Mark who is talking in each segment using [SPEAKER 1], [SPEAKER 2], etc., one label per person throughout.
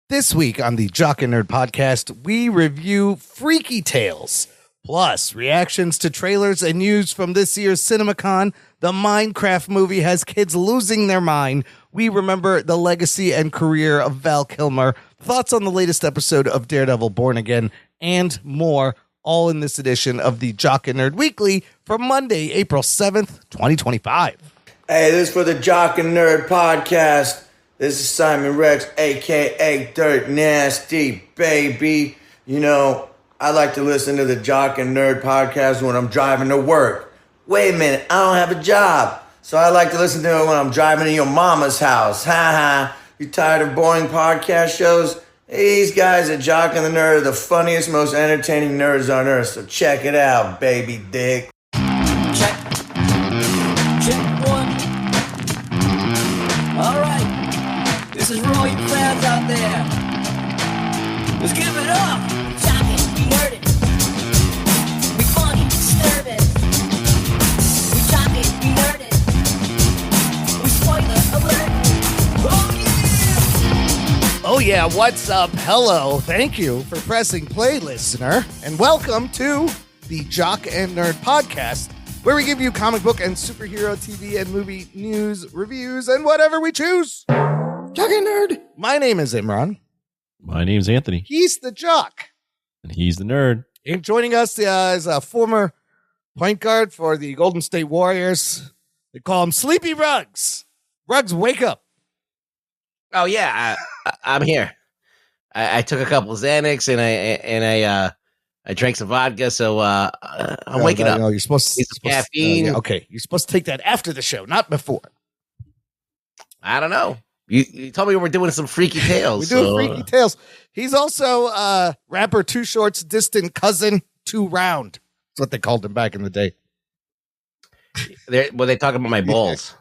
[SPEAKER 1] This week on the Jock and Nerd Podcast, we review Freaky Tales, plus reactions to trailers and news from this year's Cinemacon. The Minecraft movie has kids losing their mind. We remember the legacy and career of Val Kilmer, thoughts on the latest episode of Daredevil Born Again, and more, all in this edition of the Jock and Nerd Weekly for Monday, April 7th, 2025.
[SPEAKER 2] Hey, this is for the Jock and Nerd Podcast. This is Simon Rex, a.k.a. Dirt Nasty, baby. You know, I like to listen to the Jock and Nerd Podcast when I'm driving to work. Wait a minute, I don't have a job. So I like to listen to it when I'm driving to your mama's house. Ha ha. You tired of boring podcast shows? These guys at Jock and the Nerd are the funniest, most entertaining nerds on earth. So check it out, baby dick.
[SPEAKER 3] Check one. All right. This is for all you fans out there. Let's give it up. Jock it, we heard it. We funny, disturb it. We jock it, we nerd it. We spoiler alert.
[SPEAKER 1] Oh yeah, what's up? Hello. Thank you for pressing play, listener. And welcome to the Jock and Nerd Podcast, where we give you comic book and superhero TV and movie news, reviews, and whatever we choose. Jock and Nerd. My name is Imran.
[SPEAKER 4] My name's Anthony.
[SPEAKER 1] He's the Jock.
[SPEAKER 4] And he's the nerd.
[SPEAKER 1] And joining us is a former point guard for the Golden State Warriors. They call him Sleepy Ruggs. Ruggs, wake up.
[SPEAKER 5] Oh yeah, I'm here. I took a couple of Xanax and I drank some vodka, so I'm waking up.
[SPEAKER 1] No, you're supposed to.
[SPEAKER 5] Need some caffeine.
[SPEAKER 1] Okay, you're supposed to take that after the show, not before.
[SPEAKER 5] I don't know. You told me we were doing some Freaky Tales.
[SPEAKER 1] We're doing Freaky Tales. He's also rapper Too Short's distant cousin, Too Round. That's what they called him back in the day.
[SPEAKER 5] They talking about my balls.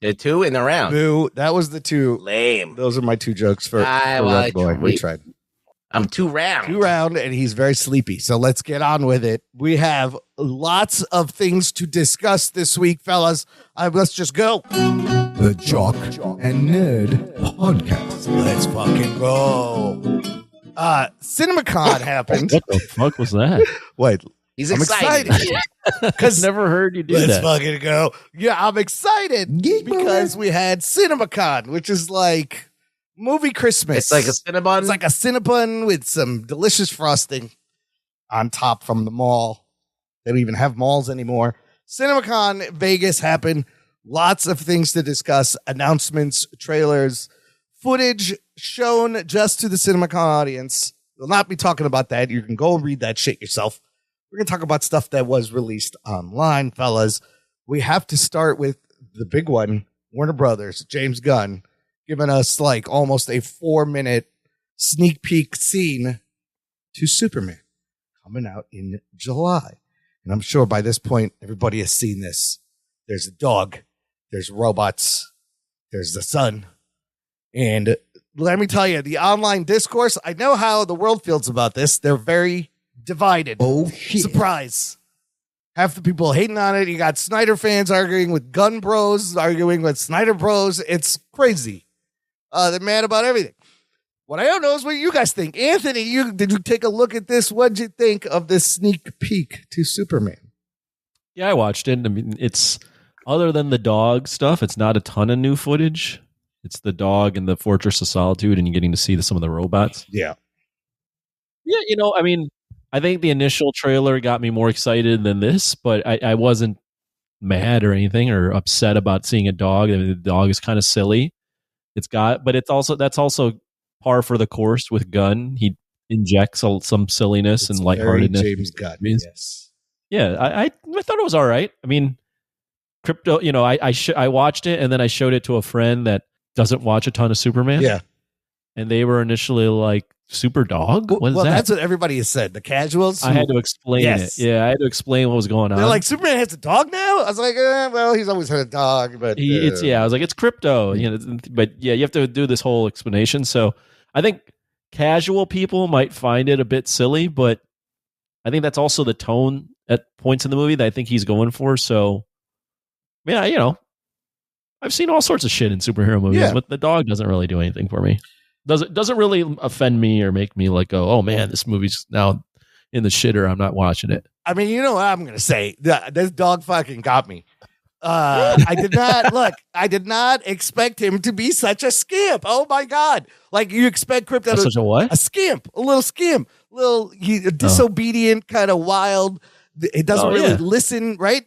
[SPEAKER 5] The two in the round.
[SPEAKER 1] Boo, that was the two.
[SPEAKER 5] Lame.
[SPEAKER 1] Those are my two jokes for Red Boy. We tried.
[SPEAKER 5] I'm too round.
[SPEAKER 1] Too round, and he's very sleepy. So let's get on with it. We have lots of things to discuss this week, fellas. Let's just go.
[SPEAKER 6] The Jock and Nerd Podcast.
[SPEAKER 1] Let's fucking go. Cinemacon happened.
[SPEAKER 4] What the fuck was that?
[SPEAKER 1] Wait,
[SPEAKER 5] He's
[SPEAKER 1] I'm
[SPEAKER 5] excited.
[SPEAKER 1] Because
[SPEAKER 4] Never heard you do
[SPEAKER 1] let's
[SPEAKER 4] that.
[SPEAKER 1] fucking go. Yeah, I'm excited
[SPEAKER 6] Geek
[SPEAKER 1] because we had Cinemacon, which is like movie Christmas.
[SPEAKER 5] It's like a Cinnabon.
[SPEAKER 1] It's like a Cinnabon with some delicious frosting on top from the mall. They don't even have malls anymore. Cinemacon Vegas happened. Lots of things to discuss. Announcements, trailers, footage shown just to the Cinemacon audience. We'll not be talking about that. You can go and read that shit yourself. We're going to talk about stuff that was released online, fellas. We have to start with the big one, Warner Brothers, James Gunn, giving us like almost a 4-minute sneak peek scene to Superman coming out in July. And I'm sure by this point, everybody has seen this. There's a dog, there's robots, there's the sun. And let me tell you, the online discourse, I know how the world feels about this. They're very divided.
[SPEAKER 6] Oh, shit.
[SPEAKER 1] Surprise. Half the people hating on it. You got Snyder fans arguing with Gun Bros, arguing with Snyder Bros. It's crazy. They're mad about everything. What I don't know is what you guys think. Anthony, did you take a look at this? What'd you think of this sneak peek to Superman?
[SPEAKER 4] Yeah, I watched it. I mean, it's other than the dog stuff, it's not a ton of new footage. It's the dog and the Fortress of Solitude, and you're getting to see some of the robots.
[SPEAKER 1] Yeah.
[SPEAKER 4] Yeah, I mean, I think the initial trailer got me more excited than this, but I wasn't mad or anything or upset about seeing a dog. I mean, the dog is kind of silly. But that's also par for the course with Gunn. He injects some silliness and lightheartedness.
[SPEAKER 1] James Gunn. Yes.
[SPEAKER 4] Yeah, I thought it was all right. I mean, crypto. I watched it and then I showed it to a friend that doesn't watch a ton of Superman.
[SPEAKER 1] Yeah.
[SPEAKER 4] And they were initially like, Super Dog? What is that?
[SPEAKER 1] That's what everybody has said. The casuals.
[SPEAKER 4] I had to explain it. Yeah, I had to explain what was going on.
[SPEAKER 1] They're like, Superman has a dog now? I was like, well, he's always had a dog, but
[SPEAKER 4] I was like, it's crypto. But yeah, you have to do this whole explanation. So I think casual people might find it a bit silly, but I think that's also the tone at points in the movie that I think he's going for. So yeah, I've seen all sorts of shit in superhero movies,
[SPEAKER 1] Yeah.
[SPEAKER 4] but the dog doesn't really do anything for me. Doesn't really offend me or make me like go, oh man, this movie's now in the shitter. I'm not watching it.
[SPEAKER 1] I mean, you know what I'm gonna say? This dog fucking got me. I did not expect him to be such a skimp. Oh my god! Like you expect Crypto
[SPEAKER 4] Such a what?
[SPEAKER 1] a skimp, a little skimp, disobedient, kind of wild. It doesn't really listen, right?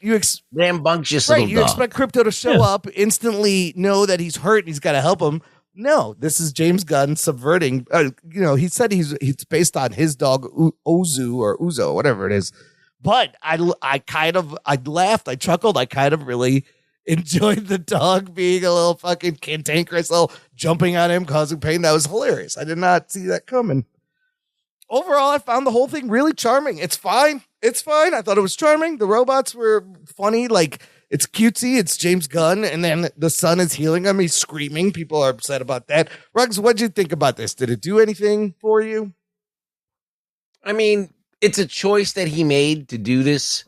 [SPEAKER 5] Rambunctious
[SPEAKER 1] Right,
[SPEAKER 5] little
[SPEAKER 1] you
[SPEAKER 5] dog.
[SPEAKER 1] expect Crypto to show up, instantly know that he's hurt and he's got to help him. No, this is James Gunn subverting. He said he's based on his dog Ozu or Uzo, whatever it is. But I laughed, I chuckled, I kind of really enjoyed the dog being a little fucking cantankerous, little jumping on him, causing pain. That was hilarious. I did not see that coming. Overall, I found the whole thing really charming. It's fine. I thought it was charming. The robots were funny. Like, it's cutesy. It's James Gunn. And then the son is healing him. He's screaming. People are upset about that. Ruggs, what'd you think about this? Did it do anything for you?
[SPEAKER 5] I mean, it's a choice that he made to do this.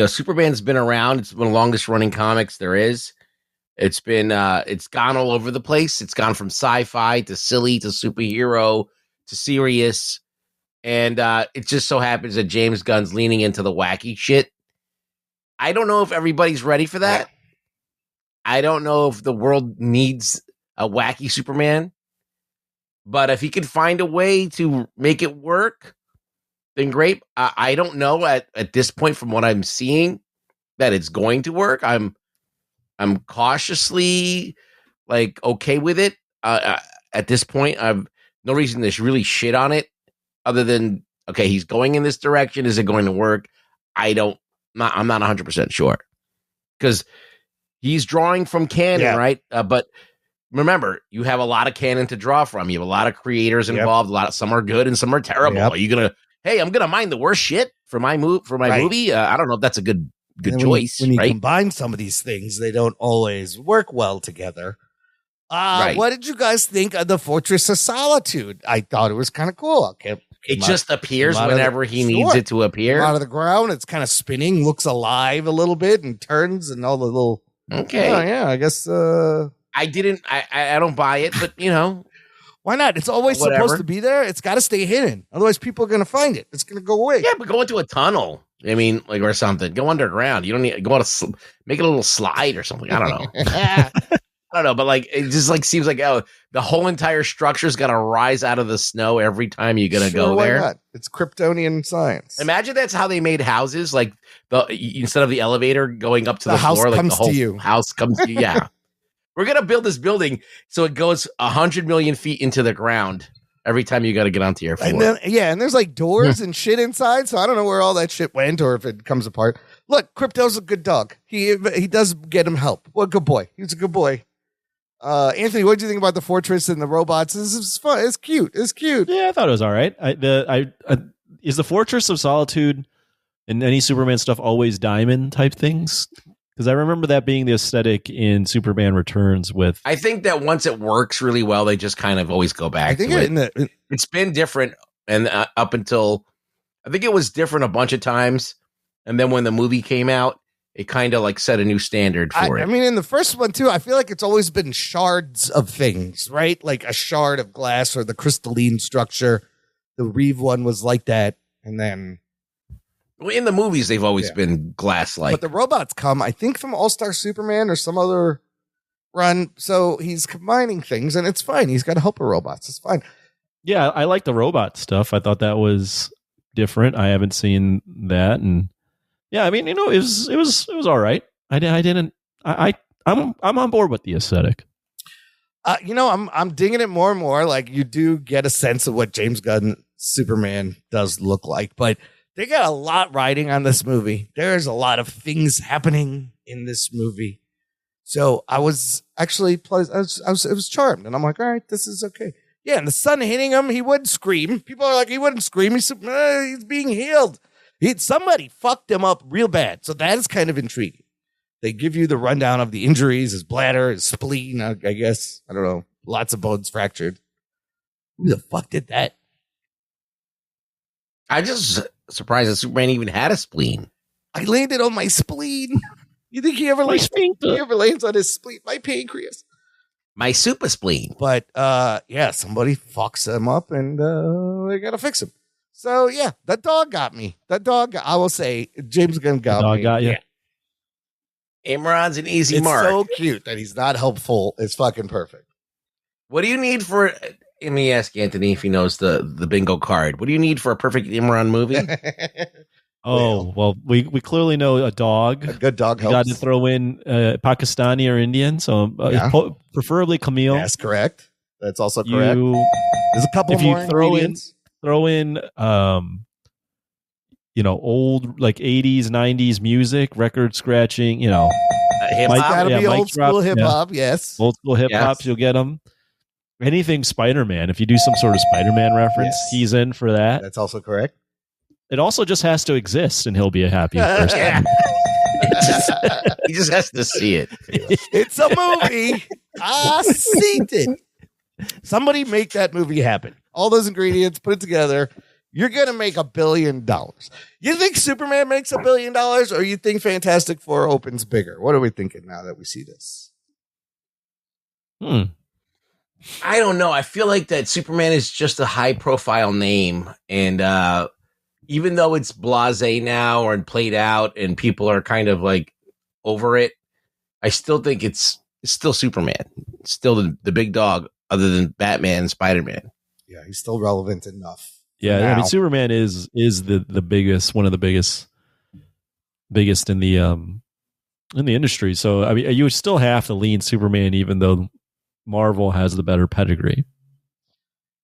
[SPEAKER 5] Superman's been around. It's one of the longest running comics there is. It's been, it's gone all over the place. It's gone from sci-fi to silly to superhero to serious. And it just so happens that James Gunn's leaning into the wacky shit. I don't know if everybody's ready for that. I don't know if the world needs a wacky Superman. But if he could find a way to make it work, then great. I don't know at this point from what I'm seeing that it's going to work. I'm cautiously like okay with it. At this point, I've no reason to really shit on it other than, okay, he's going in this direction. Is it going to work? I'm not 100% sure because he's drawing from canon, right? But remember, you have a lot of canon to draw from. You have a lot of creators involved. Some are good and some are terrible. Are you gonna? Hey, I'm gonna mind the worst shit for my movie. I don't know if that's a good choice.
[SPEAKER 1] When you combine some of these things, they don't always work well together. What did you guys think of the Fortress of Solitude? I thought it was kind of cool.
[SPEAKER 5] It just appears whenever he needs it to appear.
[SPEAKER 1] Out of the ground, it's kind of spinning, looks alive a little bit, and turns, and all the little.
[SPEAKER 5] Okay,
[SPEAKER 1] I guess.
[SPEAKER 5] I don't buy it, but
[SPEAKER 1] why not? It's always supposed to be there. It's got to stay hidden. Otherwise, people are going to find it. It's going to go away.
[SPEAKER 5] Yeah, but go into a tunnel. I mean, like, or something. Go underground. You don't need go out make it a little slide or something. I don't know. I don't know, but like it just like seems like the whole entire structure's got to rise out of the snow every time you're gonna go there.
[SPEAKER 1] Not? It's Kryptonian science.
[SPEAKER 5] Imagine that's how they made houses. Like instead of the elevator going up to the floor, like the whole house comes to you. Yeah. We're going to build this building so it goes 100 million feet into the ground every time you got to get onto your floor.
[SPEAKER 1] And then, and there's like doors and shit inside, so I don't know where all that shit went or if it comes apart. Look, Crypto's a good dog. He does get him help. What a good boy. He's a good boy. Anthony, what do you think about the fortress and the robots? This is fun. It's cute.
[SPEAKER 4] Yeah, I thought it was all right. Is the Fortress of Solitude in any Superman stuff always diamond type things? Because I remember that being the aesthetic in Superman Returns with...
[SPEAKER 5] I think that once it works really well, they just kind of always go back to it. It's been different and up until... I think it was different a bunch of times. And then when the movie came out, it kind of like set a new standard for it.
[SPEAKER 1] I mean, in the first one, too, I feel like it's always been shards of things, right? Like a shard of glass or the crystalline structure. The Reeve one was like that. And then...
[SPEAKER 5] Well, in the movies, they've always been glass-like.
[SPEAKER 1] But the robots come, I think, from All-Star Superman or some other run. So he's combining things, and it's fine. He's got to help the robots. It's fine.
[SPEAKER 4] Yeah, I like the robot stuff. I thought that was different. I haven't seen that, and yeah, I mean, it was all right. I'm on board with the aesthetic.
[SPEAKER 1] I'm digging it more and more. Like, you do get a sense of what James Gunn Superman does look like, but they got a lot riding on this movie. There's a lot of things happening in this movie. So I was actually pleased. I was charmed. And I'm like, all right, this is okay. Yeah, and the sun hitting him, he wouldn't scream. People are like, he wouldn't scream. He's being healed. Somebody fucked him up real bad. So that is kind of intriguing. They give you the rundown of the injuries, his bladder, his spleen, I guess. I don't know. Lots of bones fractured. Who the fuck did that?
[SPEAKER 5] I just surprised that Superman even had a spleen.
[SPEAKER 1] I landed on my spleen. You think he ever
[SPEAKER 4] My
[SPEAKER 1] lands on his spleen? My pancreas.
[SPEAKER 5] My super spleen.
[SPEAKER 1] But yeah, somebody fucks him up and they gotta fix him. So yeah, that dog got me. I will say, James Gunn got
[SPEAKER 4] dog
[SPEAKER 1] me.
[SPEAKER 4] got you.
[SPEAKER 1] Yeah.
[SPEAKER 5] Imran's an easy
[SPEAKER 1] It's
[SPEAKER 5] mark.
[SPEAKER 1] so cute that he's not helpful. It's fucking perfect.
[SPEAKER 5] What do you need for? Let me ask Anthony if he knows the bingo card. What do you need for a perfect Imran movie?
[SPEAKER 4] Oh, well, we clearly know a dog.
[SPEAKER 1] A good dog
[SPEAKER 4] You got
[SPEAKER 1] helps.
[SPEAKER 4] to throw in Pakistani or Indian, so
[SPEAKER 1] Yeah.
[SPEAKER 4] preferably Camille.
[SPEAKER 1] That's correct. That's also correct. There's a couple
[SPEAKER 4] if you
[SPEAKER 1] more ingredients.
[SPEAKER 4] throw in old like 80s 90s music, record scratching,
[SPEAKER 5] Hip
[SPEAKER 4] Mike-
[SPEAKER 5] hop.
[SPEAKER 1] Gotta
[SPEAKER 4] yeah,
[SPEAKER 1] be
[SPEAKER 4] mic
[SPEAKER 1] old
[SPEAKER 4] drop,
[SPEAKER 1] school hip
[SPEAKER 4] yeah.
[SPEAKER 1] hop. Yes.
[SPEAKER 4] old school hip hop,
[SPEAKER 5] Yes.
[SPEAKER 4] you'll get them. Anything Spider-Man, if you do some sort of Spider-Man reference,
[SPEAKER 1] Yes.
[SPEAKER 4] he's in for that.
[SPEAKER 1] That's also correct.
[SPEAKER 4] It also just has to exist and he'll be a happy person.
[SPEAKER 5] Yeah. He just has to see it.
[SPEAKER 1] It's a movie. I seen it. Somebody make that movie happen. All those ingredients, put it together. You're going to make $1 billion. You think Superman makes $1 billion, or you think Fantastic Four opens bigger? What are we thinking now that we see this?
[SPEAKER 5] I don't know. I feel like that Superman is just a high profile name. And even though it's blasé now or played out and people are kind of like over it, I still think it's still Superman. It's still the big dog other than Batman and Spider-Man.
[SPEAKER 1] Yeah, he's still relevant enough.
[SPEAKER 4] Yeah, I
[SPEAKER 1] now.
[SPEAKER 4] mean Superman is the biggest, one of the biggest in the industry. So I mean you still have to lean Superman even though Marvel has the better pedigree.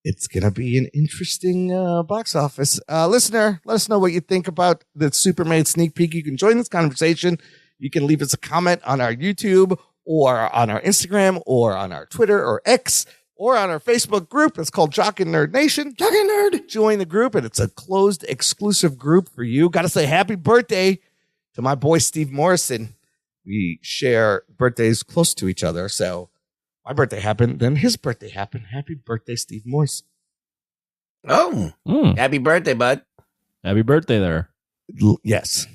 [SPEAKER 1] It's going to be an interesting box office. Listener, let us know what you think about the Superman sneak peek. You can join this conversation. You can leave us a comment on our YouTube or on our Instagram or on our Twitter or X or on our Facebook group. It's called Jock and Nerd Nation. Jock and Nerd. Join the group, and it's a closed, exclusive group for you. Got to say happy birthday to my boy, Steve Morrison. We share birthdays close to each other, so my birthday happened, then his birthday happened. Happy birthday, Steve Morrison.
[SPEAKER 5] Oh, happy birthday, bud.
[SPEAKER 4] Happy birthday there.
[SPEAKER 1] Yes.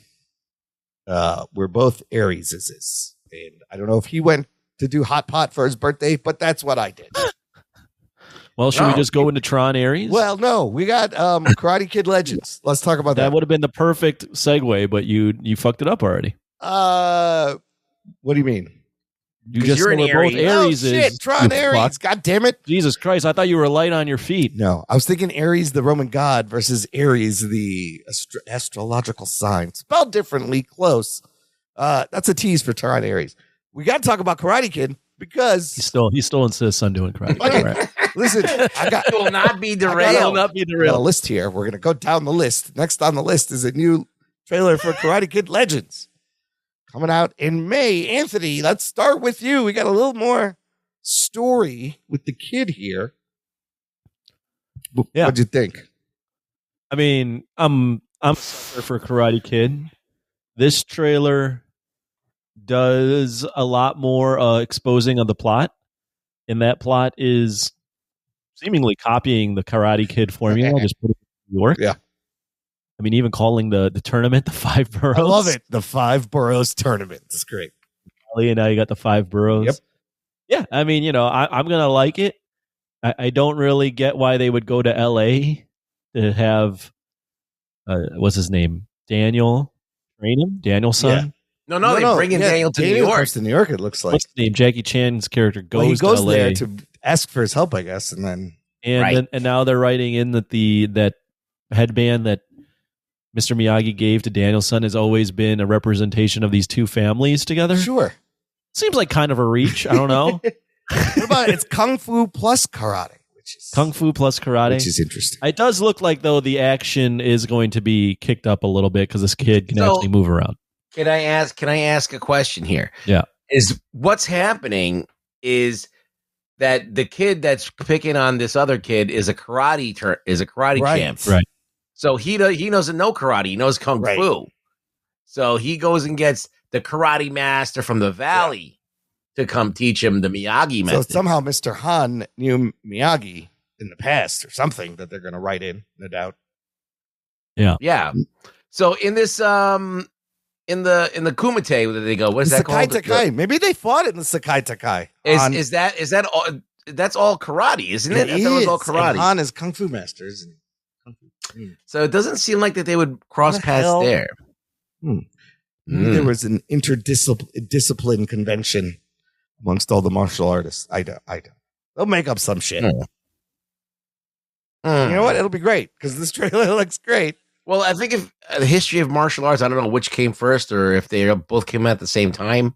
[SPEAKER 1] We're both Arieses. And I don't know if he went to do hot pot for his birthday, but that's what I did.
[SPEAKER 4] Well, should we just go into Tron Aries?
[SPEAKER 1] Well, no, we got Karate Kid Legends. Let's talk about
[SPEAKER 4] that
[SPEAKER 1] that.
[SPEAKER 4] would have been the perfect segue, but you fucked it up already.
[SPEAKER 1] What do you mean?
[SPEAKER 4] You just
[SPEAKER 5] you're
[SPEAKER 4] said
[SPEAKER 5] an
[SPEAKER 4] we're both
[SPEAKER 5] Aries.
[SPEAKER 4] Aries.
[SPEAKER 1] Oh, shit, Tron
[SPEAKER 4] you
[SPEAKER 1] Aries.
[SPEAKER 4] fuck.
[SPEAKER 1] God damn it.
[SPEAKER 4] Jesus Christ, I thought you were light on your feet.
[SPEAKER 1] No, I was thinking Aries, the Roman god, versus Aries, the astrological sign. Spelled differently, close. That's a tease for Tron Aries. We got to talk about Karate Kid because
[SPEAKER 4] He still insists on doing Karate Kid.
[SPEAKER 1] Okay.
[SPEAKER 4] Right.
[SPEAKER 1] Listen, I got
[SPEAKER 5] Will not be
[SPEAKER 1] I
[SPEAKER 5] derailed.
[SPEAKER 1] got a list here. We're gonna go down the list. Next on the list is a new trailer for Karate Kid Legends coming out in May. Anthony, let's start with you. We got a little more story with the kid here.
[SPEAKER 4] Yeah.
[SPEAKER 1] What'd you think?
[SPEAKER 4] I mean, I'm for Karate Kid. This trailer does a lot more exposing of the plot, and that plot is seemingly copying the Karate Kid formula. Just put it in New York.
[SPEAKER 1] Yeah.
[SPEAKER 4] I mean, even calling the tournament the Five Boroughs.
[SPEAKER 1] I love it. The Five Boroughs tournament. It's great.
[SPEAKER 4] And now you got the Five Boroughs.
[SPEAKER 1] Yep.
[SPEAKER 4] Yeah, I mean, I'm gonna like it. I don't really get why they would go to L.A. to have what's his name, Daniel, train him, Daniel's son.
[SPEAKER 5] No, they're bringing Daniel to New York.
[SPEAKER 1] Goes to New York, it looks like.
[SPEAKER 4] What's his name? Jackie Chan's character goes,
[SPEAKER 1] Well, he goes
[SPEAKER 4] to LA,
[SPEAKER 1] there to ask for his help, I guess, and then
[SPEAKER 4] and now they're writing in that that headband that Mr. Miyagi gave to Daniel's son has always been a representation of these two families together.
[SPEAKER 1] sure.
[SPEAKER 4] Seems like kind of a reach. I don't know.
[SPEAKER 1] What about it's Kung Fu plus karate, which is
[SPEAKER 4] Kung Fu plus karate.
[SPEAKER 1] which is interesting.
[SPEAKER 4] It does look like, though, the action is going to be kicked up a little bit because this kid can
[SPEAKER 5] So-
[SPEAKER 4] actually move around.
[SPEAKER 5] Can I ask a question here?
[SPEAKER 4] Yeah.
[SPEAKER 5] Is what's happening is that the kid that's picking on this other kid is a karate
[SPEAKER 1] Right.
[SPEAKER 5] champ.
[SPEAKER 4] Right.
[SPEAKER 5] So he doesn't know karate, he knows kung
[SPEAKER 1] Right.
[SPEAKER 5] fu. So he goes and gets the karate master from the valley to come teach him the Miyagi
[SPEAKER 1] So
[SPEAKER 5] method.
[SPEAKER 1] somehow Mr. Han knew Miyagi in the past or something that they're going to write in, no doubt.
[SPEAKER 5] Yeah. So in this in the Kumite that they go. What is that
[SPEAKER 1] Sakai
[SPEAKER 5] called?
[SPEAKER 1] Takai. Maybe they fought in the Sakai Takai.
[SPEAKER 5] Is that all? That's all karate, isn't it? I thought it was all karate.
[SPEAKER 1] And Han is kung fu masters.
[SPEAKER 5] So it doesn't seem like that they would cross paths there.
[SPEAKER 1] There was an interdiscipline convention amongst all the martial artists. I don't. They'll make up some shit. You know what? It'll be great because this trailer looks great.
[SPEAKER 5] Well, I think if the history of martial arts, I don't know which came first or if they both came at the same time.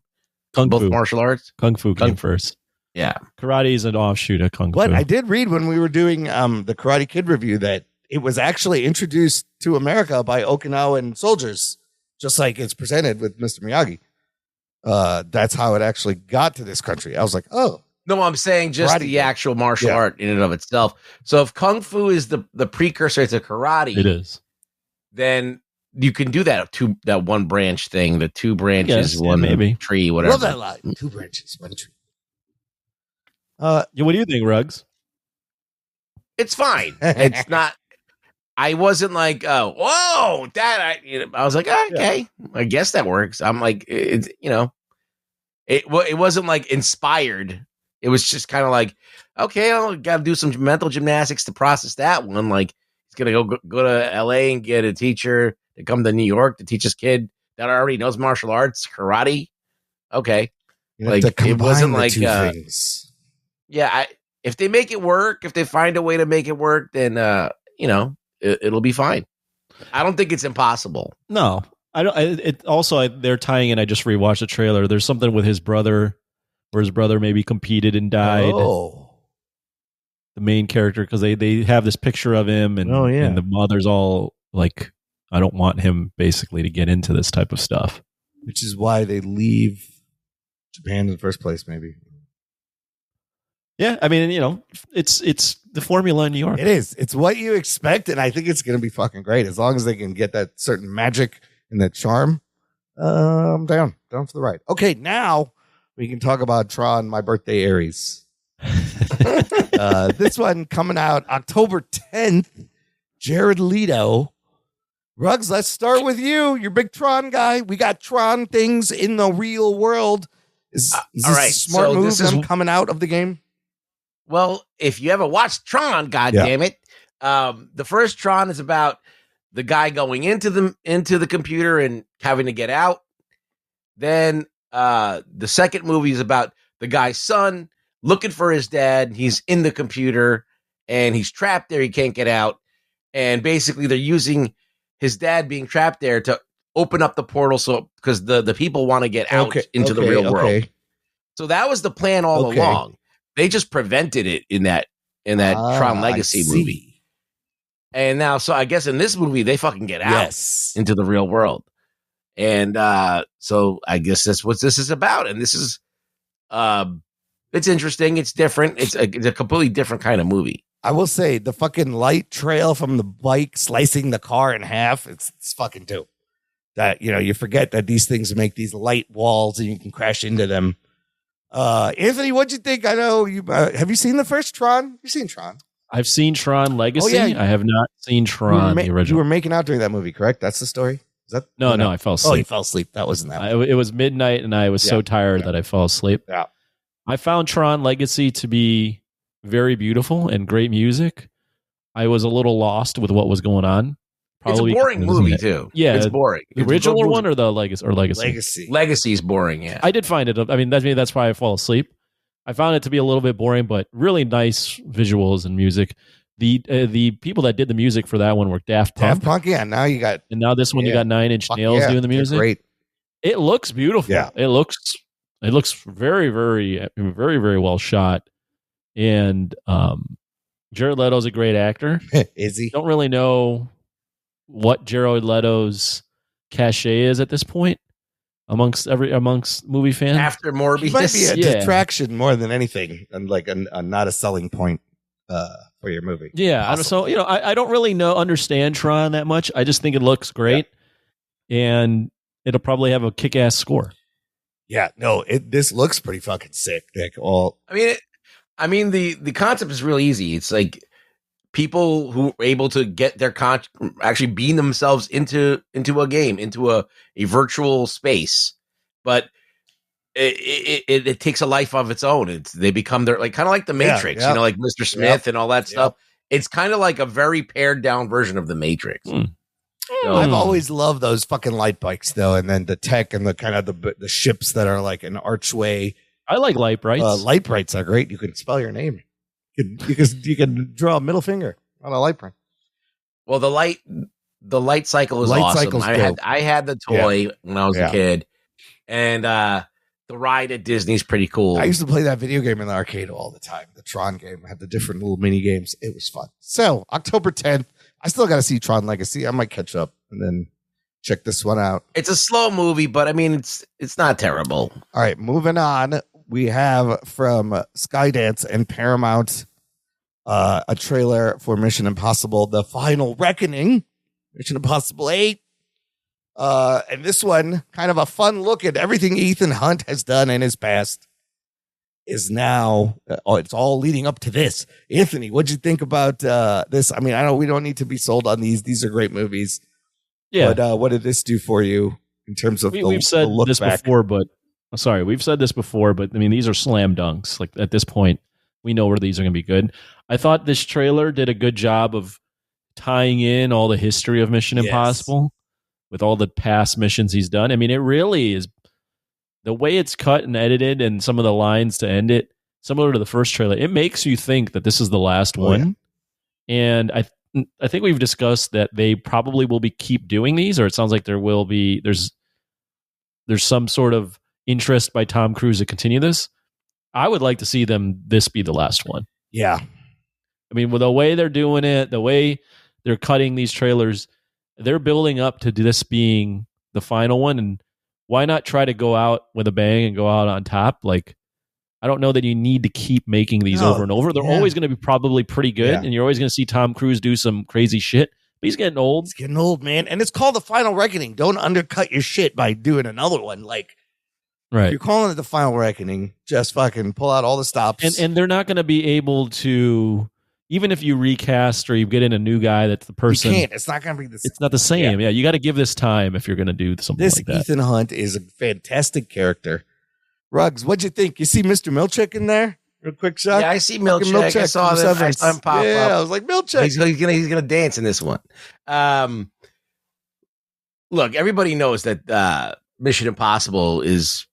[SPEAKER 5] Both martial arts.
[SPEAKER 4] Kung Fu came first.
[SPEAKER 5] Yeah.
[SPEAKER 4] Karate is an offshoot of Kung Fu.
[SPEAKER 1] But I did read when we were doing the Karate Kid review that it was actually introduced to America by Okinawan soldiers, just like it's presented with Mr. Miyagi. That's how it actually got to this country. I was like, oh.
[SPEAKER 5] No, I'm saying just
[SPEAKER 1] Karate
[SPEAKER 5] the actual martial art in and of itself. So if Kung Fu is the precursor to karate,
[SPEAKER 4] it is.
[SPEAKER 5] Then you can do that one branch thing, the two branches, one
[SPEAKER 4] maybe
[SPEAKER 5] tree, whatever.
[SPEAKER 1] Love that line. 2 branches, 1 tree.
[SPEAKER 4] What do you think, Ruggs?
[SPEAKER 5] It's fine. It's not. I wasn't like, oh, whoa, that. I was like, okay, I guess that works. I'm like, it wasn't like inspired. It was just kind of like, okay, I got to do some mental gymnastics to process that one. Like, he's gonna go to L.A. and get a teacher to come to New York to teach his kid that already knows martial arts, karate. Okay,
[SPEAKER 1] like it wasn't like things.
[SPEAKER 5] Yeah, if they make it work, if they find a way to make it work, then it'll be fine. I don't think it's impossible.
[SPEAKER 4] No, I don't. They're tying in. I just rewatched the trailer. There's something with his brother, where his brother maybe competed and died.
[SPEAKER 1] Oh.
[SPEAKER 4] The main character, because they have this picture of him, and and the mother's all like, I don't want him basically to get into this type of stuff,
[SPEAKER 1] which is why they leave Japan in the first place. Maybe.
[SPEAKER 4] Yeah, I mean, it's the formula in New York.
[SPEAKER 1] It is. It's what you expect, and I think it's going to be fucking great as long as they can get that certain magic and that charm. I'm down for the ride. Okay, now we can talk about Tron, My Birthday Aries. This one coming out October 10th. Jared Leto. Ruggs, let's start with you. You're a big Tron guy. We got Tron things in the real world. Is this
[SPEAKER 5] all right,
[SPEAKER 1] a smart
[SPEAKER 5] so
[SPEAKER 1] move
[SPEAKER 5] this is
[SPEAKER 1] them coming out of the game?
[SPEAKER 5] Well, if you ever watched Tron, damn it, the first Tron is about the guy going into the computer and having to get out. Then the second movie is about the guy's son looking for his dad. He's in the computer and he's trapped there. He can't get out. And basically they're using his dad being trapped there to open up the portal. So, because the people want to get out into the real world. So that was the plan all along. They just prevented it in that Tron Legacy movie. And now, so I guess in this movie, they fucking get out into the real world. And so I guess that's what this is about. And this is, it's interesting. It's different. It's a completely different kind of movie.
[SPEAKER 1] I will say the fucking light trail from the bike slicing the car in half. It's fucking dope. That, you forget that these things make these light walls and you can crash into them. Anthony, what'd you think? I know you, have you seen the first Tron? You've seen Tron.
[SPEAKER 4] I've seen Tron Legacy. I have not seen Tron the original.
[SPEAKER 1] You were making out during that movie, correct? That's the story? Is that
[SPEAKER 4] No, I fell asleep.
[SPEAKER 1] Oh, you fell asleep. That wasn't that.
[SPEAKER 4] It was midnight and I was so tired that I fell asleep.
[SPEAKER 1] Yeah.
[SPEAKER 4] I found Tron Legacy to be very beautiful and great music. I was a little lost with what was going on.
[SPEAKER 5] Probably it's a boring movie too.
[SPEAKER 4] Yeah,
[SPEAKER 5] it's boring.
[SPEAKER 4] The original one or the Legacy?
[SPEAKER 5] Legacy is boring. Yeah,
[SPEAKER 4] I did find it. I mean, that's why I fall asleep. I found it to be a little bit boring, but really nice visuals and music. The people that did the music for that one were Daft Punk.
[SPEAKER 1] Daft Punk, yeah. Now you got,
[SPEAKER 4] and now this one you got 9 Inch Nails doing the music.
[SPEAKER 1] Great.
[SPEAKER 4] It looks beautiful.
[SPEAKER 1] Yeah.
[SPEAKER 4] It looks very, very, very, very well shot. And Jared Leto's a great actor.
[SPEAKER 1] Is he?
[SPEAKER 4] Don't really know what Jared Leto's cachet is at this point amongst movie fans.
[SPEAKER 5] After Morbius,
[SPEAKER 1] he might be a distraction more than anything, and like a not a selling point for your movie.
[SPEAKER 4] Yeah,
[SPEAKER 1] possibly.
[SPEAKER 4] so I don't really understand Tron that much. I just think it looks great, and it'll probably have a kick-ass score.
[SPEAKER 1] Yeah, no, this looks pretty fucking sick. Like
[SPEAKER 5] I mean, the concept is real easy. It's like people who are able to get their actually beam themselves into a game, into a virtual space, but it takes a life of its own. They become their, like, kind of like the Matrix, you know, like Mr. Smith and all that stuff. It's kind of like a very pared down version of the Matrix. So,
[SPEAKER 1] I've always loved those fucking light bikes though, and then the tech and the kind of the ships that are like an archway.
[SPEAKER 4] I like light brights.
[SPEAKER 1] Light brights are great. You can spell your name. You can draw a middle finger on a light bright.
[SPEAKER 5] Well, the light cycle is awesome. I had the toy when I was a kid, and the ride at Disney's pretty cool.
[SPEAKER 1] I used to play that video game in the arcade all the time. The Tron game had the different little mini games. It was fun. So October 10th, I still got to see Tron Legacy. I might catch up and then check this one out.
[SPEAKER 5] It's a slow movie, but I mean, it's not terrible.
[SPEAKER 1] All right, moving on. We have from Skydance and Paramount a trailer for Mission Impossible: The Final Reckoning, Mission Impossible 8. And this one, kind of a fun look at everything Ethan Hunt has done in his past, is now, it's all leading up to this. Anthony, what'd you think about this? I mean, I know we don't need to be sold on these. These are great movies. Yeah. But what did this do for you in terms of
[SPEAKER 4] we've said this before, but we've said this before, but I mean, these are slam dunks. Like at this point, we know where these are going to be good. I thought this trailer did a good job of tying in all the history of Mission Impossible with all the past missions he's done. I mean, it really is the way it's cut and edited and some of the lines to end it, similar to the first trailer. It makes you think that this is the last one. Yeah. And I think we've discussed that they probably will keep doing these, or it sounds like there's some sort of interest by Tom Cruise to continue this. I would like to see this be the last one.
[SPEAKER 1] Yeah.
[SPEAKER 4] I mean, with the way they're doing it, the way they're cutting these trailers, they're building up to this being the final one. And why not try to go out with a bang and go out on top? Like, I don't know that you need to keep making these over and over. They're always going to be probably pretty good. And you're always going to see Tom Cruise do some crazy shit. But he's getting old.
[SPEAKER 1] He's getting old, man. And it's called The Final Reckoning. Don't undercut your shit by doing another one. Like, if you're calling it The Final Reckoning, just fucking pull out all the stops.
[SPEAKER 4] And they're not going to be able to, even if you recast or you get in a new guy that's the person.
[SPEAKER 1] You can't. It's not going to be the same.
[SPEAKER 4] It's not the same. Yeah, you got to give this time if you're going to do something like that.
[SPEAKER 1] This Ethan Hunt is a fantastic character. Ruggs, what'd you think? You see Mr. Milchick in there? Real quick shot.
[SPEAKER 5] Yeah, I see Milchick. I saw this. I saw him pop up.
[SPEAKER 1] I was like, Milchick.
[SPEAKER 5] He's gonna dance in this one. Look, everybody knows that Mission Impossible is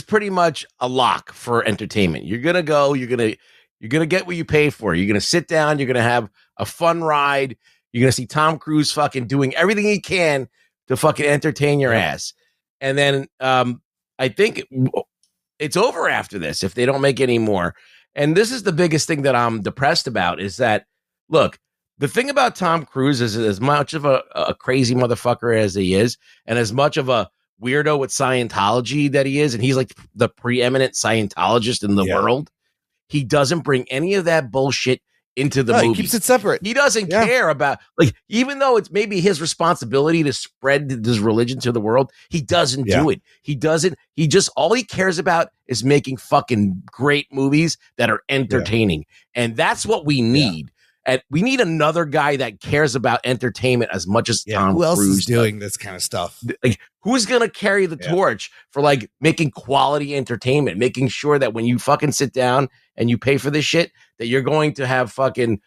[SPEAKER 5] pretty much a lock for entertainment. You're gonna go. You're gonna get what you pay for. You're gonna sit down. You're gonna have a fun ride. You're gonna see Tom Cruise fucking doing everything he can to fucking entertain your ass. And then I think it's over after this if they don't make any more. And this is the biggest thing that I'm depressed about is that, look, the thing about Tom Cruise is as much of a crazy motherfucker as he is, and as much of a weirdo with Scientology that he is, and he's like the preeminent Scientologist in the world, he doesn't bring any of that bullshit into the movie.
[SPEAKER 1] He keeps it separate.
[SPEAKER 5] He doesn't care about, like, even though it's maybe his responsibility to spread this religion to the world, he doesn't do it. He just, all he cares about is making fucking great movies that are entertaining. And that's what we need. And we need another guy that cares about entertainment as much as Tom Cruise.
[SPEAKER 1] Who else is doing this kind of stuff?
[SPEAKER 5] Like, who's going to carry the torch for, like, making quality entertainment, making sure that when you fucking sit down and you pay for this shit, that you're going to have fucking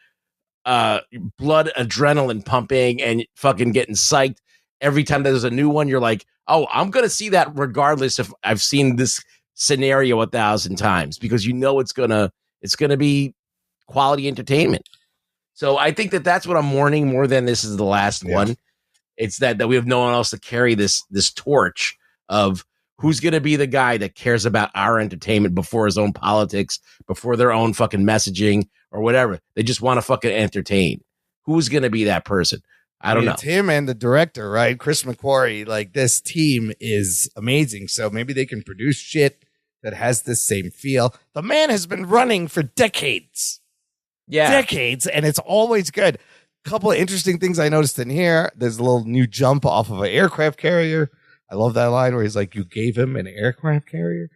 [SPEAKER 5] blood adrenaline pumping and fucking getting psyched every time there's a new one. You're like, oh, I'm going to see that regardless if I've seen this scenario 1,000 times, because you know it's gonna be quality entertainment. So I think that's what I'm mourning more than this is the last one. It's that we have no one else to carry this torch of who's going to be the guy that cares about our entertainment before his own politics, before their own fucking messaging or whatever. They just want to fucking entertain. Who's going to be that person? I don't know.
[SPEAKER 1] It's him and the director, right? Chris McQuarrie. Like, this team is amazing. So maybe they can produce shit that has this same feel. The man has been running for decades. Decades, and it's always good. A couple of interesting things I noticed in here. There's a little new jump off of an aircraft carrier. I love that line where he's like, you gave him an aircraft carrier.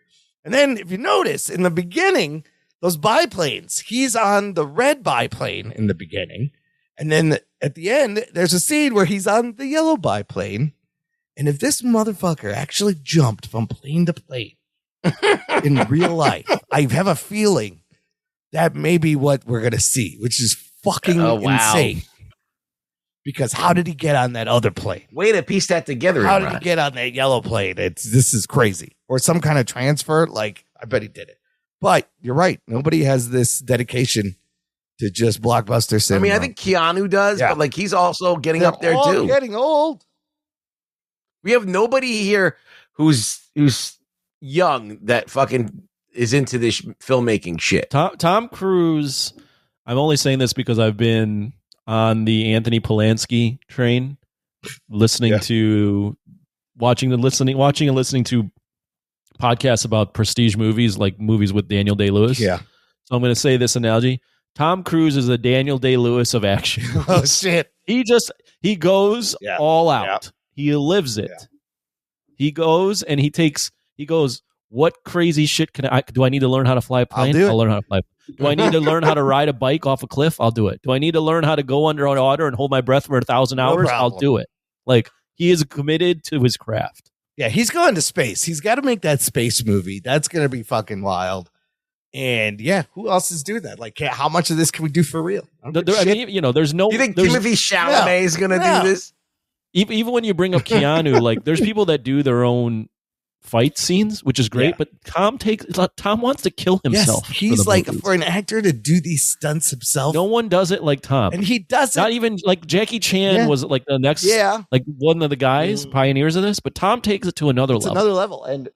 [SPEAKER 1] And then if you notice in the beginning, those biplanes. He's on the red biplane in the beginning. And then at the end, there's a scene where he's on the yellow biplane. And if this motherfucker actually jumped from plane to plane in real life, I have a feeling that may be what we're going to see, which is fucking insane. Because how did he get on that other plane?
[SPEAKER 5] Way to piece that together.
[SPEAKER 1] How did he get on that yellow plane? This is crazy. Or some kind of transfer. Like, I bet he did it. But you're right. Nobody has this dedication to just blockbuster cinema.
[SPEAKER 5] I mean, I think Keanu does, but like he's also getting up there too.
[SPEAKER 1] Getting old.
[SPEAKER 5] We have nobody here who's young that fucking is into this filmmaking shit.
[SPEAKER 4] Tom Cruise. I'm only saying this because I've been on the Anthony Polanski train, watching and listening to podcasts about prestige movies, like movies with Daniel Day-Lewis.
[SPEAKER 1] Yeah.
[SPEAKER 4] So I'm going to say this analogy. Tom Cruise is a Daniel Day-Lewis of action.
[SPEAKER 1] Oh, shit.
[SPEAKER 4] He goes all out.
[SPEAKER 1] Yeah.
[SPEAKER 4] He lives it. Yeah. He goes and he goes, what crazy shit do I need to learn how to fly a plane? I'll learn how to fly. Do I need to learn how to ride a bike off a cliff? I'll do it. Do I need to learn how to go underwater and hold my breath for 1,000 hours? I'll do it. Like, he is committed to his craft.
[SPEAKER 1] Yeah, he's going to space. He's got to make that space movie. That's going to be fucking wild. And yeah, who else is doing that? Like, how much of this can we do for real?
[SPEAKER 4] I mean, there's no.
[SPEAKER 5] You think Timothy Chalamet is going to do this?
[SPEAKER 4] Even when you bring up Keanu, like, there's people that do their own fight scenes, which is great, but Tom wants to kill himself.
[SPEAKER 1] Yes, he's like, for an actor to do these stunts himself.
[SPEAKER 4] No one does it like Tom.
[SPEAKER 1] And he does it.
[SPEAKER 4] Not even like Jackie Chan was like the next, like one of the guys, pioneers of this, but Tom takes it to another level. And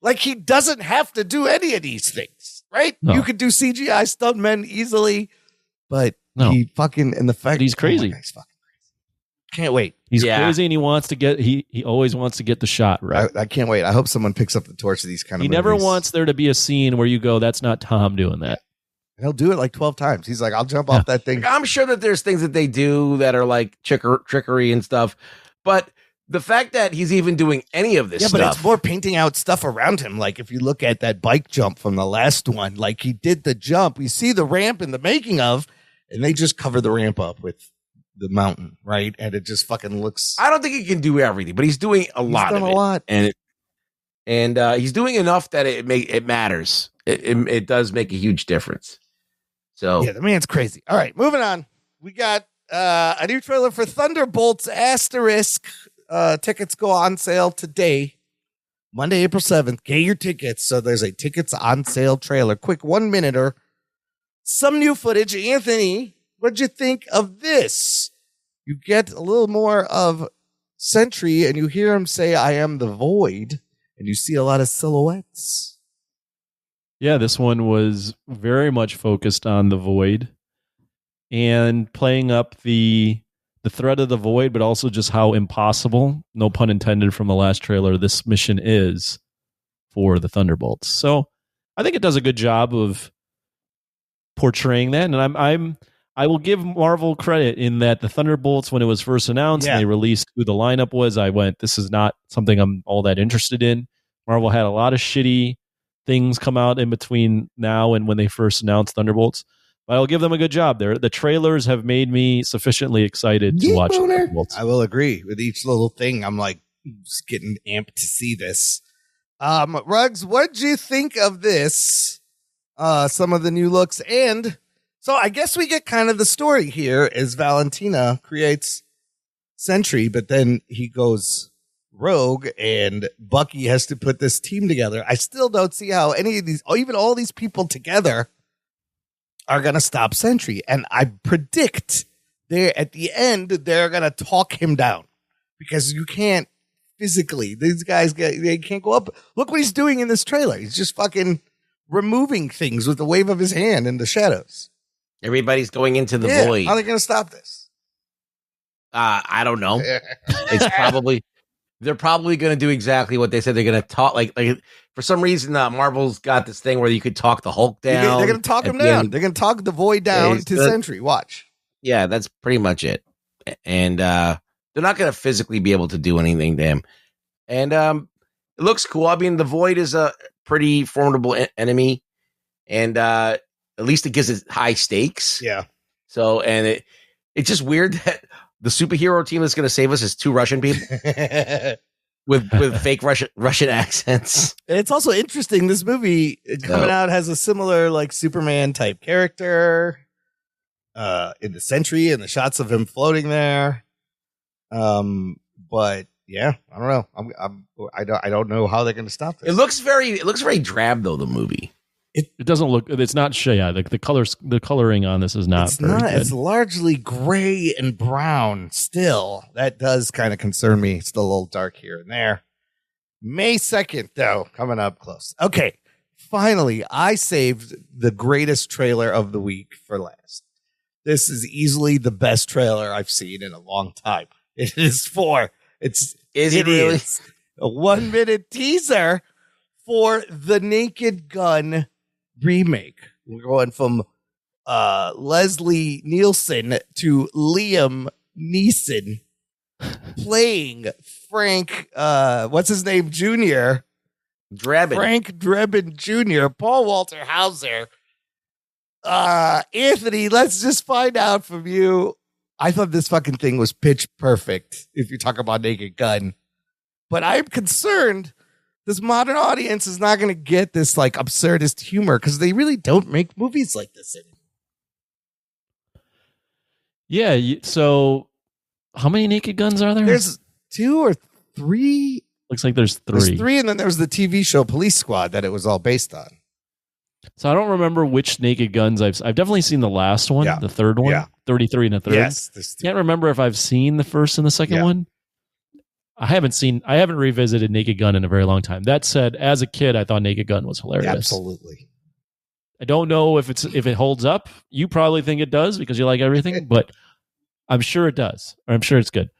[SPEAKER 4] like, he doesn't have to do any of these things, right? No. You could do CGI stuntmen easily, but he fucking, and the fact he's crazy.
[SPEAKER 1] He's fucking crazy. Can't wait.
[SPEAKER 4] He's crazy, and he wants to get. He always wants to get the shot right.
[SPEAKER 1] I can't wait. I hope someone picks up the torch of these kind of.
[SPEAKER 4] He
[SPEAKER 1] movies.
[SPEAKER 4] Never wants there to be a scene where you go, "That's not Tom doing that."
[SPEAKER 1] He'll do it like 12 times. He's like, "I'll jump off that thing."
[SPEAKER 5] I'm sure that there's things that they do that are like trickery and stuff, but the fact that he's even doing any of this,
[SPEAKER 1] but it's more painting out stuff around him. Like, if you look at that bike jump from the last one, like, he did the jump. We see the ramp in the making of, and they just cover the ramp up with the mountain, right? And it just fucking looks.
[SPEAKER 5] I don't think he can do everything, but he's doing a lot of it. And he's doing enough that it matters. It does make a huge difference. So
[SPEAKER 1] yeah, the man's crazy. All right, moving on. We got a new trailer for Thunderbolts Asterisk. Tickets go on sale today, Monday, April 7th. Get your tickets. So there's a tickets on sale trailer. Quick 1 minute. Some new footage. Anthony, what'd you think of this? You get a little more of Sentry, and you hear him say, "I am the Void," and you see a lot of silhouettes.
[SPEAKER 4] Yeah, this one was very much focused on the Void and playing up the threat of the Void, but also just how impossible, no pun intended from the last trailer, this mission is for the Thunderbolts. So I think it does a good job of portraying that, and I will give Marvel credit in that the Thunderbolts, when it was first announced and they released who the lineup was, I went, this is not something I'm all that interested in. Marvel had a lot of shitty things come out in between now and when they first announced Thunderbolts. But I'll give them a good job there. The trailers have made me sufficiently excited to watch Thunderbolts.
[SPEAKER 1] I will agree with each little thing. I'm like just getting amped to see this. Ruggs, what'd you think of this? Some of the new looks, and so I guess we get kind of the story here as Valentina creates Sentry, but then he goes rogue and Bucky has to put this team together. I still don't see how any of these, or even all these people together, are going to stop Sentry. And I predict at the end, they're going to talk him down because you can't physically, these guys, they can't go up. Look what he's doing in this trailer. He's just fucking removing things with the wave of his hand in the shadows.
[SPEAKER 5] Everybody's going into the void.
[SPEAKER 1] How are they going to stop this?
[SPEAKER 5] I don't know. They're probably going to do exactly what they said. They're going to talk like for some reason, Marvel's got this thing where you could talk the Hulk down.
[SPEAKER 1] They're going to talk him down. They're going to talk the void down to Sentry. Watch.
[SPEAKER 5] Yeah, that's pretty much it. And they're not going to physically be able to do anything to him. And it looks cool. I mean, the void is a pretty formidable enemy. and at least it gives it high stakes.
[SPEAKER 1] Yeah.
[SPEAKER 5] So, and it's just weird that the superhero team that's going to save us is 2 Russian people with fake Russian accents.
[SPEAKER 1] And it's also interesting. This movie coming out has a similar like Superman type character in the Sentry and the shots of him floating there. But yeah, I don't know. I don't know how they're going to stop this.
[SPEAKER 5] It looks very drab though. The movie.
[SPEAKER 4] It doesn't look. It's not. Yeah, the colors. The coloring on this is not.
[SPEAKER 1] It's not.
[SPEAKER 4] Good.
[SPEAKER 1] It's largely gray and brown. Still, that does kind of concern me. It's still a little dark here and there. May 2nd, though, coming up close. Okay, finally, I saved the greatest trailer of the week for last. This is easily the best trailer I've seen in a long time. It is a 1-minute teaser for the Naked Gun remake. We're going from Leslie Nielsen to Liam Neeson playing Frank, what's his name, Jr.?
[SPEAKER 5] Drebin.
[SPEAKER 1] Frank Drebin Jr., Paul Walter Hauser. Anthony, let's just find out from you. I thought this fucking thing was pitch perfect if you talk about Naked Gun. But I'm concerned this modern audience is not going to get this like absurdist humor because they really don't make movies like this anymore.
[SPEAKER 4] Yeah. So, how many Naked Guns are there?
[SPEAKER 1] There's 2 or 3.
[SPEAKER 4] Looks like there's 3.
[SPEAKER 1] There's 3, and then there's the TV show Police Squad that it was all based on.
[SPEAKER 4] So I don't remember which Naked Guns I've definitely seen the last one, the third one,
[SPEAKER 1] Yeah.
[SPEAKER 4] 33 and a third.
[SPEAKER 1] Yes.
[SPEAKER 4] Can't remember if I've seen the first and the second one. I haven't revisited Naked Gun in a very long time. That said, as a kid, I thought Naked Gun was hilarious.
[SPEAKER 1] Absolutely.
[SPEAKER 4] I don't know if it holds up. You probably think it does because you like everything, but I'm sure it does. Or I'm sure it's good.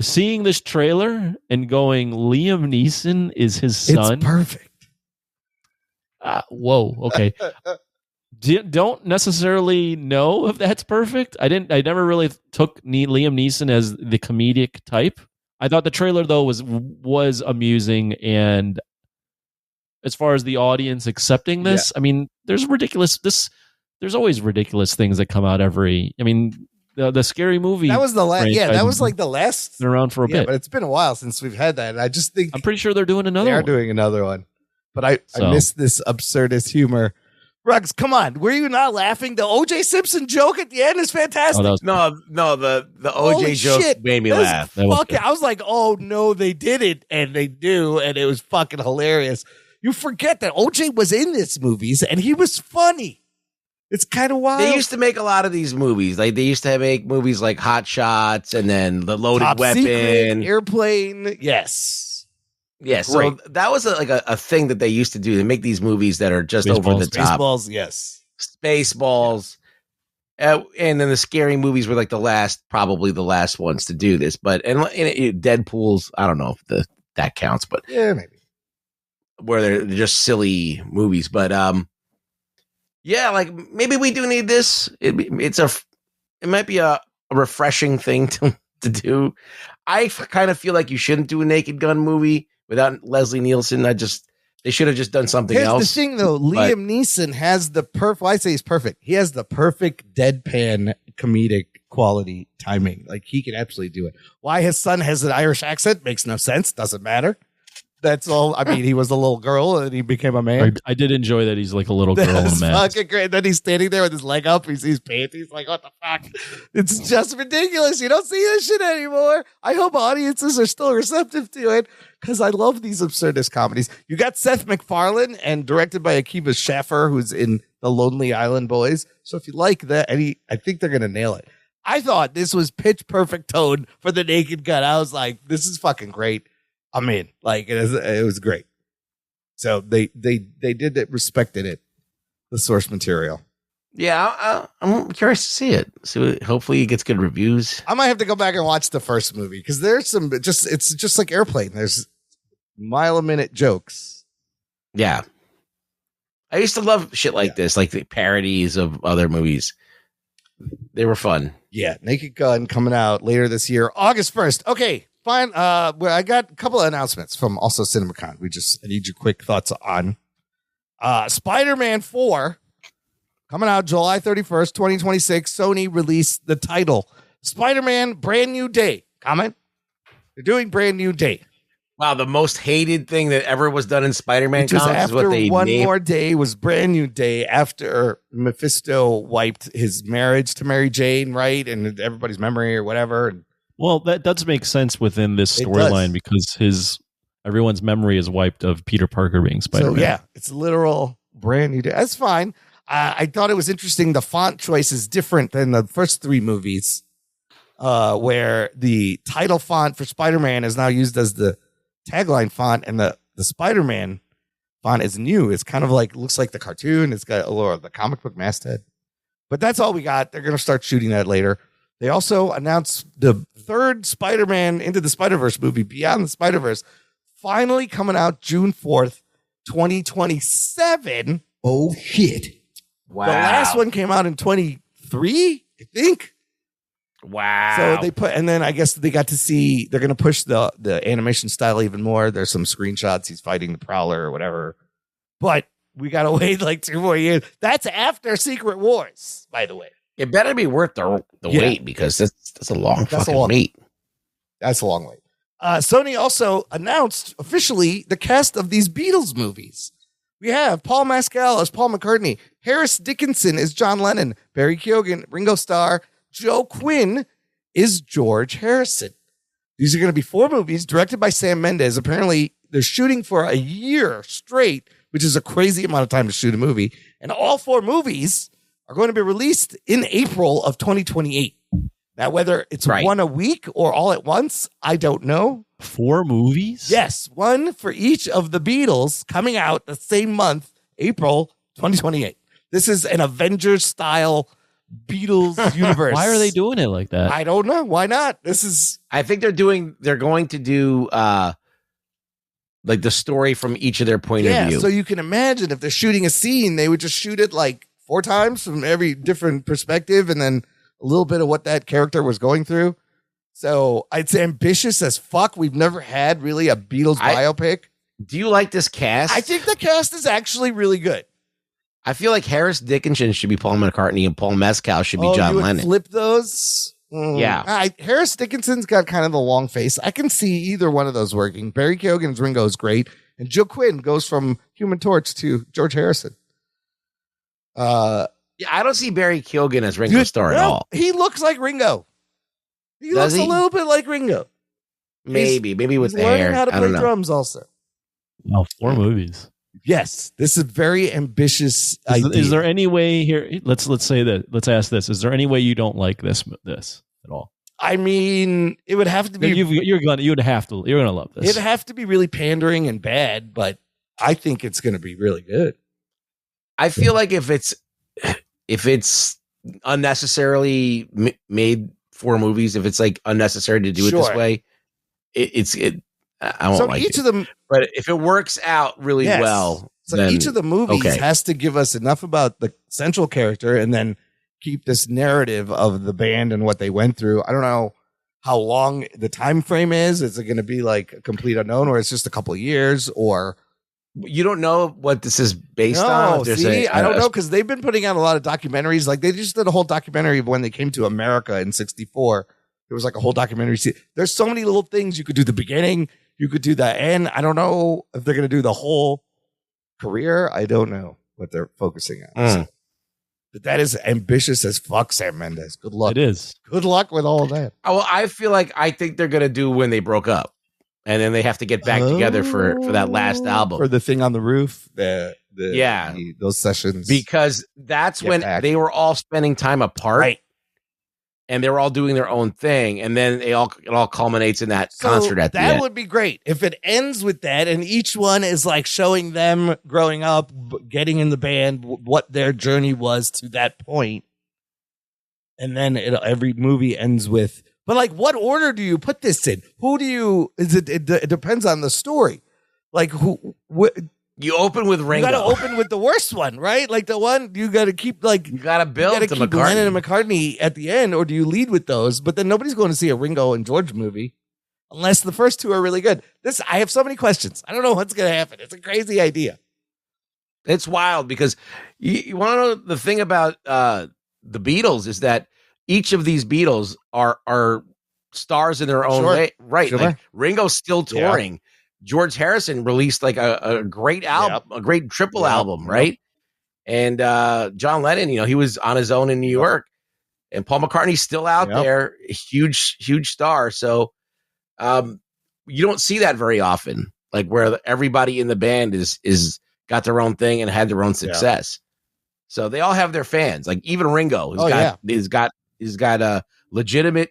[SPEAKER 4] Seeing this trailer and going, Liam Neeson is his son.
[SPEAKER 1] It's perfect.
[SPEAKER 4] Whoa. Okay. Don't necessarily know if that's perfect. I never really took Liam Neeson as the comedic type. I thought the trailer though was amusing, and as far as the audience accepting this, I mean, there's always ridiculous things that come out the Scary Movie.
[SPEAKER 1] That was the last. Yeah, that was like the last.
[SPEAKER 4] Been around for a bit,
[SPEAKER 1] but it's been a while since we've had that. And I just think
[SPEAKER 4] I'm pretty sure they're doing another.
[SPEAKER 1] They are
[SPEAKER 4] one.
[SPEAKER 1] doing another one, but I miss this absurdist humor. Ruggs, come on, were you not laughing? The O.J. Simpson joke at the end is fantastic.
[SPEAKER 5] No, the O.J. joke made me laugh.
[SPEAKER 1] I was like, oh no, they did it, and they do, and it was fucking hilarious. You forget that O.J. was in this movies, and he was funny. It's kind of wild.
[SPEAKER 5] They used to make a lot of these movies. Like they used to make movies like Hot Shots and then The Loaded
[SPEAKER 1] Top
[SPEAKER 5] Weapon,
[SPEAKER 1] Secret, Airplane. Yes.
[SPEAKER 5] So that was a thing that they used to do. They make these movies that are just over the top.
[SPEAKER 1] Spaceballs, yes.
[SPEAKER 5] Spaceballs. And then the scary movies were like probably the last ones to do this. But and Deadpool's, I don't know if that counts, but
[SPEAKER 1] yeah, maybe
[SPEAKER 5] where they're just silly movies. But yeah, like maybe we do need this. It might be a refreshing thing to do. I kind of feel like you shouldn't do a Naked Gun movie without Leslie Nielsen. They should have just done something else.
[SPEAKER 1] Here's the thing, though. Liam Neeson has the perfect. Well, I say he's perfect. He has the perfect deadpan comedic quality timing. Like he can absolutely do it. Why his son has an Irish accent makes no sense. Doesn't matter. That's all. I mean, he was a little girl and he became a man.
[SPEAKER 4] I did enjoy that he's like a little girl in a mask.
[SPEAKER 1] Fucking great. Then he's standing there with his leg up. He sees panties. Like, what the fuck? It's just ridiculous. You don't see this shit anymore. I hope audiences are still receptive to it because I love these absurdist comedies. You got Seth MacFarlane and directed by Akiva Schaffer, who's in The Lonely Island Boys. So if you like that, I think they're going to nail it. I thought this was pitch perfect tone for the Naked Gun. I was like, this is fucking great. I'm in. Like it was great. So they did it, respected it, the source material.
[SPEAKER 5] Yeah, I'm curious to see it. So hopefully it gets good reviews.
[SPEAKER 1] I might have to go back and watch the first movie because there's it's just like Airplane. There's mile a minute jokes.
[SPEAKER 5] Yeah, I used to love shit like this, like the parodies of other movies. They were fun.
[SPEAKER 1] Yeah, Naked Gun coming out later this year, August 1st. Okay. Fine. I got a couple of announcements from also Cinemacon. I need your quick thoughts on. Spider-Man 4 coming out July 31st, 2026. Sony released the title Spider-Man Brand New Day. Comment? They're doing Brand New Day.
[SPEAKER 5] Wow, the most hated thing that ever was done in Spider-Man comics is what they
[SPEAKER 1] One
[SPEAKER 5] named.
[SPEAKER 1] More Day was Brand New Day after Mephisto wiped his marriage to Mary Jane, right? And everybody's memory or whatever.
[SPEAKER 4] Well, that does make sense within this
[SPEAKER 1] It
[SPEAKER 4] storyline
[SPEAKER 1] does.
[SPEAKER 4] because everyone's memory is wiped of Peter Parker being Spider-Man.
[SPEAKER 1] So, yeah, it's literal Brand New Day. That's fine. I thought it was interesting. The font choice is different than the first three movies, where the title font for Spider-Man is now used as the tagline font, and the Spider-Man font is new. It's kind of like, looks like the cartoon. It's got a little of the comic book masthead. But that's all we got. They're going to start shooting that later. They also announced the third Spider-Man Into the Spider-Verse movie, Beyond the Spider-Verse, finally coming out June 4th, 2027.
[SPEAKER 6] Oh shit.
[SPEAKER 5] Wow.
[SPEAKER 1] The last one came out in 23, I think.
[SPEAKER 5] Wow.
[SPEAKER 1] So they put, and then I guess they got to see, they're going to push the animation style even more. There's some screenshots. He's fighting the Prowler or whatever. But we got to wait like 2 more years. That's after Secret Wars, by the way.
[SPEAKER 5] It better be worth the wait, because that's a long fucking wait.
[SPEAKER 1] That's a long wait. Sony also announced officially the cast of these Beatles movies. We have Paul Mescal as Paul McCartney, Harris Dickinson is John Lennon, Barry Keoghan, Ringo Starr, Joe Quinn is George Harrison. These are going to be 4 movies directed by Sam Mendes. Apparently, they're shooting for a year straight, which is a crazy amount of time to shoot a movie. And all 4 movies are going to be released in April of 2028. Now, whether it's one a week or all at once, I don't know.
[SPEAKER 4] 4 movies?
[SPEAKER 1] Yes, one for each of the Beatles coming out the same month, April 2028. This is an Avengers-style Beatles universe.
[SPEAKER 4] Why are they doing it like that?
[SPEAKER 1] I don't know. Why not?
[SPEAKER 5] I think they're going to do like the story from each of their point of view.
[SPEAKER 1] So you can imagine if they're shooting a scene, they would just shoot it like 4 times from every different perspective, and then a little bit of what that character was going through. So it's ambitious as fuck. We've never had really a Beatles biopic.
[SPEAKER 5] Do you like this cast?
[SPEAKER 1] I think the cast is actually really good.
[SPEAKER 5] I feel like Harris Dickinson should be Paul McCartney and Paul Mescal should be John
[SPEAKER 1] you would
[SPEAKER 5] Lennon.
[SPEAKER 1] flip those?
[SPEAKER 5] Yeah.
[SPEAKER 1] Harris Dickinson's got kind of the long face. I can see either one of those working. Barry Keoghan's Ringo is great. And Joe Quinn goes from Human Torch to George Harrison.
[SPEAKER 5] Yeah, I don't see Barry Keoghan as Ringo Starr at all.
[SPEAKER 1] He looks like Ringo. He looks a little bit like Ringo.
[SPEAKER 5] Maybe with
[SPEAKER 1] He's
[SPEAKER 5] the
[SPEAKER 1] learning
[SPEAKER 5] hair.
[SPEAKER 1] how to
[SPEAKER 5] I
[SPEAKER 1] play
[SPEAKER 5] don't know.
[SPEAKER 1] drums also.
[SPEAKER 4] Oh, 4 movies.
[SPEAKER 1] Yes, this is very ambitious idea.
[SPEAKER 4] Is there any way here? Let's say that. Let's ask this: is there any way you don't like this at all?
[SPEAKER 1] I mean, it would have to be.
[SPEAKER 4] You're gonna love this.
[SPEAKER 1] It'd have to be really pandering and bad, but I think it's going to be really good.
[SPEAKER 5] I feel like if it's unnecessarily made 4 movies, if it's like unnecessary to do it this way, I won't like
[SPEAKER 1] each
[SPEAKER 5] it.
[SPEAKER 1] of them,
[SPEAKER 5] but if it works out really well,
[SPEAKER 1] so
[SPEAKER 5] then,
[SPEAKER 1] each of the movies has to give us enough about the central character and then keep this narrative of the band and what they went through. I don't know how long the time frame is. Is it going to be like a complete unknown, or it's just a couple of years, or
[SPEAKER 5] you don't know what this is based on?
[SPEAKER 1] I don't know, because they've been putting out a lot of documentaries. Like they just did a whole documentary of when they came to America in '64. There was like a whole documentary. There's so many little things you could do. The beginning, you could do the end. I don't know if they're going to do the whole career. I don't know what they're focusing on. So, but that is ambitious as fuck, Sam Mendes. Good luck.
[SPEAKER 4] It is.
[SPEAKER 1] Good luck with all of that.
[SPEAKER 5] Well, I think they're going to do when they broke up. And then they have to get back together for that last album.
[SPEAKER 1] For the thing on the roof, those sessions.
[SPEAKER 5] Because that's when they were all spending time apart.
[SPEAKER 1] Right.
[SPEAKER 5] And they were all doing their own thing. And then it all culminates in that concert at the end.
[SPEAKER 1] That would be great. If it ends with that and each one is like showing them growing up, getting in the band, what their journey was to that point. And then every movie ends with, but like, what order do you put this in? Who do you, it depends on the story. Like
[SPEAKER 5] you open with Ringo.
[SPEAKER 1] You got to open with the worst one, right? Like the one you got to keep you
[SPEAKER 5] got to build to
[SPEAKER 1] keep
[SPEAKER 5] McCartney.
[SPEAKER 1] Lennon and McCartney at the end, or do you lead with those? But then nobody's going to see a Ringo and George movie unless the first 2 are really good. I have so many questions. I don't know what's going to happen. It's a crazy idea.
[SPEAKER 5] It's wild because you want to know the thing about the Beatles is that each of these Beatles are stars in their own way, right?
[SPEAKER 1] Sure.
[SPEAKER 5] Like Ringo's still touring. George Harrison released like a great album, a great triple album, right? And John Lennon, he was on his own in New York, and Paul McCartney's still out there, a huge star. So you don't see that very often, like where everybody in the band is got their own thing and had their own success. So they all have their fans. Like even Ringo has got a legitimate.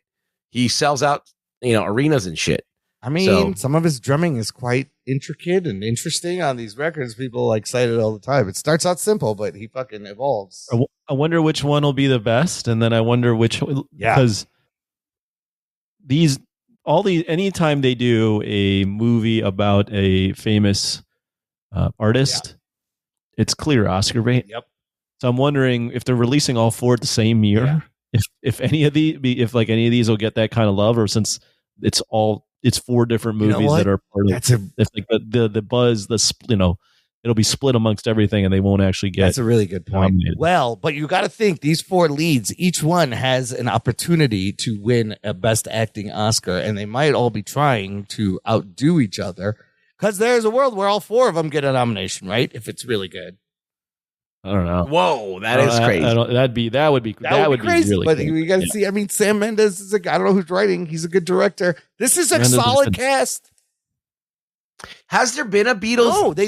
[SPEAKER 5] He sells out, arenas and shit.
[SPEAKER 1] I mean, some of his drumming is quite intricate and interesting on these records. People cite it all the time. It starts out simple, but he fucking evolves.
[SPEAKER 4] I wonder which one will be the best, and then I wonder which because anytime they do a movie about a famous artist, it's clear Oscar bait.
[SPEAKER 1] Yep.
[SPEAKER 4] So I'm wondering if they're releasing all 4 at the same year, if any of these will get that kind of love, or since it's 4 different movies that are part of if like the buzz, it'll be split amongst everything and they won't actually get.
[SPEAKER 1] That's a really good point.
[SPEAKER 4] nominated.
[SPEAKER 1] Well, but you got to think these 4 leads, each one has an opportunity to win a Best Acting Oscar, and they might all be trying to outdo each other because there's a world where all 4 of them get a nomination, right? If it's really good.
[SPEAKER 4] I don't know.
[SPEAKER 5] Whoa, that is crazy.
[SPEAKER 1] That would be crazy.
[SPEAKER 4] Really
[SPEAKER 1] but
[SPEAKER 4] cool.
[SPEAKER 1] you got to see. I mean, Sam Mendes is I don't know who's writing. He's a good director. This is a solid cast.
[SPEAKER 5] Has there been a Beatles?
[SPEAKER 1] No, they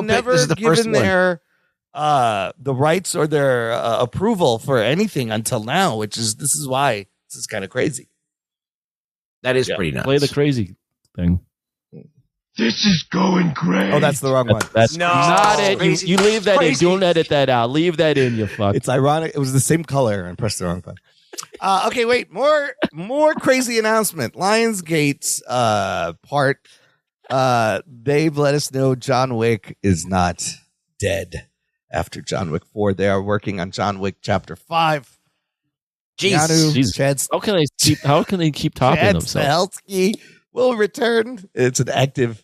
[SPEAKER 1] never given their the rights or their approval for anything until now. This is why this is kind of crazy.
[SPEAKER 5] That is pretty nuts.
[SPEAKER 4] Play the crazy thing.
[SPEAKER 6] This is going great.
[SPEAKER 1] Oh, that's the wrong one.
[SPEAKER 4] That's not it. You leave that in. Don't edit that out. Leave that in, you fuck.
[SPEAKER 1] It's ironic. It was the same color and pressed the wrong button. Okay, wait. More crazy announcement. Lionsgate's part. They've let us know John Wick is not dead after John Wick 4. They are working on John Wick Chapter 5.
[SPEAKER 4] Jesus. How can they keep topping themselves?
[SPEAKER 1] Stahelski will return. It's an active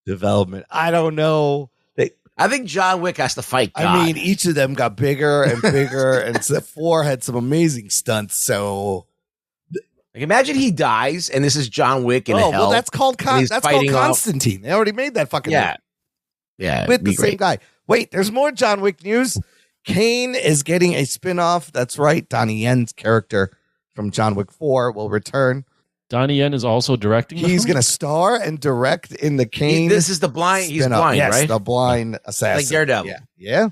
[SPEAKER 1] development. I don't know.
[SPEAKER 5] I think John Wick has to fight God.
[SPEAKER 1] I mean, each of them got bigger and bigger, and 4 had some amazing stunts. So,
[SPEAKER 5] imagine he dies, and this is John Wick in hell.
[SPEAKER 1] Well, that's called Constantine. They already made that fucking movie.
[SPEAKER 5] Yeah,
[SPEAKER 1] with the same guy. Wait, there's more John Wick news. Kane is getting a spinoff. That's right. Donnie Yen's character from John Wick 4 will return.
[SPEAKER 4] Donnie Yen is also directing.
[SPEAKER 1] He's going to star and direct in the Kane.
[SPEAKER 5] This is the blind. He's blind,
[SPEAKER 1] yes,
[SPEAKER 5] right?
[SPEAKER 1] The blind assassin,
[SPEAKER 5] like Daredevil.
[SPEAKER 1] Yeah.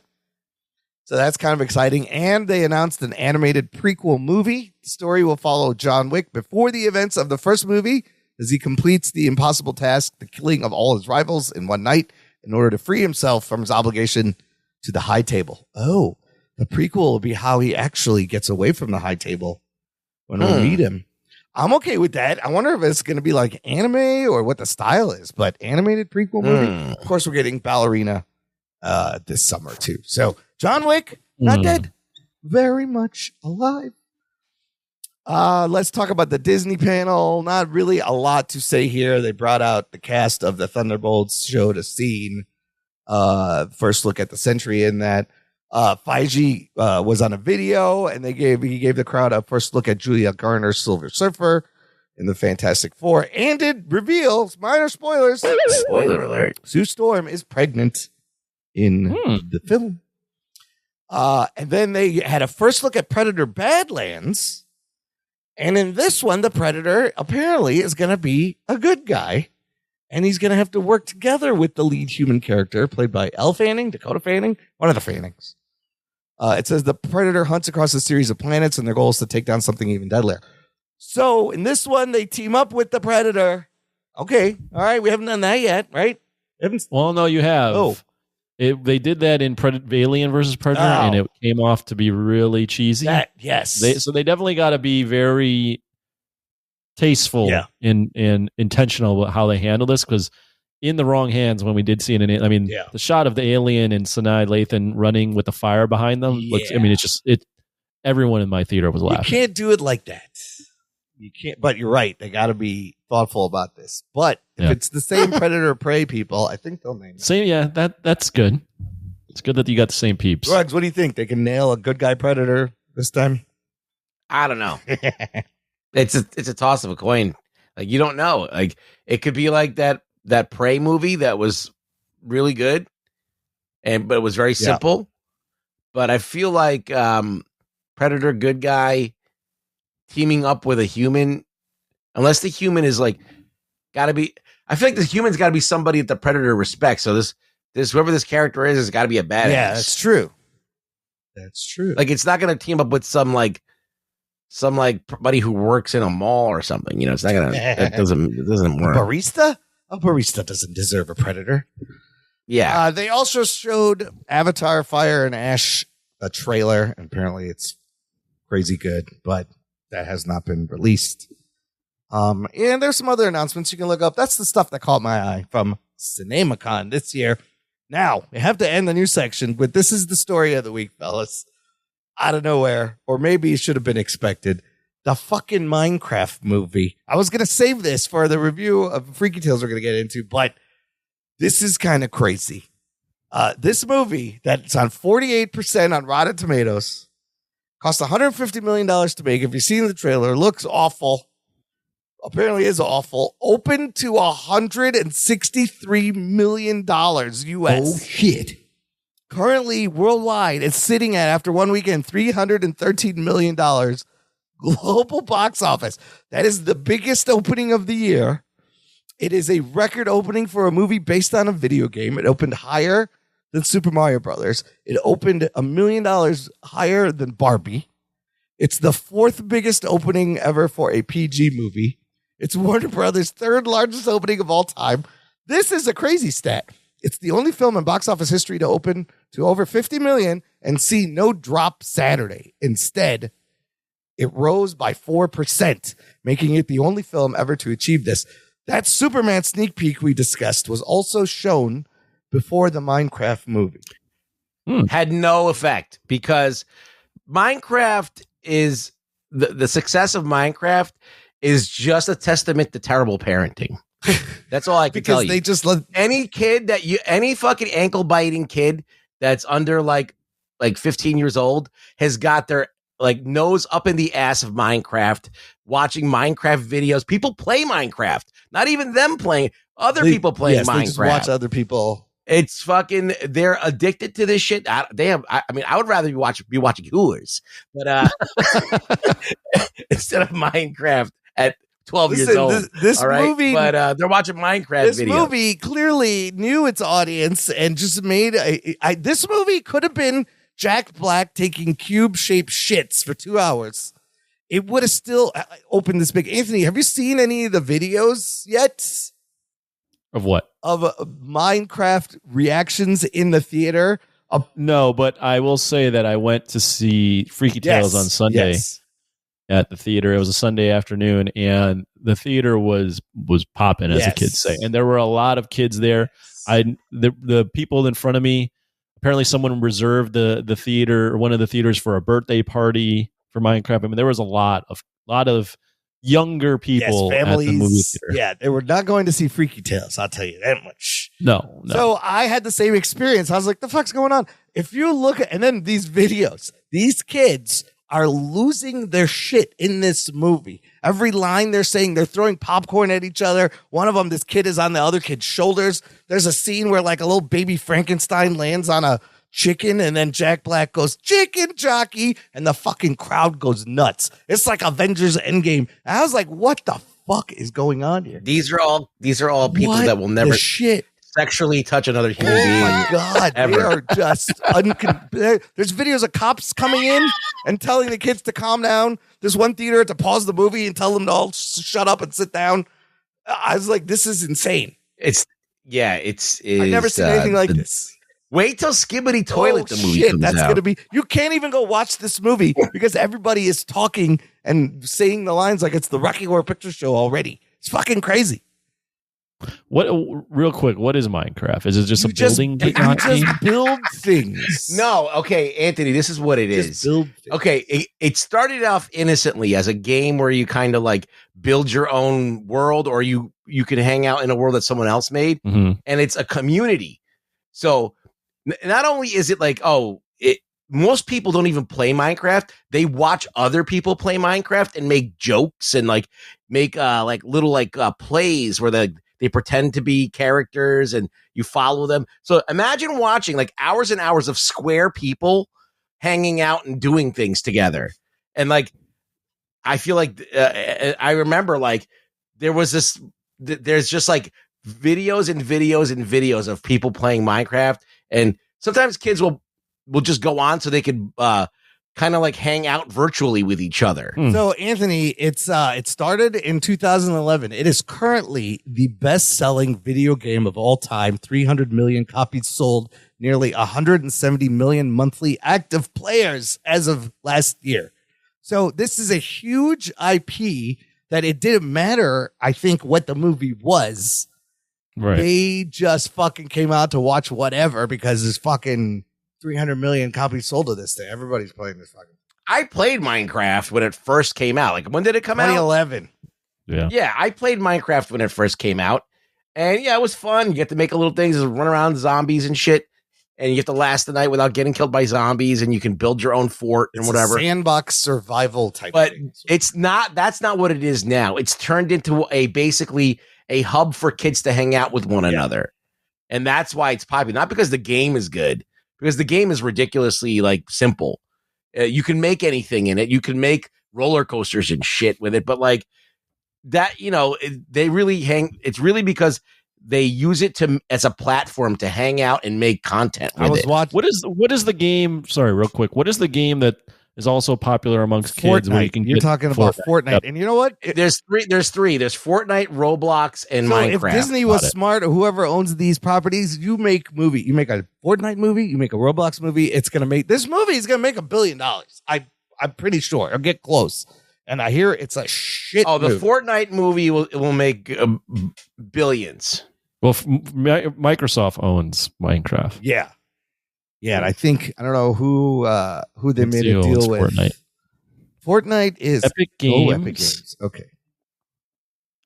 [SPEAKER 1] So that's kind of exciting. And they announced an animated prequel movie. The story will follow John Wick before the events of the first movie as he completes the impossible task, the killing of all his rivals in one night, in order to free himself from his obligation to the High Table. Oh, the prequel will be how he actually gets away from the High Table when we meet him. I'm okay with that. I wonder if it's going to be like anime or what the style is, but animated prequel movie. Of course, we're getting Ballerina this summer too. So John Wick, not dead, very much alive. Let's talk about the Disney panel. Not really a lot to say here. They brought out the cast of the Thunderbolts, showed a scene, first look at the century in that. Feige was on a video, and he gave the crowd a first look at Julia Garner's Silver Surfer in the Fantastic Four, and it reveals, minor spoilers,
[SPEAKER 5] spoiler alert,
[SPEAKER 1] Sue Storm is pregnant in the film. And then they had a first look at Predator Badlands, and in this one, the Predator apparently is going to be a good guy, and he's going to have to work together with the lead human character, played by Dakota Fanning, one of the Fannings. It says the Predator hunts across a series of planets, and their goal is to take down something even deadlier. So in this one, they team up with the Predator. Okay, all right, we haven't done that yet, right?
[SPEAKER 4] Well, no, you have.
[SPEAKER 1] Oh,
[SPEAKER 4] they did that in Alien versus Predator, and it came off to be really cheesy.
[SPEAKER 1] Yes.
[SPEAKER 4] So they definitely got to be very tasteful and intentional about how they handle this, because in the wrong hands when we did see it in, I mean, the shot of the alien and Sinai Lathan running with the fire behind them looks, I mean, it's just everyone in my theater was laughing.
[SPEAKER 1] You can't do it like that. You can't, but you're right. They got to be thoughtful about this. But if it's the same Predator Prey people, I think they'll name it.
[SPEAKER 4] Same, that's good. It's good that you got the same peeps.
[SPEAKER 1] Drugs, what do you think? They can nail a good guy Predator this time?
[SPEAKER 5] I don't know. It's a toss of a coin. Like, you don't know. Like, it could be like that Prey movie that was really good, but it was very simple. But I feel like Predator, good guy, teaming up with a human, unless the human is like, gotta be. I feel like the human's got to be somebody that the Predator respects. So this whoever this character is has got to be a badass.
[SPEAKER 1] Yeah, that's true. That's true.
[SPEAKER 5] Like, it's not going to team up with some buddy who works in a mall or something. You know, it's not going to. It doesn't work.
[SPEAKER 1] Barista? A barista doesn't deserve a Predator.
[SPEAKER 5] Yeah.
[SPEAKER 1] They also showed Avatar: Fire and Ash, a trailer. And apparently, it's crazy good, but that has not been released. And there's some other announcements you can look up. That's the stuff that caught my eye from Cinemacon this year. Now, we have to end the news section with this is the story of the week, fellas. Out of nowhere, or maybe it should have been expected. The fucking Minecraft movie. I was going to save this for the review of Freaky Tales we're going to get into, but this is kind of crazy. This movie that's on 48% on Rotten Tomatoes cost $150 million to make. If you've seen the trailer, looks awful. Apparently is awful. Opened to $163 million US.
[SPEAKER 6] Oh, shit.
[SPEAKER 1] Currently, worldwide, it's sitting at, after one weekend, $313 million global box office. That is the biggest opening of the year. It is a record opening for a movie based on a video game. It opened higher than Super Mario Brothers. It opened $1 million higher than Barbie. It's the fourth biggest opening ever for a PG movie. It's Warner Brothers' third largest opening of all time. This is a crazy stat. It's the only film in box office history to open to over 50 million and see no drop Saturday. Instead, it rose by 4%, making it the only film ever to achieve this. That Superman sneak peek we discussed was also shown before the Minecraft movie.
[SPEAKER 5] Had no effect because Minecraft is the success of Minecraft is just a testament to terrible parenting. That's all I can tell you.
[SPEAKER 1] They just let
[SPEAKER 5] any fucking ankle biting kid that's under like 15 years old has got their like nose up in the ass of Minecraft, watching Minecraft videos. People play Minecraft, not even them playing, people playing Minecraft.
[SPEAKER 1] They just watch other people.
[SPEAKER 5] It's fucking, they're addicted to this shit. I would rather be watching Hooters, but instead of Minecraft at 12 years old.
[SPEAKER 1] This movie,
[SPEAKER 5] but they're watching Minecraft
[SPEAKER 1] this
[SPEAKER 5] videos.
[SPEAKER 1] This movie clearly knew its audience and just made this movie could have been Jack Black taking cube-shaped shits for 2 hours. It would have still opened this big. Anthony, have you seen any of the videos yet?
[SPEAKER 4] Of what?
[SPEAKER 1] Of Minecraft reactions in the theater?
[SPEAKER 4] No, but I will say that I went to see Freaky Tales on Sunday at the theater. It was a Sunday afternoon, and the theater was popping, as the kids say. And there were a lot of kids there. The people in front of me, apparently someone reserved the theater, one of the theaters, for a birthday party for Minecraft. I mean, there was a lot of younger people
[SPEAKER 1] families,
[SPEAKER 4] at the movie theater.
[SPEAKER 1] Yeah, they were not going to see Freaky Tales, I'll tell you that much.
[SPEAKER 4] No.
[SPEAKER 1] So I had the same experience. I was like, the fuck's going on? If you look at, and then these videos, these kids are losing their shit in this movie. Every line they're saying, they're throwing popcorn at each other. One of them, this kid is on the other kid's shoulders. There's a scene where like a little baby Frankenstein lands on a chicken, and then Jack Black goes, "Chicken jockey," and the fucking crowd goes nuts. It's like Avengers Endgame. And I was like, what the fuck is going on here?
[SPEAKER 5] These are all people that will never sexually touch another human being.
[SPEAKER 1] Oh my God.
[SPEAKER 5] Ever.
[SPEAKER 1] They are just there's videos of cops coming in and telling the kids to calm down. There's one theater to pause the movie and tell them to all shut up and sit down. I was like, this is insane.
[SPEAKER 5] I've
[SPEAKER 1] never seen anything like this.
[SPEAKER 5] Wait till Skibbity Toilet the movie comes
[SPEAKER 1] that's
[SPEAKER 5] out.
[SPEAKER 1] Gonna be. You can't even go watch this movie because everybody is talking and saying the lines like it's the Rocky Horror Picture Show already. It's fucking crazy.
[SPEAKER 4] What? Real quick, what is Minecraft? Is it just building game?
[SPEAKER 1] You just build things.
[SPEAKER 5] No, okay, Anthony, this is what it is.
[SPEAKER 1] Build things.
[SPEAKER 5] Okay, it started off innocently as a game where you kind of like build your own world, or you can hang out in a world that someone else made,
[SPEAKER 4] Mm-hmm.
[SPEAKER 5] and it's a community. So not only is it like, most people don't even play Minecraft. They watch other people play Minecraft and make jokes and like make like little like plays where they pretend to be characters and you follow them. So imagine watching like hours and hours of square people hanging out and doing things together. And like, I feel like I remember like there's just like videos and videos and videos of people playing Minecraft. And sometimes kids will just go on so they could kind of like hang out virtually with each other.
[SPEAKER 1] So Anthony, it started in 2011. It is currently the best-selling video game of all time. 300 million copies sold, nearly 170 million monthly active players as of last year. So this is a huge IP that it didn't matter, I think, what the movie was.
[SPEAKER 4] Right.
[SPEAKER 1] They just fucking came out to watch whatever because there's fucking 300 million copies sold of this thing. Everybody's playing this fucking.
[SPEAKER 5] I played Minecraft when it first came out. Like, when did it come out?
[SPEAKER 1] 2011.
[SPEAKER 5] Yeah, I played Minecraft when it first came out. And yeah, it was fun. You get to make little things, run around zombies and shit. And you have to last the night without getting killed by zombies, and you can build your own fort and whatever.
[SPEAKER 1] A sandbox survival type
[SPEAKER 5] but
[SPEAKER 1] thing.
[SPEAKER 5] It's not, that's not what it is now. It's turned into basically a hub for kids to hang out with one another. And that's why it's popular. Not because the game is good, because the game is ridiculously like simple. You can make anything in it. You can make roller coasters and shit with it. But like that, they really it's really because they use it as a platform to hang out and make content with it.
[SPEAKER 4] What is the game? Sorry, real quick. What is the game that is also popular amongst kids? Where you can
[SPEAKER 1] You're talking about Fortnite.
[SPEAKER 4] Yep.
[SPEAKER 1] And you know what?
[SPEAKER 5] There's three. There's Fortnite, Roblox, and Minecraft.
[SPEAKER 1] If Disney was smart, or whoever owns these properties, you make a Fortnite movie, you make a Roblox movie. This movie is gonna make $1 billion. I'm pretty sure. I'll get close. And I hear it's a shit.
[SPEAKER 5] Oh, the
[SPEAKER 1] movie.
[SPEAKER 5] Fortnite movie will make billions.
[SPEAKER 4] Well, Microsoft owns Minecraft.
[SPEAKER 1] Yeah. Yeah, and I don't know who they made a deal with.
[SPEAKER 4] Fortnite.
[SPEAKER 1] Fortnite is
[SPEAKER 4] Epic Games.
[SPEAKER 1] Epic Games. Okay.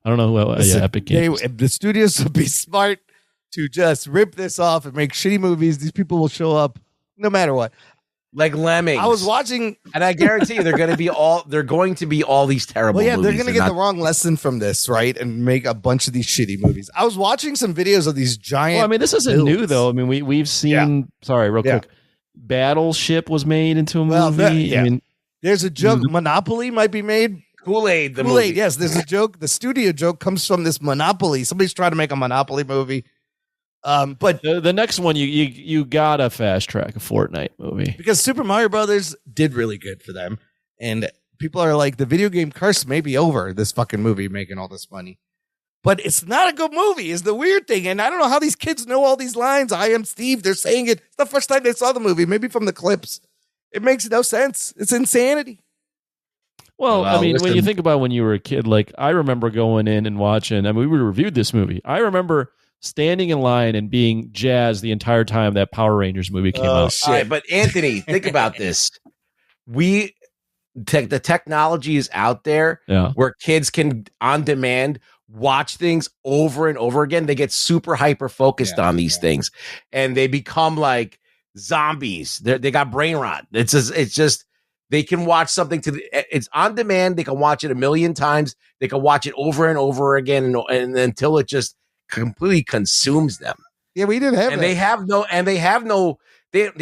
[SPEAKER 4] I don't know who.
[SPEAKER 1] Listen,
[SPEAKER 4] Epic Games.
[SPEAKER 1] The studios would be smart to just rip this off and make shitty movies. These people will show up no matter what.
[SPEAKER 5] Like lemmings.
[SPEAKER 1] I was watching,
[SPEAKER 5] and I guarantee you, they're going to be all these terrible.
[SPEAKER 1] Well, yeah,
[SPEAKER 5] movies.
[SPEAKER 1] they're going to get the wrong lesson from this, right? And make a bunch of these shitty movies. I was watching some videos of these giant.
[SPEAKER 4] Well, I mean, this isn't new though. I mean, we've seen.
[SPEAKER 1] Yeah.
[SPEAKER 4] Sorry, real quick. Battleship was made into a movie. I mean,
[SPEAKER 1] there's a joke. Monopoly might be made.
[SPEAKER 5] Kool-Aid.
[SPEAKER 1] Kool-Aid. Yes, there's a joke. The studio joke comes from this Monopoly. Somebody's trying to make a Monopoly movie. But
[SPEAKER 4] the next one you gotta fast track a Fortnite movie
[SPEAKER 1] because Super Mario Brothers did really good for them, and people are like, the video game curse may be over. This fucking movie making all this money, but it's not a good movie. Is the weird thing, and I don't know how these kids know all these lines. I am Steve. They're saying it. It's the first time they saw the movie. Maybe from the clips. It makes no sense. It's insanity.
[SPEAKER 4] Well, I mean, when you think about when you were a kid, like I remember going in and watching. I mean, we reviewed this movie. I remember standing in line and being jazzed the entire time that Power Rangers movie came out.
[SPEAKER 5] All right, but Anthony, think about this. The technology is out there where kids can on demand watch things over and over again. They get super hyper focused on these things, and they become like zombies. They got brain rot. It's just they can watch something it's on demand. They can watch it 1,000,000 times. They can watch it over and over again, and until it just completely consumes them.
[SPEAKER 1] Yeah, we didn't have
[SPEAKER 5] and
[SPEAKER 1] that.
[SPEAKER 5] they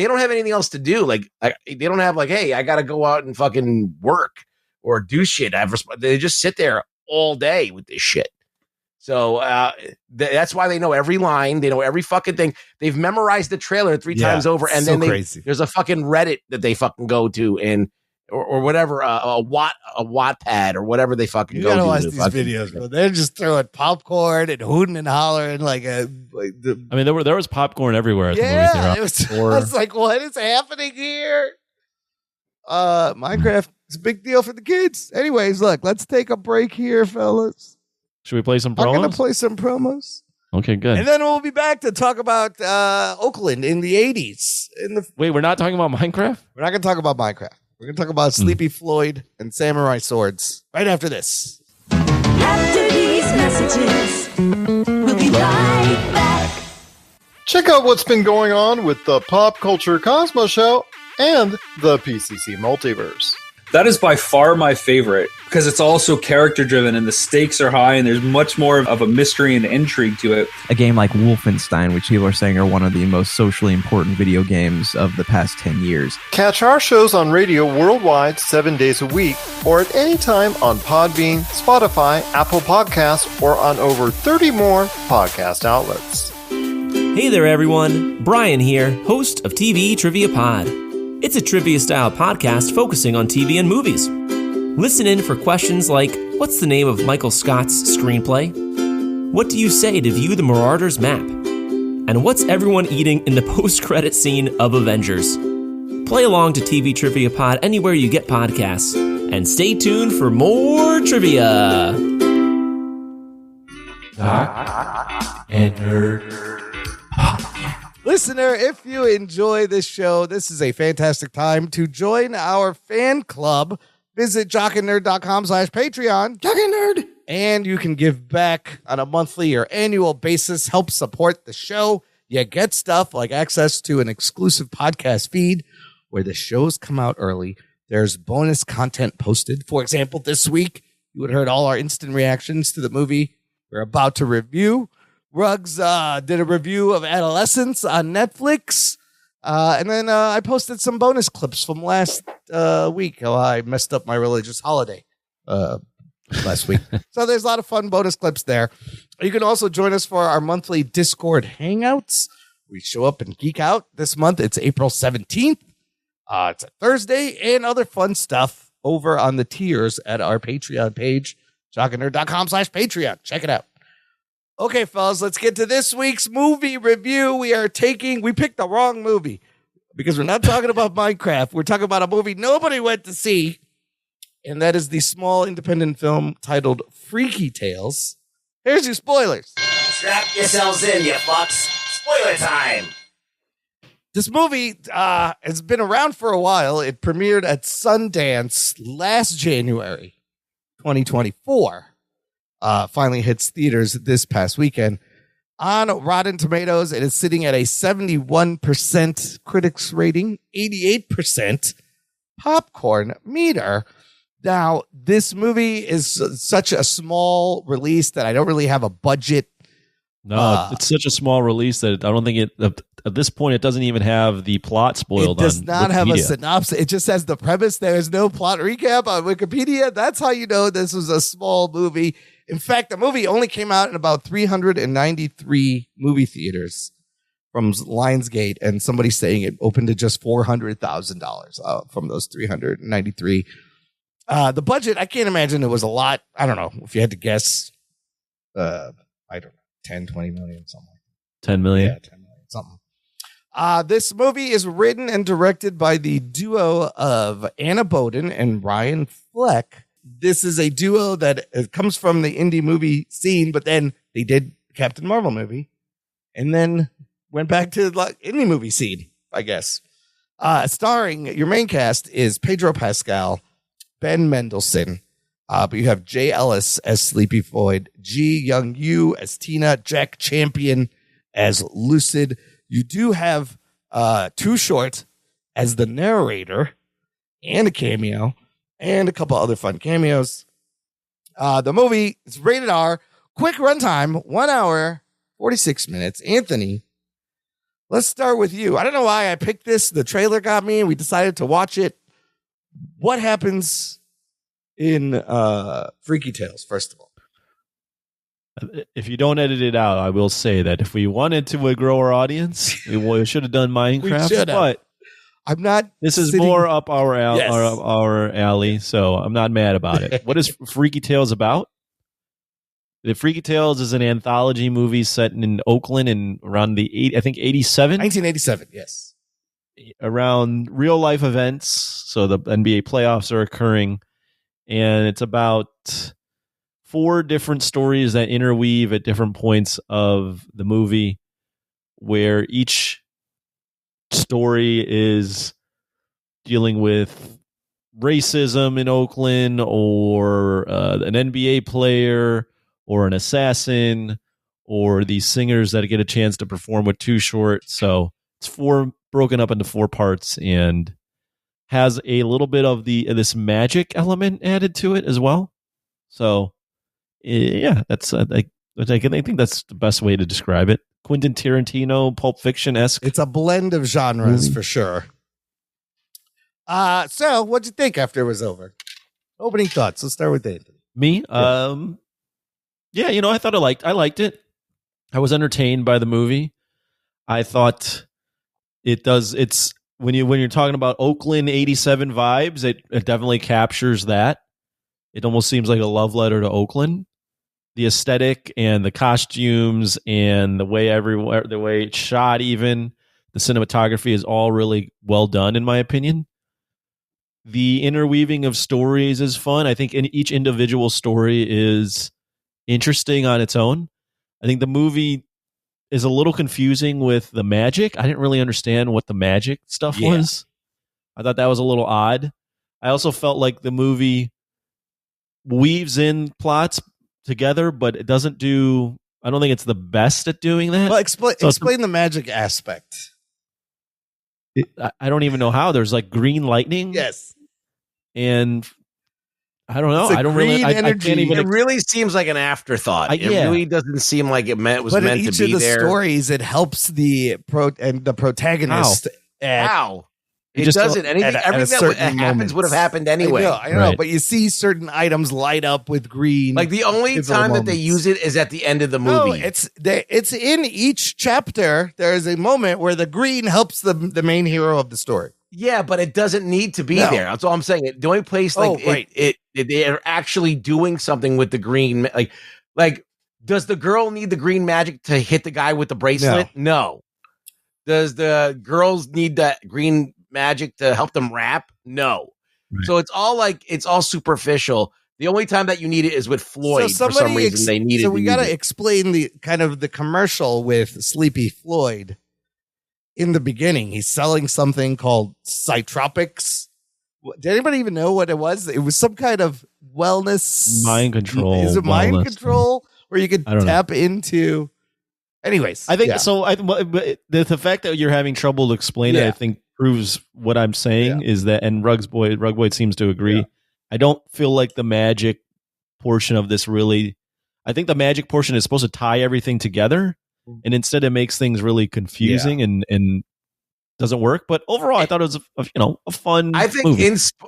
[SPEAKER 5] don't have anything else to do. Like they don't have like, hey, I got to go out and fucking work or do shit. They just sit there all day with this shit. So that's why they know every line. They know every fucking thing. They've memorized the trailer 3 times over. And then there's a fucking Reddit that they fucking go to and or whatever, a Wattpad or whatever they fucking go to.
[SPEAKER 1] You gotta watch these videos, bro. They're just throwing popcorn and hooting and hollering I
[SPEAKER 4] mean, there was popcorn everywhere at the movie.
[SPEAKER 1] I was like, what is happening here? Minecraft is a big deal for the kids. Anyways, look, let's take a break here, fellas.
[SPEAKER 4] Should we play some promos?
[SPEAKER 1] I'm gonna play some promos.
[SPEAKER 4] Okay, good.
[SPEAKER 1] And then we'll be back to talk about Oakland in the 80s.
[SPEAKER 4] Wait, we're not talking about Minecraft?
[SPEAKER 1] We're not gonna talk about Minecraft. We're going to talk about Sleepy Floyd and samurai swords right after this.
[SPEAKER 3] After these messages, we'll be right back.
[SPEAKER 7] Check out what's been going on with the Pop Culture Cosmos Show and the PCC Multiverse.
[SPEAKER 8] That is by far my favorite because it's also character driven and the stakes are high and there's much more of a mystery and intrigue to it.
[SPEAKER 9] A game like Wolfenstein, which people are saying are one of the most socially important video games of the past 10 years.
[SPEAKER 7] Catch our shows on radio worldwide 7 days a week or at any time on Podbean, Spotify, Apple Podcasts, or on over 30 more podcast outlets.
[SPEAKER 10] Hey there, everyone. Brian here, host of TV Trivia Pod. It's a trivia-style podcast focusing on TV and movies. Listen in for questions like, what's the name of Michael Scott's screenplay? What do you say to view the Marauders map? And what's everyone eating in the post-credit scene of Avengers? Play along to TV Trivia Pod anywhere you get podcasts. And stay tuned for more trivia.
[SPEAKER 4] Jock and Nerd.
[SPEAKER 1] Listener, if you enjoy this show, this is a fantastic time to join our fan club. Visit jockandnerd.com/Patreon. Jock and Nerd. And you can give back on a monthly or annual basis, help support the show. You get stuff like access to an exclusive podcast feed where the shows come out early. There's bonus content posted. For example, this week, you would have heard all our instant reactions to the movie we're about to review. Ruggs did a review of Adolescence on Netflix. And then I posted some bonus clips from last week. Oh, I messed up my religious holiday last week. So there's a lot of fun bonus clips there. You can also join us for our monthly Discord Hangouts. We show up and geek out. This month, it's April 17th. It's a Thursday and other fun stuff over on the tiers at our Patreon page, jockandnerd.com/Patreon. Check it out. Okay, fellas, let's get to this week's movie review. We picked the wrong movie because we're not talking about Minecraft. We're talking about a movie nobody went to see, and that is the small independent film titled Freaky Tales. Here's your spoilers.
[SPEAKER 3] Strap yourselves in, you fucks. Spoiler time.
[SPEAKER 1] This movie has been around for a while. It premiered at Sundance last January, 2024. Finally hits theaters this past weekend. On Rotten Tomatoes, it is sitting at a 71% critics rating, 88% popcorn meter. Now, this movie is such a small release that I don't really have a budget.
[SPEAKER 4] No, it's such a small release that I don't think at this point it doesn't even have the plot spoiled.
[SPEAKER 1] It does not have a
[SPEAKER 4] Wikipedia.
[SPEAKER 1] synopsis. It just has the premise. There is no plot recap on Wikipedia. That's how you know this was a small movie. In fact, the movie only came out in about 393 movie theaters from Lionsgate, and somebody's saying it opened to just $400,000 from those 393. The budget, I can't imagine it was a lot. I don't know if you had to guess. I don't know, 10, 20 million, something like that.
[SPEAKER 4] 10 million?
[SPEAKER 1] Yeah, 10 million, something. This movie is written and directed by the duo of Anna Boden and Ryan Fleck. This is a duo that comes from the indie movie scene, but then they did Captain Marvel movie and then went back to the indie movie scene, I guess. Starring, your main cast is Pedro Pascal, Ben Mendelsohn, but you have Jay Ellis as Sleepy Floyd, Ji Young Yu as Tina, Jack Champion as Lucid. You do have Too Short as the narrator and a cameo. And a couple other fun cameos. The movie is rated R. Quick runtime, 1 hour, 46 minutes. Anthony, let's start with you. I don't know why I picked this. The trailer got me, and we decided to watch it. What happens in Freaky Tales, first of all?
[SPEAKER 4] If you don't edit it out, I will say that if we wanted to grow our audience, we should have done Minecraft. But
[SPEAKER 1] I'm not.
[SPEAKER 4] This is more up our alley, so I'm not mad about it. What is Freaky Tales about? The Freaky Tales is an anthology movie set in Oakland in around the 87?
[SPEAKER 1] 1987, yes.
[SPEAKER 4] Around real life events. So the NBA playoffs are occurring, and it's about 4 different stories that interweave at different points of the movie, where each story is dealing with racism in Oakland, or an NBA player, or an assassin, or the singers that get a chance to perform with Too Short. So it's broken up into 4 parts and has a little bit of this magic element added to it as well. So yeah, that's I think that's the best way to describe it. Quentin Tarantino, Pulp Fiction-esque.
[SPEAKER 1] It's a blend of genres for sure. So what'd you think after it was over? Opening thoughts. Let's start with Anthony.
[SPEAKER 4] Me? Yeah, I thought I liked it. I was entertained by the movie. I thought it's when you're talking about Oakland 87 vibes, it definitely captures that. It almost seems like a love letter to Oakland. The aesthetic and the costumes and the way it's shot, even the cinematography is all really well done, in my opinion. The interweaving of stories is fun. I think each individual story is interesting on its own. I think the movie is a little confusing with the magic. I didn't really understand what the magic stuff was. I thought that was a little odd. I also felt like the movie weaves in plots together, but it doesn't do. I don't think it's the best at doing that.
[SPEAKER 1] Well, explain the magic aspect.
[SPEAKER 4] I don't even know how. There's like green lightning.
[SPEAKER 1] Yes.
[SPEAKER 4] And I don't know.
[SPEAKER 1] It's a
[SPEAKER 4] I don't
[SPEAKER 1] green
[SPEAKER 4] really. I
[SPEAKER 1] energy.
[SPEAKER 4] can't even.
[SPEAKER 5] It really seems like an afterthought. It really doesn't seem like it was
[SPEAKER 1] but
[SPEAKER 5] meant
[SPEAKER 1] in
[SPEAKER 5] to
[SPEAKER 1] each
[SPEAKER 5] be
[SPEAKER 1] of the
[SPEAKER 5] there.
[SPEAKER 1] stories, it helps the protagonist.
[SPEAKER 5] How? It
[SPEAKER 1] just
[SPEAKER 5] doesn't. Everything that happens would have happened anyway.
[SPEAKER 1] I know, but you see certain items light up with green.
[SPEAKER 5] Like the only time that they use it is at the end of the movie.
[SPEAKER 1] No, it's in each chapter. There is a moment where the green helps the main hero of the story.
[SPEAKER 5] Yeah, but it doesn't need to be there. That's all I'm saying. The only place they're actually doing something with the green, like does the girl need the green magic to hit the guy with the bracelet? No. Does the girls need that green magic to help them rap? No. Right. So it's all superficial. The only time that you need it is with Floyd. For some reason, they needed.
[SPEAKER 1] So we got to explain the kind of the commercial with Sleepy Floyd. In the beginning, he's selling something called Psytropics. Did anybody even know what it was? It was some kind of wellness
[SPEAKER 4] mind control.
[SPEAKER 1] Is it mind control where you could tap into? Anyways,
[SPEAKER 4] I think so. The fact that you're having trouble to explain it, I think, proves what I'm saying is that, and Rugboy seems to agree. Yeah. I don't feel like the magic portion of this really. I think the magic portion is supposed to tie everything together. And instead, it makes things really confusing and doesn't work. But overall, I thought it was a fun.
[SPEAKER 5] I think
[SPEAKER 4] movie.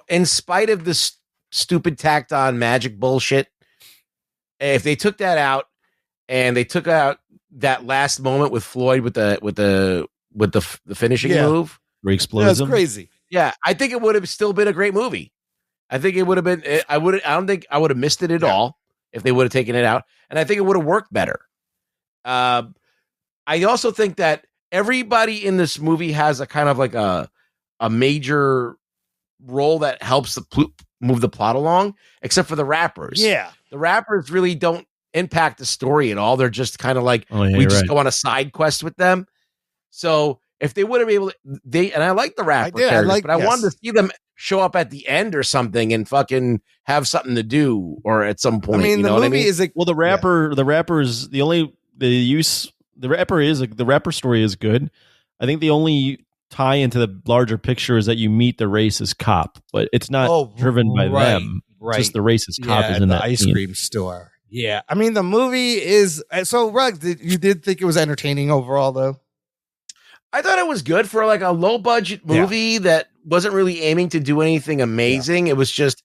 [SPEAKER 5] in spite of this stupid tacked on magic bullshit, if they took that out and they took out that last moment with Floyd with the finishing move,
[SPEAKER 4] where he explodes,
[SPEAKER 1] that's crazy.
[SPEAKER 5] Yeah, I think it would have still been a great movie. I think it would have been. I don't think I would have missed it at all if they would have taken it out, and I think it would have worked better. I also think that everybody in this movie has a kind of like a major role that helps move the plot along, except for the rappers.
[SPEAKER 1] Yeah.
[SPEAKER 5] The rappers really don't impact the story at all. They're just kind of like, go on a side quest with them. So if they would have been able to, and I like the rapper characters, but I wanted to see them show up at the end or something and fucking have something to do or at some point.
[SPEAKER 1] I mean, the movie is
[SPEAKER 4] the rapper story is good. I think the only tie into the larger picture is that you meet the racist cop, but it's not driven by them. Right. It's just the racist cop is in
[SPEAKER 1] the
[SPEAKER 4] that
[SPEAKER 1] ice cream store. Yeah. I mean, the movie is so Ruggs, you did think it was entertaining overall though?
[SPEAKER 5] I thought it was good for like a low budget movie that wasn't really aiming to do anything amazing. It was just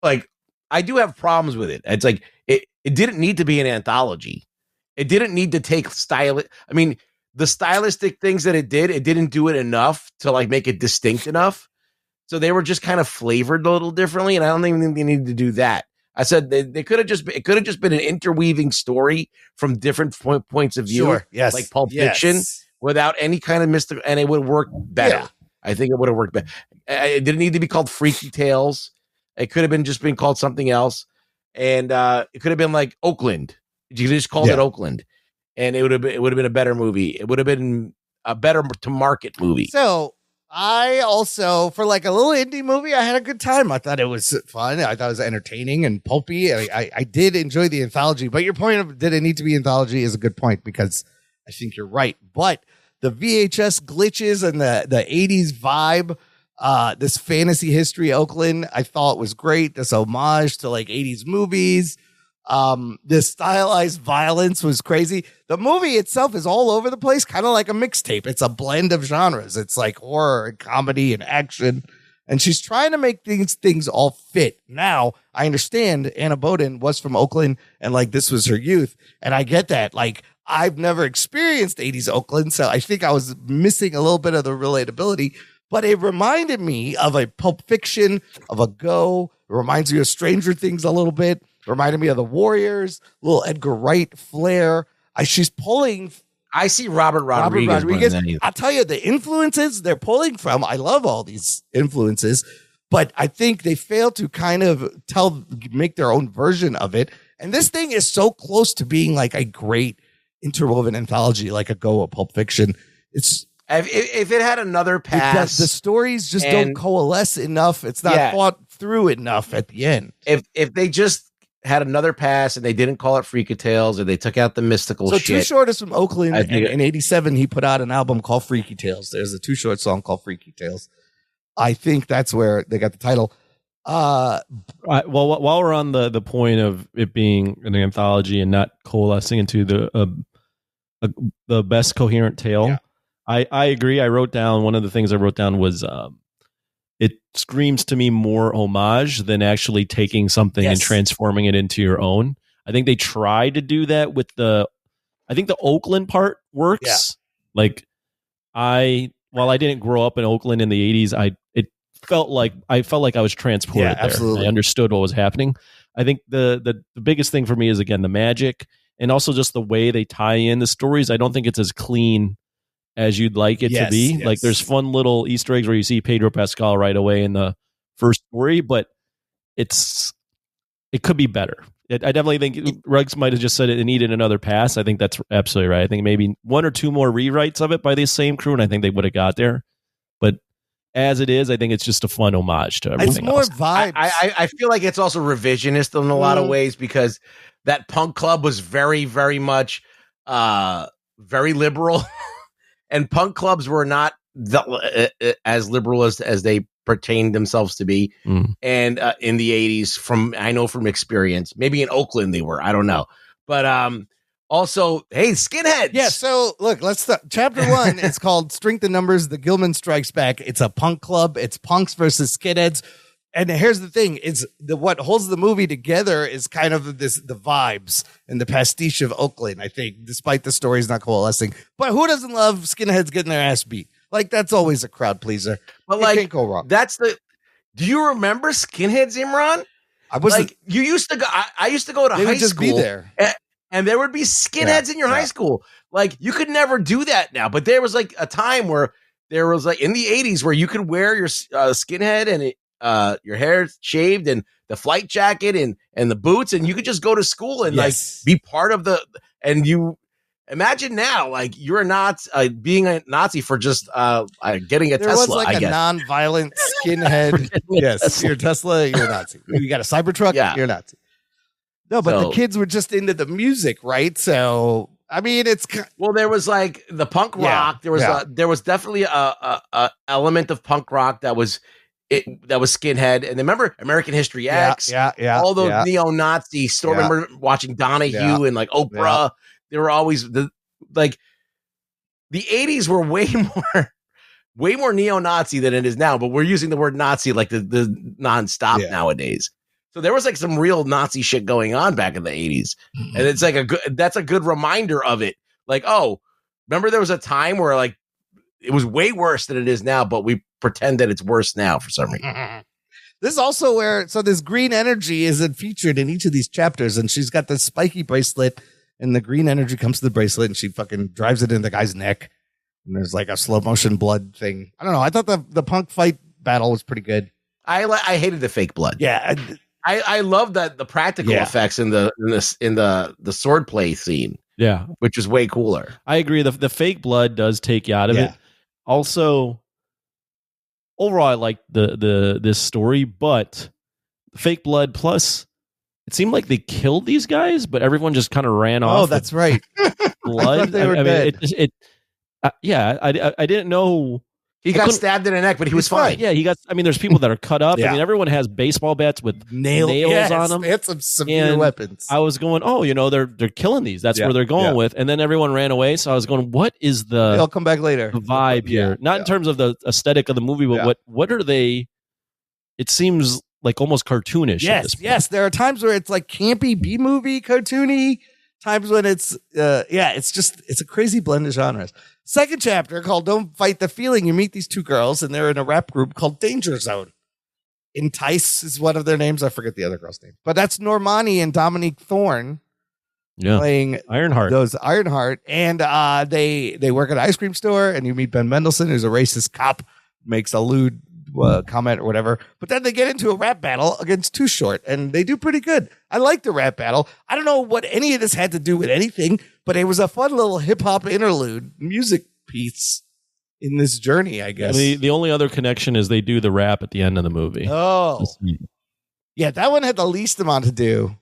[SPEAKER 5] like, I do have problems with it. It's like, it didn't need to be an anthology. It didn't need to take the stylistic things that it didn't do it enough to like make it distinct enough. So they were just kind of flavored a little differently. And I don't even think they needed to do that. I said it could have just been an interweaving story from different points of view.
[SPEAKER 1] Sure. Yes.
[SPEAKER 5] Like Pulp Fiction without any kind of mystery. And it would have worked better. Yeah. I think it would have worked better. It didn't need to be called Freaky Tales. It could have been called something else. And it could have been like Oakland. You just called it Oakland, and it would have been a better movie. It would have been a better to market movie.
[SPEAKER 1] So I also, for like a little indie movie, I had a good time. I thought it was fun. I thought it was entertaining and pulpy. I did enjoy the anthology, but your point of did it need to be anthology is a good point because I think you're right. But the VHS glitches and the 80s vibe, this fantasy history Oakland, I thought was great. This homage to like 80s movies. This stylized violence was crazy. The movie itself is all over the place, kind of like a mixtape. It's a blend of genres. It's like horror and comedy and action. And she's trying to make things all fit. Now, I understand Anna Boden was from Oakland and like this was her youth. And I get that. Like, I've never experienced 80s Oakland, so I think I was missing a little bit of the relatability. But it reminded me of a Pulp Fiction, of a Go. It reminds me of Stranger Things a little bit. It reminded me of The Warriors, little Edgar Wright flair. She's pulling.
[SPEAKER 5] I see Robert Rodriguez.
[SPEAKER 1] I'll tell you, the influences they're pulling from, I love all these influences, but I think they fail to kind of make their own version of it. And this thing is so close to being like a great interwoven anthology, like a Go, a Pulp Fiction. It's
[SPEAKER 5] if it had another pass,
[SPEAKER 1] the stories just don't coalesce enough. It's not thought through enough at the end.
[SPEAKER 5] If they just had another pass and they didn't call it Freaky Tales or they took out the mystical shit.
[SPEAKER 1] So Too Short is from Oakland. In 87, he put out an album called Freaky Tales. There's a Too Short song called Freaky Tales. I think that's where they got the title.
[SPEAKER 4] Well, while we're on the point of it being an anthology and not coalescing into the best coherent tale, I agree. I wrote down, one of the things I wrote down was it screams to me more homage than actually taking something and transforming it into your own. I think they tried to do that with I think the Oakland part works. Yeah. While I didn't grow up in Oakland in the 80s, I felt like I was transported there. Absolutely. I understood what was happening. I think the biggest thing for me is, again, the magic and also just the way they tie in the stories. I don't think it's as clean as you'd like it to be. Like, there's fun little Easter eggs where you see Pedro Pascal right away in the first story, but it could be better. I definitely think Ruggs might have just said it needed another pass. I think that's absolutely right. I think maybe one or two more rewrites of it by the same crew, and I think they would have got there. But as it is, I think it's just a fun homage to everything.
[SPEAKER 1] It's more
[SPEAKER 4] else.
[SPEAKER 1] vibes.
[SPEAKER 5] I feel like it's also revisionist in a lot of ways because that punk club was very, very much very liberal. And punk clubs were not as liberal as they pertained themselves to be. And in the 80s, I know from experience, maybe in Oakland they were, I don't know. But also, hey, skinheads.
[SPEAKER 1] Yeah, so look, let's start. Chapter 1 is called Strength in Numbers, The Gilman Strikes Back. It's a punk club. It's punks versus skinheads. And here's the thing: what holds the movie together is kind of the vibes and the pastiche of Oakland. I think, despite the stories not coalescing, but who doesn't love skinheads getting their ass beat? Like, that's always a crowd pleaser.
[SPEAKER 5] But
[SPEAKER 1] you can't go wrong.
[SPEAKER 5] Do you remember skinheads, Imran? You used to go. I used to go to high school.
[SPEAKER 1] Just be there,
[SPEAKER 5] and there would be skinheads in your high school. Like, you could never do that now. But there was like a time where there was like in the 80s where you could wear your skinhead and your hair shaved and the flight jacket and the boots, and you could just go to school and like be part of and you imagine now, like, you're not being a Nazi for just getting a Tesla.
[SPEAKER 1] There was like a non-violent skinhead. Yes, you're Tesla, you're a Nazi. You got a Cybertruck, you're a Nazi. No, but the kids were just into the music, right? So I mean,
[SPEAKER 5] there was like the punk rock. There was definitely a element of punk rock that was skinhead. And remember American History X? All those neo-Nazi store. Remember watching Donahue and like Oprah? They were always the 80s were way more neo-Nazi than it is now, but we're using the word Nazi like the nonstop nowadays. So there was like some real Nazi shit going on back in the 80s. And it's like that's a good reminder of it. Like, oh, remember there was a time where like it was way worse than it is now, but we pretend that it's worse now for some reason.
[SPEAKER 1] This is also where, this green energy isn't featured in each of these chapters, and she's got this spiky bracelet, and the green energy comes to the bracelet, and she fucking drives it in the guy's neck, and there's like a slow motion blood thing. I don't know. I thought the punk fight battle was pretty good.
[SPEAKER 5] I hated the fake blood.
[SPEAKER 1] Yeah.
[SPEAKER 5] I love that the practical effects in the swordplay scene.
[SPEAKER 4] Yeah,
[SPEAKER 5] which is way cooler.
[SPEAKER 4] I agree. The fake blood does take you out of it. Also, overall, I liked this story, but fake blood plus. It seemed like they killed these guys, but everyone just kind of ran off.
[SPEAKER 1] Oh, that's right.
[SPEAKER 4] Blood.
[SPEAKER 1] they were dead.
[SPEAKER 4] I didn't know.
[SPEAKER 5] He got stabbed in the neck, but he was fine.
[SPEAKER 4] Yeah, he got. I mean, there's people that are cut up.
[SPEAKER 1] Yeah.
[SPEAKER 4] I mean, everyone has baseball bats with nails on them.
[SPEAKER 1] They had some severe weapons.
[SPEAKER 4] I was going, they're killing these. That's where they're going with. And then everyone ran away. So I was going, what is
[SPEAKER 1] they'll come back later.
[SPEAKER 4] The vibe here? Not in terms of the aesthetic of the movie, but what are they? It seems like almost cartoonish.
[SPEAKER 1] Yes. There are times where it's like campy B movie, cartoony. Times when it's it's a crazy blend of genres. Second chapter called Don't Fight the Feeling. You meet these two girls and they're in a rap group called Danger Zone. Entice is one of their names. I forget the other girl's name. But that's Normani and Dominique Thorne playing
[SPEAKER 4] Ironheart.
[SPEAKER 1] Those Ironheart. And they work at an ice cream store and you meet Ben Mendelsohn, who's a racist cop, makes a lewd comment or whatever. But then they get into a rap battle against Too Short and they do pretty good. I like the rap battle. I don't know what any of this had to do with anything, but it was a fun little hip hop interlude music piece in this journey, I guess.
[SPEAKER 4] The only other connection is they do the rap at the end of the movie.
[SPEAKER 1] Oh, yeah, that one had the least amount to do.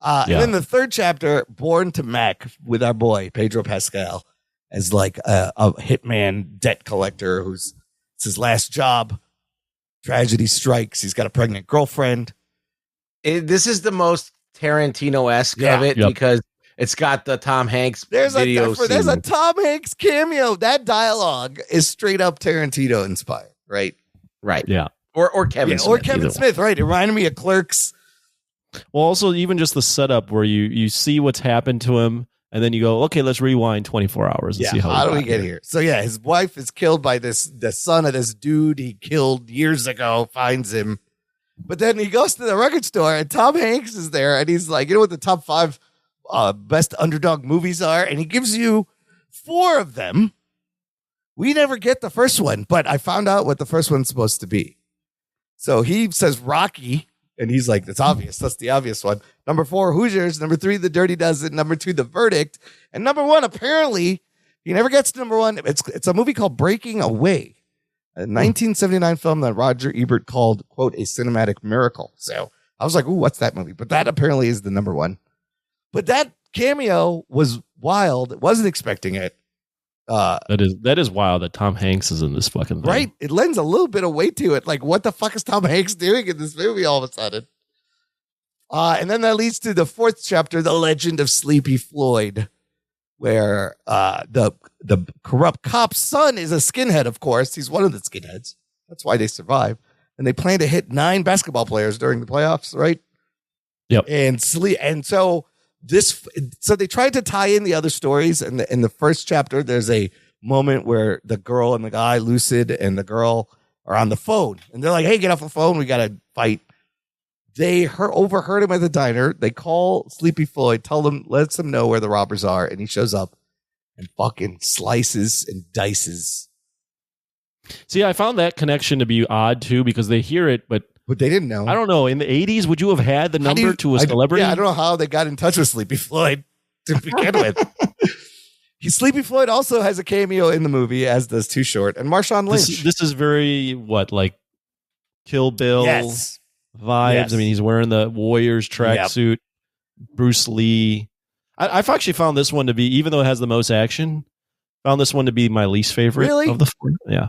[SPEAKER 1] And then the third chapter, Born to Mac, with our boy Pedro Pascal as like a hitman debt collector it's his last job. Tragedy strikes. He's got a pregnant girlfriend.
[SPEAKER 5] This is the most Tarantino-esque of it because it's got the Tom Hanks video.
[SPEAKER 1] There's a Tom Hanks cameo. That dialogue is straight up Tarantino inspired, right?
[SPEAKER 5] Right.
[SPEAKER 4] Yeah.
[SPEAKER 5] Or Kevin Smith.
[SPEAKER 1] Or Kevin Smith, right. It reminded me of Clerks.
[SPEAKER 4] Well, also even just the setup where you see what's happened to him and then you go, okay, let's rewind 24 hours and see how
[SPEAKER 1] do we get here? So his wife is killed by the son of this dude he killed years ago, finds him. But then he goes to the record store and Tom Hanks is there and he's like, you know what the top 5 best underdog movies are? And he gives you 4 of them. We never get the first one, but I found out what the first one's supposed to be. So he says Rocky. And he's like, that's obvious. That's the obvious one. Number 4, Hoosiers. Number 3, The Dirty Dozen. Number 2, The Verdict. And number 1, apparently, he never gets to number 1. It's a movie called Breaking Away, a 1979 film that Roger Ebert called, quote, a cinematic miracle. So I was like, ooh, what's that movie? But that apparently is the number 1. But that cameo was wild. Wasn't expecting it.
[SPEAKER 4] That is wild that Tom Hanks is in this fucking thing.
[SPEAKER 1] Right. It lends a little bit of weight to it. Like, what the fuck is Tom Hanks doing in this movie all of a sudden? And then that leads to the 4th chapter, The Legend of Sleepy Floyd, where the corrupt cop's son is a skinhead, of course. He's one of the skinheads. That's why they survive. And they plan to hit 9 basketball players during the playoffs, right?
[SPEAKER 4] Yep.
[SPEAKER 1] And so they tried to tie in the other stories. And in the first chapter, there's a moment where the girl and the guy, Lucid, and the girl are on the phone. And they're like, hey, get off the phone. We got to fight. They overheard him at the diner. They call Sleepy Floyd, lets him know where the robbers are. And he shows up and fucking slices and dices.
[SPEAKER 4] See, I found that connection to be odd, too, because they hear it, but
[SPEAKER 1] they didn't know.
[SPEAKER 4] I don't know. In the 80s, would you have had the number to a celebrity?
[SPEAKER 1] I don't know how they got in touch with Sleepy Floyd to begin with. Sleepy Floyd also has a cameo in the movie, as does Too Short, and Marshawn Lynch.
[SPEAKER 4] This is very, like Kill Bill vibes. Yes. I mean, he's wearing the Warriors tracksuit, Bruce Lee. I've actually found this one to be, even though it has the most action, found this one to be my least favorite of the 4. Yeah.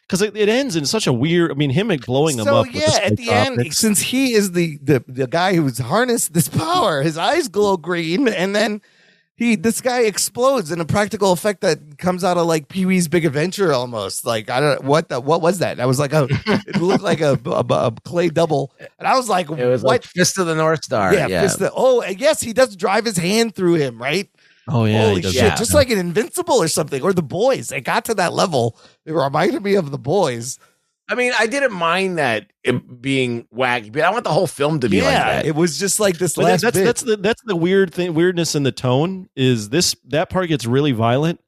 [SPEAKER 4] Because it ends in such a weird. I mean, him blowing them up. So
[SPEAKER 1] at the end, since he is the guy who's harnessed this power, his eyes glow green, and then this guy explodes in a practical effect that comes out of like Pee-wee's Big Adventure almost. Like I don't what was that? I was like it looked like a clay double, and I was like,
[SPEAKER 5] it was
[SPEAKER 1] what?
[SPEAKER 5] Like Fist of the North Star.
[SPEAKER 1] Yeah. Yes, he does drive his hand through him, right?
[SPEAKER 4] Oh yeah,
[SPEAKER 1] holy shit! Just like an Invincible or something, or The Boys. It got to that level. It reminded me of The Boys.
[SPEAKER 5] I mean, I didn't mind that it being wacky, but I want the whole film to be like that.
[SPEAKER 1] It was just like this
[SPEAKER 4] last bit. That's the weirdness in the tone. Is that part gets really violent,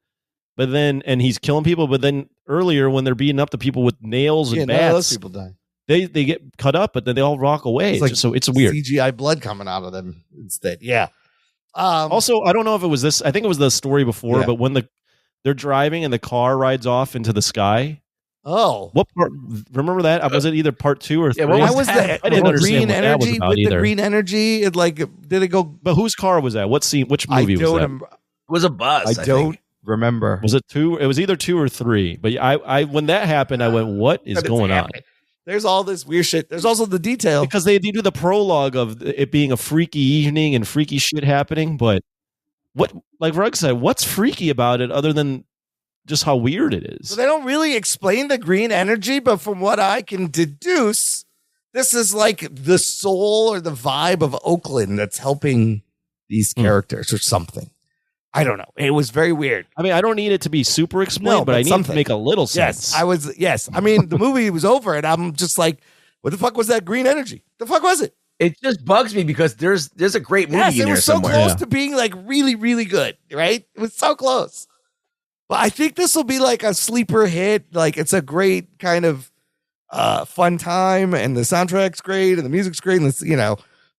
[SPEAKER 4] but then and he's killing people. But then earlier when they're beating up the people with nails and bats,
[SPEAKER 1] those people die.
[SPEAKER 4] They get cut up, but then they all walk away. So it's weird.
[SPEAKER 1] CGI blood coming out of them instead. Yeah.
[SPEAKER 4] Also, I don't know if it was this. I think it was the story before, but when they're driving and the car rides off into the sky,
[SPEAKER 1] Oh,
[SPEAKER 4] What part? Remember that? Was it either part 2 or 3?
[SPEAKER 5] Yeah, what
[SPEAKER 1] why was
[SPEAKER 5] that?
[SPEAKER 1] the
[SPEAKER 4] I didn't
[SPEAKER 1] the
[SPEAKER 4] understand
[SPEAKER 1] green
[SPEAKER 4] what that was
[SPEAKER 1] energy
[SPEAKER 4] about
[SPEAKER 1] with
[SPEAKER 4] either.
[SPEAKER 1] the green energy? It like did it go?
[SPEAKER 4] But whose car was that? What scene? Which movie was that?
[SPEAKER 5] It was a bus.
[SPEAKER 1] I don't remember.
[SPEAKER 4] Was it 2? It was either 2 or 3. But I when that happened, I went, "What is going on?"
[SPEAKER 1] There's all this weird shit. There's also the detail
[SPEAKER 4] Because they do the prologue of it being a freaky evening and freaky shit happening. But what, like Rugg said, what's freaky about it other than just how weird it is?
[SPEAKER 1] So they don't really explain the green energy, but from what I can deduce, this is like the soul or the vibe of Oakland that's helping these characters or something. I don't know. It was very weird.
[SPEAKER 4] I mean, I don't need it to be super explained, but I need it to make a little sense.
[SPEAKER 1] Yes. I mean, the movie was over and I'm just like, what the fuck was that green energy? The fuck was it?
[SPEAKER 5] It just bugs me because there's a great movie in there
[SPEAKER 1] it was so
[SPEAKER 5] somewhere.
[SPEAKER 1] close to being like really, really good, right? It was so close. But I think this will be like a sleeper hit. Like it's a great kind of fun time and the soundtrack's great and the music's great. And it's,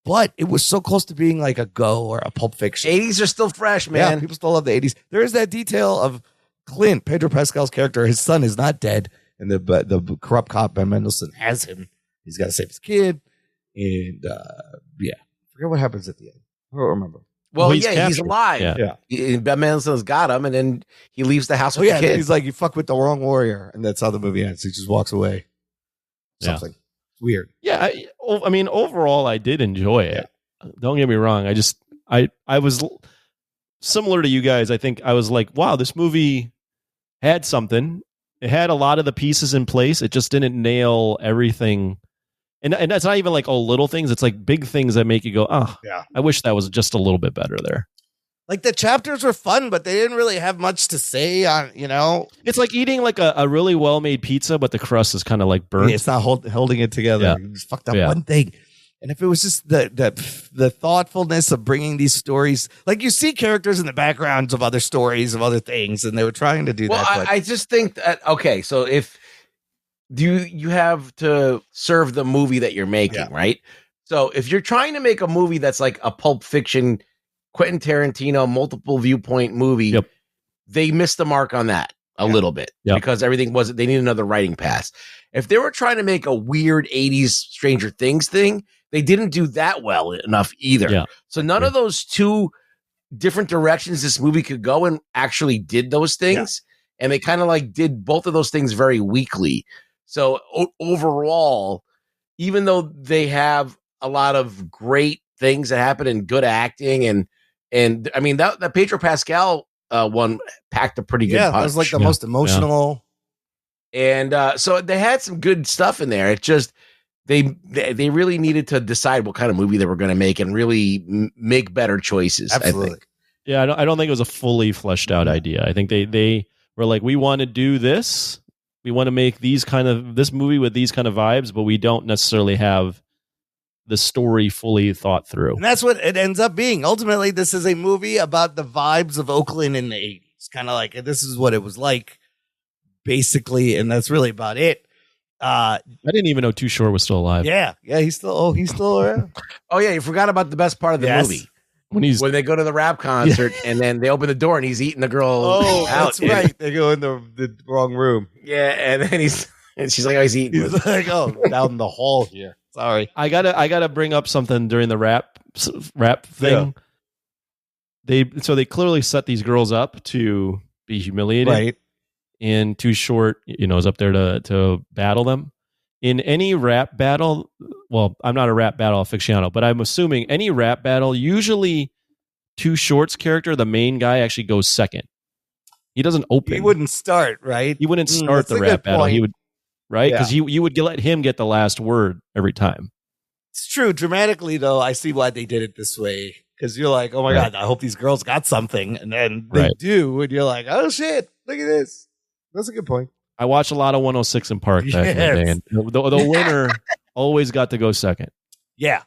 [SPEAKER 1] but it was so close to being like a Go or a Pulp Fiction.
[SPEAKER 5] 80s are still fresh, man.
[SPEAKER 1] Yeah, people still love the 80s. There is that detail of Clint, Pedro Pascal's character. His son is not dead. And the corrupt cop, Ben Mendelsohn, has him. He's got to save his kid. And forget what happens at the end. I don't remember.
[SPEAKER 5] Well, he's alive.
[SPEAKER 1] Yeah.
[SPEAKER 5] Ben Mendelsohn's got him, and then he leaves the house with the kid.
[SPEAKER 1] He's like, you fuck with the wrong warrior. And that's how the movie ends. He just walks away. Something. Weird.
[SPEAKER 4] Yeah, I mean, overall, I did enjoy it. Don't get me wrong. I was similar to you guys. I think I was like, wow, this movie had something. It had a lot of the pieces in place. It just didn't nail everything. And that's not even like little things. It's like big things that make you go, I wish that was just a little bit better there.
[SPEAKER 1] Like the chapters were fun, but they didn't really have much to say on,
[SPEAKER 4] It's like eating like a really well-made pizza, but the crust is kind of like burnt.
[SPEAKER 1] It's not holding it together.
[SPEAKER 4] Yeah.
[SPEAKER 1] You just fucked up one thing. And if it was just the thoughtfulness of bringing these stories, like you see characters in the backgrounds of other stories, of other things, and they were trying to do that.
[SPEAKER 5] Well, I just think that, okay, so if you have to serve the movie that you're making, right? So if you're trying to make a movie that's like a Pulp Fiction, Quentin Tarantino, multiple viewpoint movie, they missed the mark on that a little bit because everything they need another writing pass. If they were trying to make a weird 80s Stranger Things thing, they didn't do that well enough either.
[SPEAKER 4] Yeah.
[SPEAKER 5] So none of those two different directions this movie could go and actually did those things. Yeah. And they kind of like did both of those things very weakly. So overall, even though they have a lot of great things that happen and good acting and I mean that Pedro Pascal one packed a pretty good punch.
[SPEAKER 1] That was like the most emotional.
[SPEAKER 5] And so they had some good stuff in there. It just they really needed to decide what kind of movie they were going to make and really make better choices.
[SPEAKER 1] Absolutely.
[SPEAKER 5] I think.
[SPEAKER 4] Yeah, I don't think it was a fully fleshed out idea. I think they were like, we want to do this. We want to make this movie with these kind of vibes, but we don't necessarily have the story fully thought through.
[SPEAKER 1] And that's what it ends up being. Ultimately, this is a movie about the vibes of Oakland in the 80s. Kind of like, this is what it was like, basically, and that's really about it.
[SPEAKER 4] I didn't even know Too Short was still alive.
[SPEAKER 1] Yeah, he's still around.
[SPEAKER 5] Oh yeah, you forgot about the best part of the movie. When they go to the rap concert and then they open the door and he's eating the girl out.
[SPEAKER 1] That's right. They go in the wrong room.
[SPEAKER 5] Yeah, and then she's like, oh, he's eating.
[SPEAKER 1] He's like, oh, down the hall here. Sorry.
[SPEAKER 4] I gotta bring up something during the rap thing. Yeah. They clearly set these girls up to be humiliated.
[SPEAKER 1] Right.
[SPEAKER 4] And Too Short, is up there to battle them. In any rap battle, well, I'm not a rap battle aficionado, but I'm assuming any rap battle, usually Too Short's character, the main guy, actually goes second. He doesn't open.
[SPEAKER 1] He wouldn't start, right?
[SPEAKER 4] He wouldn't start the rap battle. He would, right? Because you would let him get the last word every time.
[SPEAKER 1] It's true. Dramatically, though, I see why they did it this way. Because you're like, oh my God, I hope these girls got something. And then they do. And you're like, oh shit, look at this. That's a good point.
[SPEAKER 4] I watched a lot of 106 in Park back in the day, and the winner always got to go second.
[SPEAKER 1] Yeah.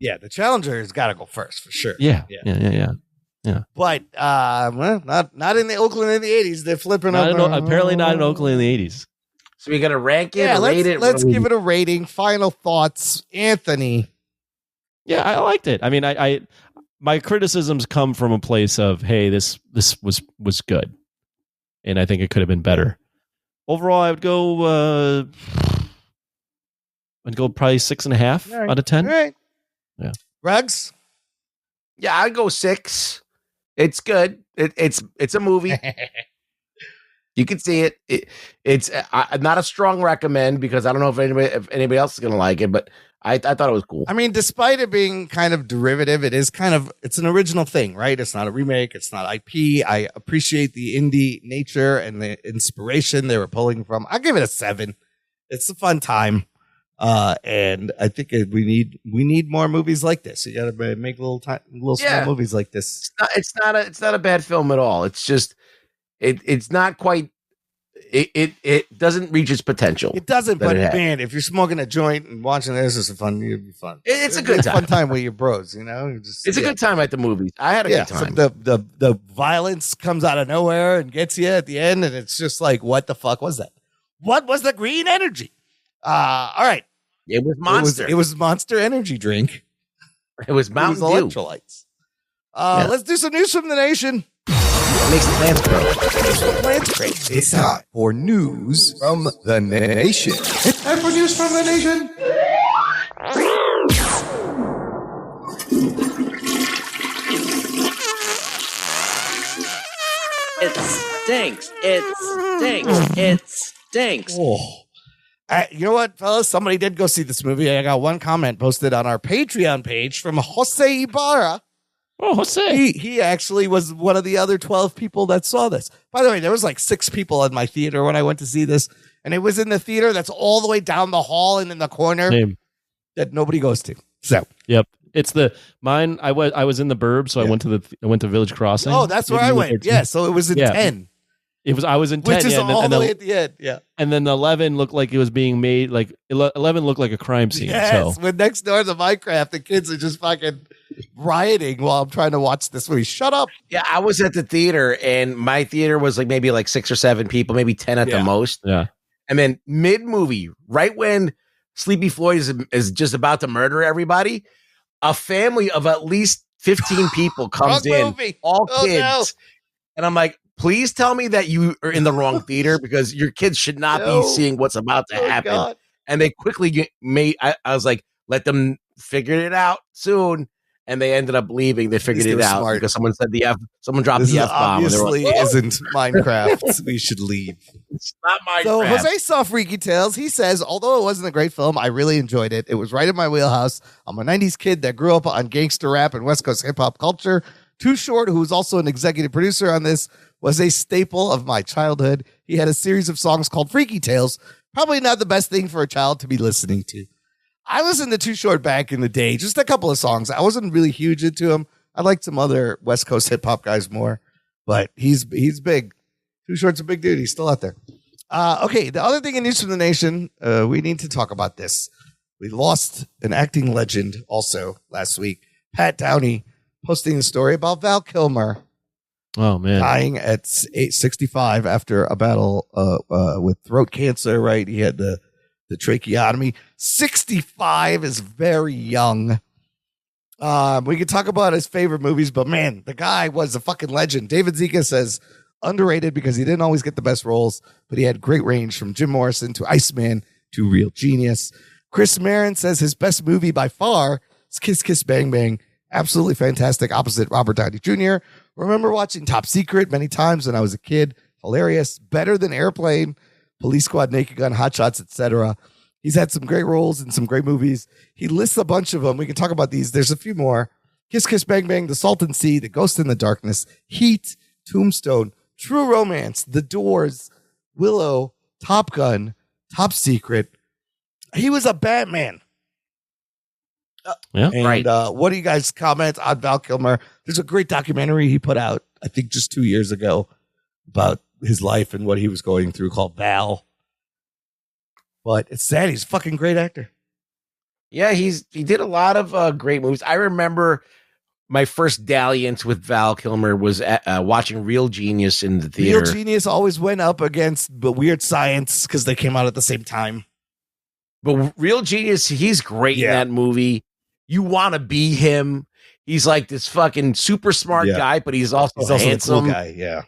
[SPEAKER 1] Yeah, the challenger has got to go first for sure.
[SPEAKER 4] Yeah.
[SPEAKER 1] But not in the Oakland in the 80s. They're flipping up.
[SPEAKER 4] Apparently not in Oakland in the 80s.
[SPEAKER 5] So we got to rank it.
[SPEAKER 1] Yeah,
[SPEAKER 5] rate it.
[SPEAKER 1] Let's give it a rating. Final thoughts, Anthony.
[SPEAKER 4] Yeah, I liked it. I mean, I my criticisms come from a place of, hey, this was good, and I think it could have been better. overall, I would go. I'd go probably 6.5 out of 10.
[SPEAKER 1] All right.
[SPEAKER 4] Yeah.
[SPEAKER 1] Rugs?
[SPEAKER 5] Yeah, I'd go 6. It's good. It's a movie. You can see it. It's not a strong recommend because I don't know if anybody else is going to like it, but I thought it was cool.
[SPEAKER 1] I mean, despite it being kind of derivative, it's an original thing, right? It's not a remake. It's not IP. I appreciate the indie nature and the inspiration they were pulling from. I'll give it a 7. It's a fun time. And I think we need more movies like this. You got to make little small movies like this.
[SPEAKER 5] It's not a bad film at all. It's just it's not quite. It doesn't reach its potential.
[SPEAKER 1] It doesn't, but man, if you're smoking a joint and watching this, it's fun. It'd be fun.
[SPEAKER 5] It's a good time.
[SPEAKER 1] Fun time with your bros.
[SPEAKER 5] It's a good time at the movies. I had a good time.
[SPEAKER 1] So the violence comes out of nowhere and gets you at the end, and it's just like, what the fuck was that? What was the green energy? All right.
[SPEAKER 5] It was Monster.
[SPEAKER 1] It was Monster energy drink.
[SPEAKER 5] It was Mountain Dew.
[SPEAKER 1] Electrolytes. Let's do some news from the nation.
[SPEAKER 5] It makes the plants grow.
[SPEAKER 11] It's time for news from the nation.
[SPEAKER 1] It's time for news from the nation.
[SPEAKER 12] It stinks. It stinks. It stinks.
[SPEAKER 1] Oh. You know what, fellas? Somebody did go see this movie. I got one comment posted on our Patreon page from Jose Ibarra.
[SPEAKER 4] Oh, Jose.
[SPEAKER 1] He actually was one of the other 12 people that saw this. By the way, there was like 6 people in my theater when I went to see this. And it was in the theater that's all the way down the hall and in the corner that nobody goes to. So,
[SPEAKER 4] yep. It's mine. I was in the Burb, so I went to Village Crossing.
[SPEAKER 1] Oh, that's where I went. Yeah, so it was in 10.
[SPEAKER 4] I was in 10,
[SPEAKER 1] which is all the way at the end. Yeah,
[SPEAKER 4] and then 11 looked like it was being made. Like 11 looked like a crime scene.
[SPEAKER 1] Yes,
[SPEAKER 4] so.
[SPEAKER 1] when next door to Minecraft, the kids are just fucking rioting while I'm trying to watch this movie. Shut up.
[SPEAKER 5] Yeah, I was at the theater, and my theater was like maybe like 6 or 7 people, maybe 10 at the most.
[SPEAKER 4] Yeah,
[SPEAKER 5] and then mid movie, right when Sleepy Floyd is just about to murder everybody, a family of at least 15 people comes in, all kids,
[SPEAKER 1] no.
[SPEAKER 5] and I'm like, please tell me that you are in the wrong theater because your kids should not be seeing what's about to happen. God. And they quickly I was like, let them figure it out soon. And they ended up leaving. They figured it out because someone said someone dropped the F-bomb.
[SPEAKER 1] Obviously isn't Minecraft. We should leave.
[SPEAKER 5] It's not Minecraft.
[SPEAKER 1] So Jose saw Freaky Tales. He says, although it wasn't a great film, I really enjoyed it. It was right in my wheelhouse. I'm a 90s kid that grew up on gangster rap and West Coast hip hop culture. Too Short, who was also an executive producer on this, was a staple of my childhood. He had a series of songs called Freaky Tales. Probably not the best thing for a child to be listening to. I listened to Too Short back in the day, just a couple of songs. I wasn't really huge into him. I liked some other West Coast hip hop guys more, but he's big. Too Short's a big dude. He's still out there. Okay, the other thing in News from the Nation, we need to talk about this. We lost an acting legend also last week. Pat Downey posting a story about Val Kilmer.
[SPEAKER 4] Oh, man.
[SPEAKER 1] Dying at 65 after a battle with throat cancer, right? He had the tracheotomy. 65 is very young. We could talk about his favorite movies, but man, the guy was a fucking legend. David Zika says underrated because he didn't always get the best roles, but he had great range from Jim Morrison to Iceman to Real Genius. Chris Marin says his best movie by far is Kiss Kiss Bang Bang. Absolutely fantastic opposite Robert Downey Jr. Remember watching Top Secret many times when I was a kid. Hilarious. Better than Airplane, Police Squad, Naked Gun, Hot Shots, etc. He's had some great roles in some great movies. He lists a bunch of them. We can talk about these. There's a few more. Kiss Kiss Bang Bang, The Salton Sea, The Ghost in the Darkness, Heat, Tombstone, True Romance, The Doors, Willow, Top Gun, Top Secret. He was a Batman.
[SPEAKER 4] Yeah,
[SPEAKER 1] and,
[SPEAKER 5] right.
[SPEAKER 1] What do you guys comment on Val Kilmer? There's a great documentary he put out, I think just 2 years ago, about his life and what he was going through called Val. But it's sad. He's a fucking great actor.
[SPEAKER 5] Yeah, he did a lot of great movies. I remember my first dalliance with Val Kilmer was watching Real Genius in the theater.
[SPEAKER 1] Real Genius always went up against Weird Science because they came out at the same time.
[SPEAKER 5] But Real Genius, he's great in that movie. You want to be him. He's like this fucking super smart guy, but he's also handsome.
[SPEAKER 1] A cool guy, yeah.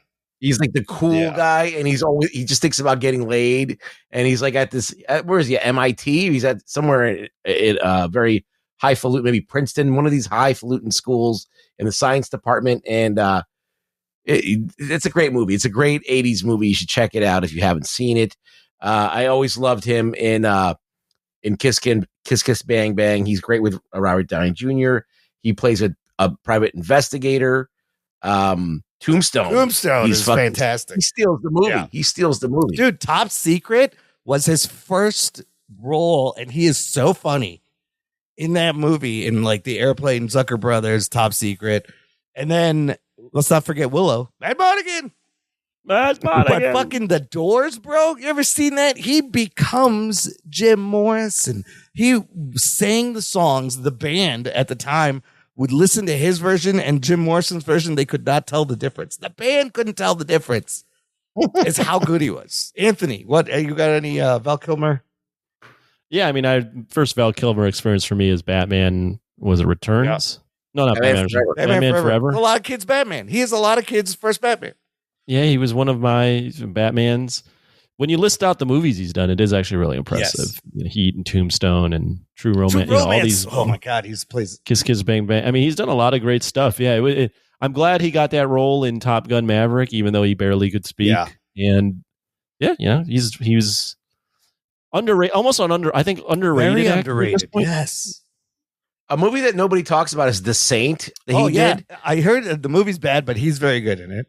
[SPEAKER 5] He's like the cool guy, and he just thinks about getting laid. And he's like where is he? At MIT? He's at somewhere at very highfalutin, maybe Princeton, one of these highfalutin schools in the science department. And it's a great movie. It's a great 80s movie. You should check it out if you haven't seen it. I always loved him in Kiss Kiss Bang Bang. He's great with Robert Downey Jr. He plays a private investigator. Tombstone
[SPEAKER 1] is fantastic.
[SPEAKER 5] He steals the movie.
[SPEAKER 1] Yeah.
[SPEAKER 5] He steals the movie.
[SPEAKER 1] Dude, Top Secret was his first role, and he is so funny in that movie, in like the Airplane, Zucker Brothers, Top Secret. And then let's not forget Willow. Matt Monaghan. But fucking The Doors, bro. You ever seen that? He becomes Jim Morrison. He sang the songs. The band at the time would listen to his version and Jim Morrison's version. They could not tell the difference. The band couldn't tell the difference. It's how good he was. Anthony, what you got? Any Val Kilmer?
[SPEAKER 4] Yeah, I mean, first Val Kilmer experience for me is Batman. Was it Returns? Yeah. No, not Batman. Batman Forever.
[SPEAKER 1] A lot of kids' Batman. He is a lot of kids' first Batman.
[SPEAKER 4] Yeah, he was one of my Batmans. When you list out the movies he's done, it is actually really impressive.
[SPEAKER 1] Yes.
[SPEAKER 4] You know, Heat and Tombstone and True Romance. You know, all these.
[SPEAKER 1] Oh my God, he's plays
[SPEAKER 4] Kiss Kiss Bang Bang. I mean, he's done a lot of great stuff. Yeah, I'm glad he got that role in Top Gun Maverick, even though he barely could speak.
[SPEAKER 1] Yeah.
[SPEAKER 4] And he was underrated, almost I think underrated.
[SPEAKER 1] Very underrated. Yes.
[SPEAKER 5] A movie that nobody talks about is The Saint. That he did.
[SPEAKER 1] I heard the movie's bad, but he's very good in it.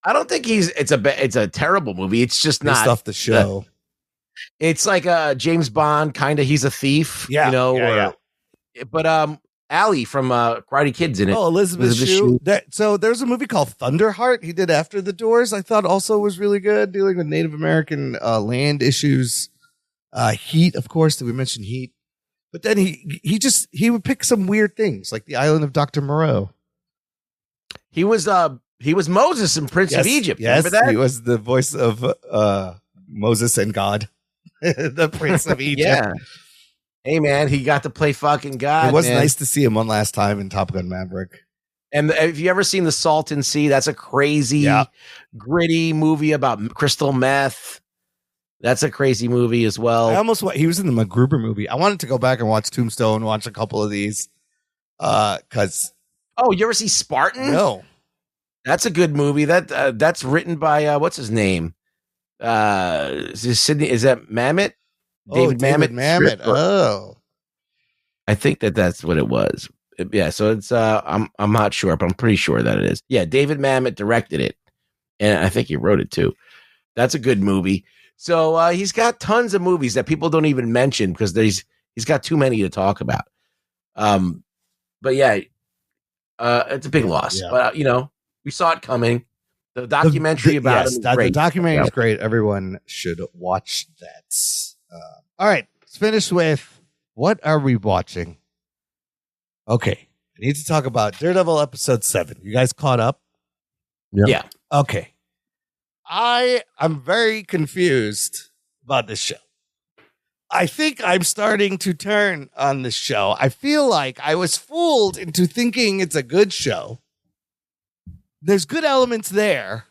[SPEAKER 5] I don't think it's a terrible movie. It's just not
[SPEAKER 1] stuff the show.
[SPEAKER 5] It's like James Bond kind of. He's a thief,
[SPEAKER 1] yeah.
[SPEAKER 5] But Allie from Karate Kid's in it.
[SPEAKER 1] Oh, Elizabeth Shue. So there's a movie called Thunderheart he did after The Doors. I thought also was really good, dealing with Native American land issues. Heat, of course. Did we mention Heat? But then he would pick some weird things, like the Island of Dr. Moreau.
[SPEAKER 5] He was Moses in Prince of Egypt.
[SPEAKER 1] Yes,
[SPEAKER 5] remember that?
[SPEAKER 1] He was the voice of Moses and God, the Prince of Egypt.
[SPEAKER 5] Yeah. Hey, man, he got to play fucking God.
[SPEAKER 1] It was nice to see him one last time in Top Gun Maverick.
[SPEAKER 5] And have you ever seen The Salton Sea? That's a crazy, gritty movie about crystal meth. That's a crazy movie as well.
[SPEAKER 1] He was in the MacGruber movie. I wanted to go back and watch Tombstone, watch a couple of these. Because
[SPEAKER 5] you ever see Spartan?
[SPEAKER 1] No.
[SPEAKER 5] That's a good movie. That's written by what's his name? Is that Mamet? David Mamet.
[SPEAKER 1] Oh,
[SPEAKER 5] I think that's what it was. Yeah, so it's I'm not sure, but I'm pretty sure that it is. Yeah, David Mamet directed it, and I think he wrote it too. That's a good movie. So he's got tons of movies that people don't even mention because he's got too many to talk about. But yeah, it's a big loss.
[SPEAKER 1] Yeah.
[SPEAKER 5] But we saw it coming. The documentary about him is great.
[SPEAKER 1] The documentary is great. Everyone should watch that. All right, let's finish with what are we watching? Okay, I need to talk about Daredevil episode 7. You guys caught up?
[SPEAKER 5] Yeah.
[SPEAKER 1] Okay. I'm very confused about this show. I think I'm starting to turn on this show. I feel like I was fooled into thinking it's a good show. There's good elements there,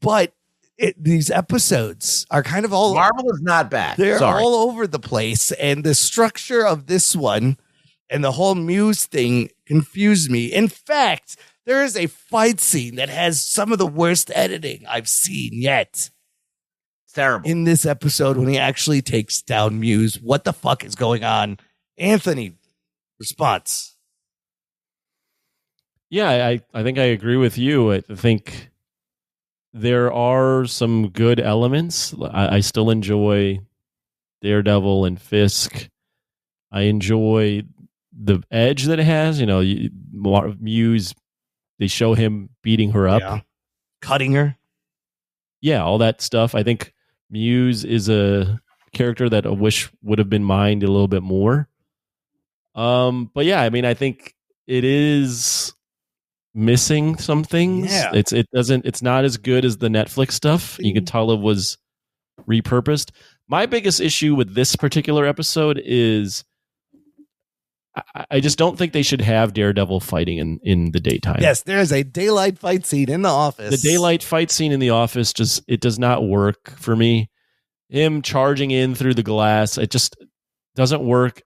[SPEAKER 1] but these episodes are kind of all...
[SPEAKER 5] Marvel is not bad.
[SPEAKER 1] They're all over the place, and the structure of this one and the whole Muse thing confused me. In fact, there is a fight scene that has some of the worst editing I've seen yet.
[SPEAKER 5] It's terrible.
[SPEAKER 1] In this episode, when he actually takes down Muse, what the fuck is going on? Anthony, response.
[SPEAKER 4] Yeah, I think I agree with you. I think there are some good elements. I still enjoy Daredevil and Fisk. I enjoy the edge that it has. Muse, they show him beating her up.
[SPEAKER 1] Cutting her.
[SPEAKER 4] Yeah, all that stuff. I think Muse is a character that I wish would have been mined a little bit more. But yeah, I mean, I think it is missing some things.
[SPEAKER 1] Yeah.
[SPEAKER 4] It's not as good as the Netflix stuff. You can tell it was repurposed. My biggest issue with this particular episode is I just don't think they should have Daredevil fighting in the daytime.
[SPEAKER 1] Yes, there is a daylight fight scene in the office.
[SPEAKER 4] The daylight fight scene in the office it does not work for me. Him charging in through the glass, it just doesn't work.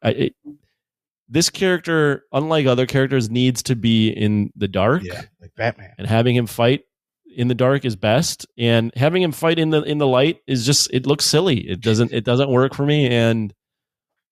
[SPEAKER 4] This character, unlike other characters, needs to be in the dark.
[SPEAKER 1] Yeah, like Batman.
[SPEAKER 4] And having him fight in the dark is best. And having him fight in the light is just, it looks silly. It doesn't work for me. And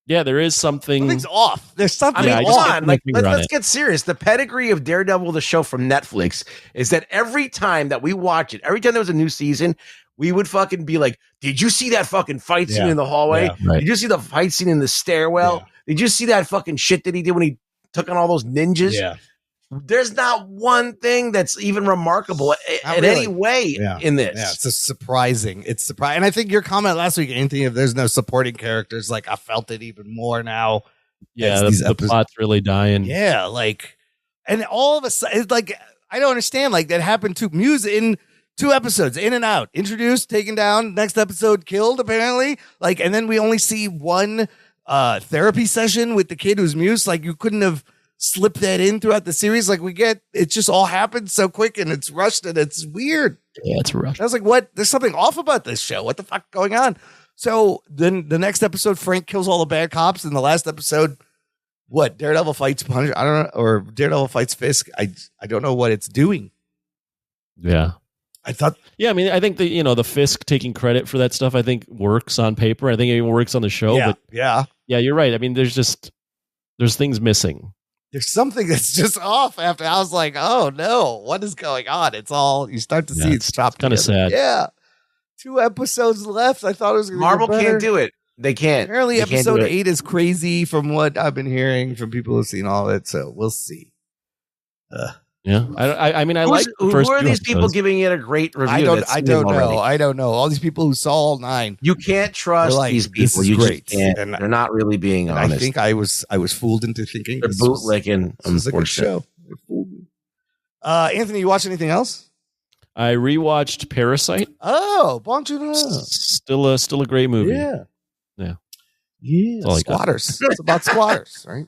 [SPEAKER 4] yeah, there is something's
[SPEAKER 1] off. There's something
[SPEAKER 5] I mean,
[SPEAKER 1] off.
[SPEAKER 5] come on, let's get serious. The pedigree of Daredevil, the show from Netflix, is that every time that we watch it, every time there was a new season, we would fucking be like, did you see that fucking fight scene in the hallway?
[SPEAKER 4] Yeah, right.
[SPEAKER 5] Did you see the fight scene in the stairwell?
[SPEAKER 1] Yeah.
[SPEAKER 5] Did you see that fucking shit that he did when he took on all those ninjas?
[SPEAKER 1] Yeah.
[SPEAKER 5] There's not one thing that's even remarkable in
[SPEAKER 1] really.
[SPEAKER 5] any way in this.
[SPEAKER 1] Yeah, it's surprising. It's surprising. And I think your comment last week, Anthony, if there's no supporting characters, like I felt it even more now.
[SPEAKER 4] Yeah, the plot's really dying.
[SPEAKER 1] Yeah, like, and all of a sudden, it's like, I don't understand. Like, that happened to Muse in 2 episodes, in and out, introduced, taken down, next episode killed, apparently. Like, and then we only see one therapy session with the kid who's Muse. Like, you couldn't have slip that in throughout the series. Like, it just all happens so quick and it's rushed and it's weird.
[SPEAKER 4] Yeah, it's rushed.
[SPEAKER 1] I was like, what? There's something off about this show. What the fuck going on? So then the next episode, Frank kills all the bad cops. In the last episode, what? Daredevil fights Punisher? I don't know. Or Daredevil fights Fisk. I don't know what it's doing.
[SPEAKER 4] Yeah.
[SPEAKER 1] I thought.
[SPEAKER 4] Yeah, I mean, I think the Fisk taking credit for that stuff, I think works on paper. I think it even works on the show.
[SPEAKER 1] Yeah.
[SPEAKER 4] But yeah, you're right. I mean, there's things missing.
[SPEAKER 1] There's something that's just off after. I was like, oh no, what is going on? It's all, you start to see it's chopped
[SPEAKER 4] kind of sad.
[SPEAKER 1] Yeah. 2 episodes left. I thought it was going to be
[SPEAKER 5] Marvel can't do it. They can't.
[SPEAKER 1] Apparently,
[SPEAKER 5] They
[SPEAKER 1] episode
[SPEAKER 5] can't do it.
[SPEAKER 1] 8 is crazy from what I've been hearing from people who've seen all of it. So we'll see.
[SPEAKER 4] Yeah, I mean, I
[SPEAKER 5] Who's-
[SPEAKER 4] like the
[SPEAKER 5] who
[SPEAKER 4] first
[SPEAKER 5] are
[SPEAKER 4] few
[SPEAKER 5] these people
[SPEAKER 4] episodes.
[SPEAKER 5] giving it a great review?
[SPEAKER 1] I don't
[SPEAKER 5] that's seen it
[SPEAKER 1] know.
[SPEAKER 5] already?
[SPEAKER 1] I don't know. All these people who saw all 9.
[SPEAKER 5] You can't trust
[SPEAKER 1] They're like,
[SPEAKER 5] these
[SPEAKER 1] this
[SPEAKER 5] people.
[SPEAKER 1] is
[SPEAKER 5] You
[SPEAKER 1] great.
[SPEAKER 5] just can't.
[SPEAKER 1] And
[SPEAKER 5] They're not really being
[SPEAKER 1] And
[SPEAKER 5] honest.
[SPEAKER 1] I think I was fooled into thinking
[SPEAKER 5] They're
[SPEAKER 1] this was
[SPEAKER 5] bootlicking.
[SPEAKER 1] a good
[SPEAKER 5] unfortunately.
[SPEAKER 1] show. They fooled me. Anthony, you watch anything else?
[SPEAKER 4] I rewatched Parasite.
[SPEAKER 1] Oh, Bong Joon-ho.
[SPEAKER 4] Still a great movie.
[SPEAKER 1] Yeah.
[SPEAKER 4] Yeah.
[SPEAKER 1] Yeah.
[SPEAKER 4] all I got.
[SPEAKER 1] Squatters. It's about squatters, right?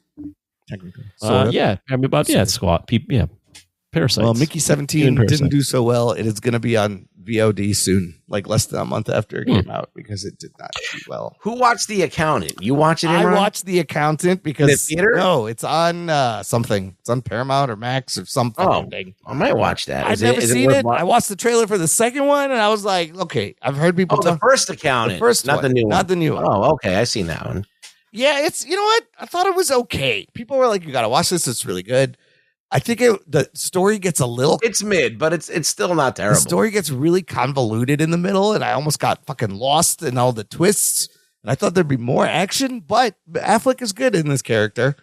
[SPEAKER 1] Technically.
[SPEAKER 4] Yeah. I mean, about squat people. Yeah. Parasites.
[SPEAKER 1] Well, Mickey 17
[SPEAKER 4] Doing
[SPEAKER 1] didn't
[SPEAKER 4] Parasite.
[SPEAKER 1] do so well. It is going to be on VOD soon, like less than a month after it came out, because it did not do well.
[SPEAKER 5] Who watched The Accountant? You watch it?
[SPEAKER 1] I
[SPEAKER 5] Imran?
[SPEAKER 1] watched The Accountant because
[SPEAKER 5] In the theater?
[SPEAKER 1] No, it's on something. It's on Paramount or Max or something.
[SPEAKER 5] Oh, I might watch that.
[SPEAKER 1] I've
[SPEAKER 5] Is
[SPEAKER 1] never
[SPEAKER 5] is
[SPEAKER 1] seen
[SPEAKER 5] worth
[SPEAKER 1] it.
[SPEAKER 5] wa-
[SPEAKER 1] I watched the trailer for the second one, and I was like, okay, I've heard people
[SPEAKER 5] Oh, the
[SPEAKER 1] talk.
[SPEAKER 5] first Accountant.
[SPEAKER 1] The first
[SPEAKER 5] not
[SPEAKER 1] one,
[SPEAKER 5] the new one.
[SPEAKER 1] not the new one.
[SPEAKER 5] Oh, okay. I seen that one.
[SPEAKER 1] Yeah, it's, you know what? I thought it was okay. People were like, you got to watch this. It's really good. I think the story gets a little.
[SPEAKER 5] It's mid, but it's still not terrible.
[SPEAKER 1] The story gets really convoluted in the middle, and I almost got fucking lost in all the twists. And I thought there'd be more action, but Affleck is good in this character.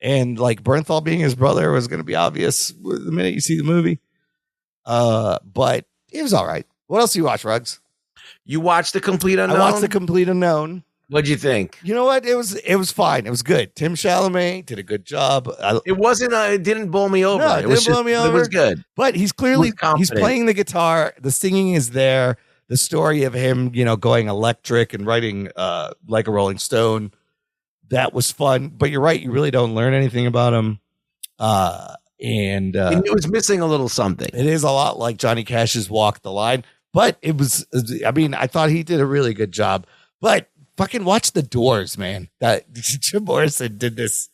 [SPEAKER 1] And like Bernthal being his brother was going to be obvious the minute you see the movie. But it was all right. What else do you watch, Ruggs?
[SPEAKER 5] You watched The Complete Unknown?
[SPEAKER 1] I watched The Complete Unknown.
[SPEAKER 5] What'd you think?
[SPEAKER 1] You know what? It was fine. It was good. Tim Chalamet did a good job.
[SPEAKER 5] It wasn't. It didn't bowl me over.
[SPEAKER 1] No,
[SPEAKER 5] it was
[SPEAKER 1] didn't blow me
[SPEAKER 5] It was
[SPEAKER 1] over.
[SPEAKER 5] good.
[SPEAKER 1] But he's clearly
[SPEAKER 5] He was
[SPEAKER 1] he's
[SPEAKER 5] confident.
[SPEAKER 1] playing the guitar. The singing is there. The story of him, going electric and writing like a Rolling Stone, that was fun. But you're right. You really don't learn anything about him. And
[SPEAKER 5] It was missing a little something.
[SPEAKER 1] it is a lot like Johnny Cash's Walk the Line. But it was. I mean, I thought he did a really good job. But fucking watch The Doors, man. That Jim Morrison did this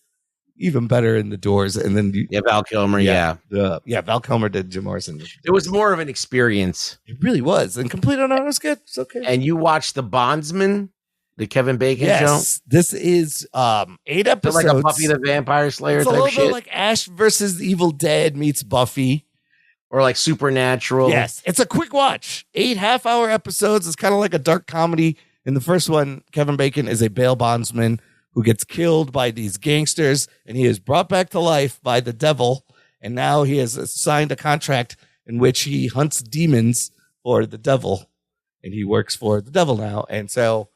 [SPEAKER 1] even better in The Doors, and then
[SPEAKER 5] Val Kilmer. Yeah.
[SPEAKER 1] Val Kilmer did Jim Morrison.
[SPEAKER 5] It was more of an experience.
[SPEAKER 1] It really was, and Complete Unknown was good. It's okay.
[SPEAKER 5] And you watched The Bondsman, the Kevin Bacon show?
[SPEAKER 1] Yes, this is 8
[SPEAKER 5] Is it
[SPEAKER 1] episodes.
[SPEAKER 5] like a Buffy the Vampire Slayer
[SPEAKER 1] It's a
[SPEAKER 5] type
[SPEAKER 1] little
[SPEAKER 5] shit?
[SPEAKER 1] bit like Ash versus Evil Dead meets Buffy.
[SPEAKER 5] Or like Supernatural?
[SPEAKER 1] Yes, it's a quick watch. 8 half-hour episodes. It's kind of like a dark comedy. In the first one, Kevin Bacon is a bail bondsman who gets killed by these gangsters, and he is brought back to life by the devil. And now he has signed a contract in which he hunts demons for the devil, and he works for the devil now. And so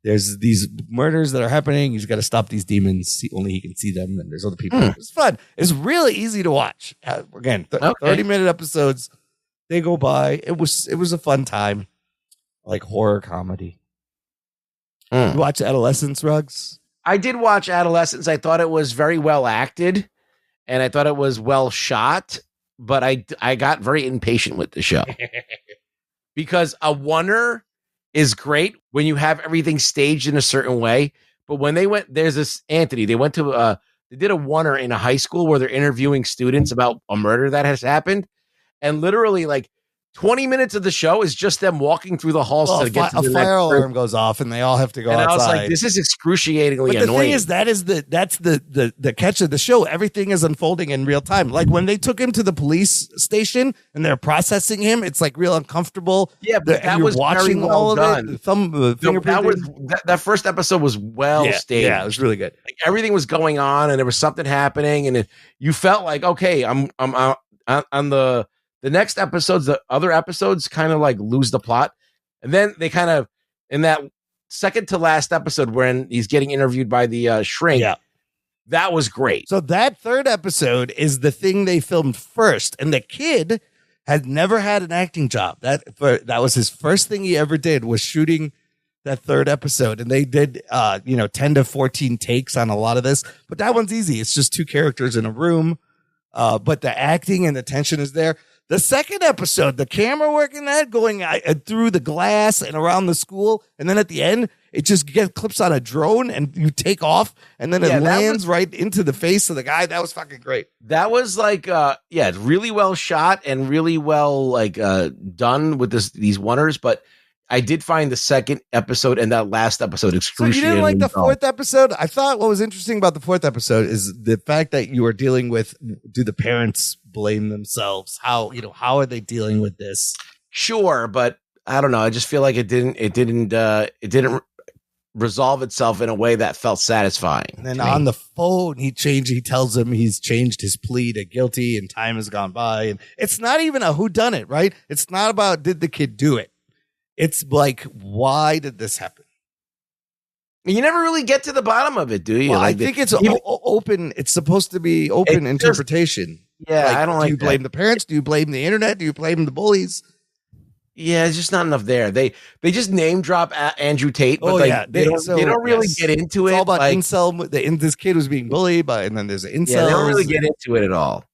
[SPEAKER 1] there's these murders that are happening. He's got to stop these demons. Only he can see them, and there's other people. It's fun. It's really easy to watch. Again, 30-minute episodes. They go by. It was a fun time, like horror comedy. You watch Adolescence, Rugs?
[SPEAKER 5] I did watch Adolescence. I thought it was very well acted, and I thought it was well shot. But I got very impatient with the show because a oneer is great when you have everything staged in a certain way. But when there's this Anthony. They went to they did a oneer in a high school where they're interviewing students about a murder that has happened, and literally like 20 minutes of the show is just them walking through the halls to get to the
[SPEAKER 1] fire alarm goes off and they all have to go outside.
[SPEAKER 5] I was like, this is excruciatingly
[SPEAKER 1] but the
[SPEAKER 5] annoying.
[SPEAKER 1] thing is, that's the catch of the show. Everything is unfolding in real time. Like when they took him to the police station and they're processing him, it's like real uncomfortable.
[SPEAKER 5] Yeah, but that was watching very well all of done. It. That first episode was well staged.
[SPEAKER 1] Yeah, it was really good.
[SPEAKER 5] Like everything was going on and there was something happening, and you felt like, okay, I'm on the next episodes, the other episodes kind of like lose the plot. And then they kind of, in that second to last episode when he's getting interviewed by the shrink, that was great.
[SPEAKER 1] So that third episode is the thing they filmed first. And the kid had never had an acting job. That was his first thing he ever did, was shooting that third episode. And they did, 10 to 14 takes on a lot of this. But that one's easy. It's just two characters in a room. But the acting and the tension is there. The second episode, the camera work in that, going through the glass and around the school, and then at the end, it just clips on a drone and you take off, and then it lands right into the face of the guy. That was fucking great.
[SPEAKER 5] That was like, it's really well shot and really well done with these oneers. But I did find the second episode and that last episode excruciating.
[SPEAKER 1] So you didn't like the fourth episode? I thought what was interesting about the fourth episode is the fact that you were dealing with, do the parents blame themselves? How are they dealing with this?
[SPEAKER 5] Sure, but I don't know. I just feel like it didn't resolve itself in a way that felt satisfying.
[SPEAKER 1] And then on the phone, he tells him he's changed his plea to guilty and time has gone by. And it's not even a whodunit, right? It's not about did the kid do it. It's like, why did this happen?
[SPEAKER 5] You never really get to the bottom of it, do you?
[SPEAKER 1] Well, I think it's open. It's supposed to be open interpretation.
[SPEAKER 5] Yeah, I don't like
[SPEAKER 1] Do you blame the parents? Do you blame the internet? Do you blame the bullies?
[SPEAKER 5] Yeah, it's just not enough there. They just name drop Andrew Tate, but they don't really get into it.
[SPEAKER 1] It's all about incel. This kid was being bullied, and then there's an incel.
[SPEAKER 5] Yeah, they don't really get into it at all.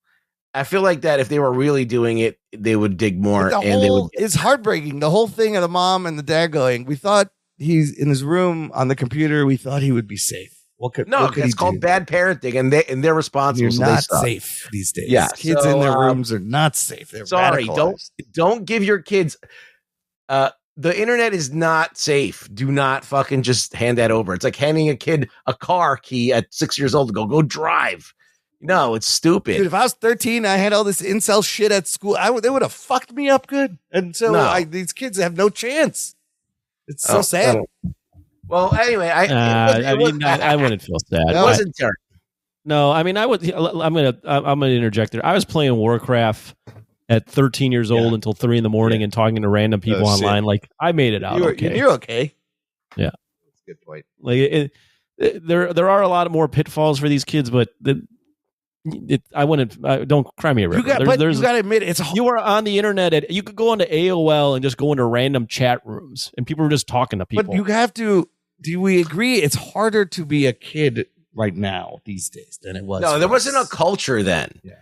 [SPEAKER 5] I feel like that if they were really doing it, they would dig more.
[SPEAKER 1] It's heartbreaking. The whole thing of the mom and the dad going, we thought he's in his room on the computer. We thought he would be safe.
[SPEAKER 5] It's called bad parenting, and they're responsible.
[SPEAKER 1] You're not safe these days.
[SPEAKER 5] Yeah,
[SPEAKER 1] kids in their rooms are not safe. They're
[SPEAKER 5] don't give your kids. The internet is not safe. Do not fucking just hand that over. It's like handing a kid a car key at 6 years old to go drive. No, it's stupid.
[SPEAKER 1] Dude, if I was 13, I had all this incel shit at school. They would have fucked me up good. And so these kids have no chance. It's so sad.
[SPEAKER 5] Well, anyway,
[SPEAKER 4] I wouldn't feel sad.
[SPEAKER 5] It wasn't terrible.
[SPEAKER 4] No, I mean, I'm gonna interject there. I was playing Warcraft at 13 years old until 3 a.m. and talking to random people online. Like, I made it out.
[SPEAKER 1] You're okay.
[SPEAKER 4] Yeah,
[SPEAKER 1] that's a good point.
[SPEAKER 4] Like, there are a lot of more pitfalls for these kids, but I wouldn't. Don't cry me a river.
[SPEAKER 1] You got to admit, you
[SPEAKER 4] are on the internet. You could go into AOL and just go into random chat rooms, and people are just talking to people.
[SPEAKER 1] But you have to. Do we agree? It's harder to be a kid right now these days than it was.
[SPEAKER 5] No, there wasn't a culture then.
[SPEAKER 1] Yeah,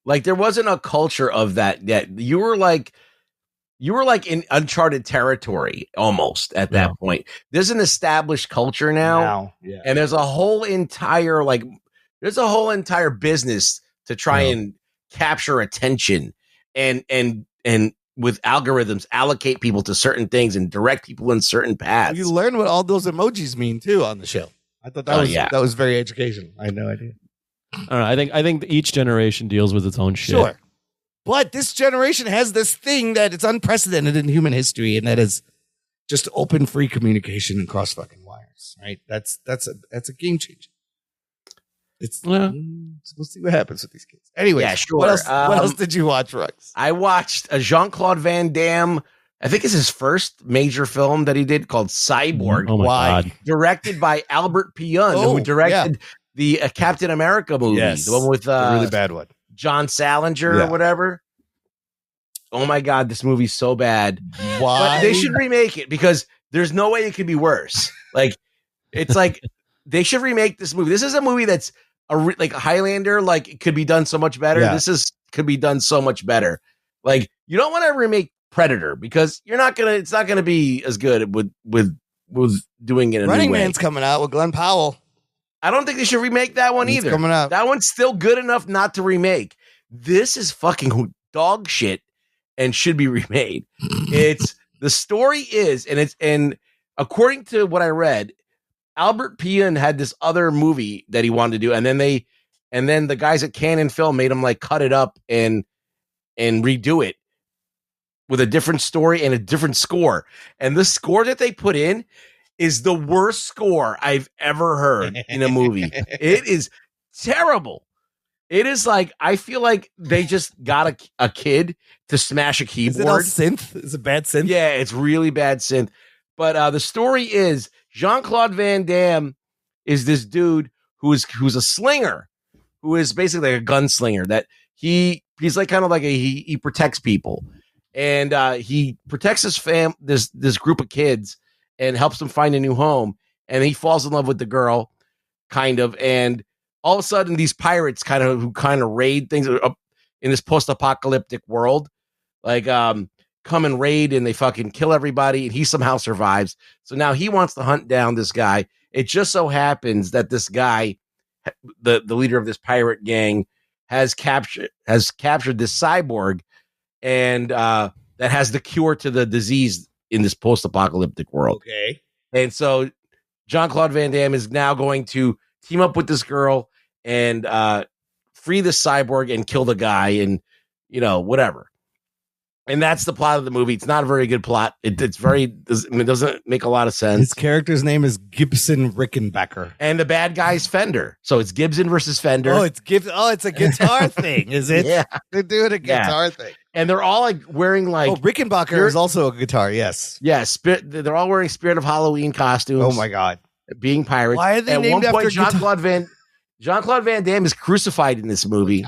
[SPEAKER 5] like there wasn't a culture of that. That you were like in uncharted territory almost at that point. There's an established culture now. And there's a whole entire business to try and capture attention and with algorithms allocate people to certain things and direct people in certain paths.
[SPEAKER 1] You learn what all those emojis mean too on the show. I thought that was very educational. I had no idea.
[SPEAKER 4] All right, I think each generation deals with its own shit.
[SPEAKER 1] Sure. But this generation has this thing that it's unprecedented in human history, and that is just open, free communication across fucking wires. Right? That's a game changer. We'll see what happens with these kids. Anyway,
[SPEAKER 5] yeah, sure.
[SPEAKER 1] What else did you watch, Rex?
[SPEAKER 5] I watched a Jean-Claude Van Damme. I think it's his first major film that he did called Cyborg.
[SPEAKER 4] Oh my God.
[SPEAKER 5] Directed by Albert Pyun, who directed the Captain America movie, the one with
[SPEAKER 1] the really bad one,
[SPEAKER 5] John Salinger or whatever. Oh my God, this movie's so bad.
[SPEAKER 1] Why?
[SPEAKER 5] But they should remake it because there's no way it could be worse. Like it's like they should remake this movie. This is a movie that's like Highlander, like it could be done so much better.
[SPEAKER 1] Yeah.
[SPEAKER 5] Could be done so much better. Like you don't want to remake Predator because it's not gonna be as good with doing it.
[SPEAKER 1] Running Man's coming out with Glenn Powell.
[SPEAKER 5] I don't think they should remake that one either.
[SPEAKER 1] Coming out.
[SPEAKER 5] That one's still good enough not to remake. This is fucking dog shit and should be remade. The story is, and according to what I read, Albert Pian had this other movie that he wanted to do, and then the guys at Canon Film made him like cut it up and redo it with a different story and a different score. And the score that they put in is the worst score I've ever heard in a movie. It is terrible. It is like, I feel like they just got a kid to smash a keyboard.
[SPEAKER 1] Is it all synth? Is it bad synth?
[SPEAKER 5] Yeah, it's really bad synth. But the story is Jean-Claude Van Damme is this dude who's a slinger, who is basically like a gunslinger. That he's like kind of like he protects people, and he protects his this group of kids and helps them find a new home. And he falls in love with the girl, kind of, and all of a sudden these pirates who raid things up in this post-apocalyptic world, like come and raid, and they fucking kill everybody, and he somehow survives. So now he wants to hunt down this guy. It just so happens that this guy, the leader of this pirate gang, has captured this cyborg, and that has the cure to the disease in this post-apocalyptic world.
[SPEAKER 1] Okay. And
[SPEAKER 5] so Jean-Claude Van Damme is now going to team up with this girl and free the cyborg and kill the guy, and whatever. And that's the plot of the movie. It's not a very good plot. It doesn't make a lot of sense.
[SPEAKER 1] His character's name is Gibson Rickenbacker.
[SPEAKER 5] And the bad guy's Fender. So it's Gibson versus Fender.
[SPEAKER 1] Oh, it's a guitar thing, is it?
[SPEAKER 5] Yeah.
[SPEAKER 1] They're doing a guitar thing.
[SPEAKER 5] And they're all like wearing like...
[SPEAKER 1] Oh, Rickenbacker is also a guitar, yes.
[SPEAKER 5] Yeah, they're all wearing Spirit of Halloween costumes.
[SPEAKER 1] Oh my God.
[SPEAKER 5] Being pirates.
[SPEAKER 1] Why are they
[SPEAKER 5] At
[SPEAKER 1] named
[SPEAKER 5] one point,
[SPEAKER 1] after
[SPEAKER 5] Jean-Claude Van Damme is crucified in this movie.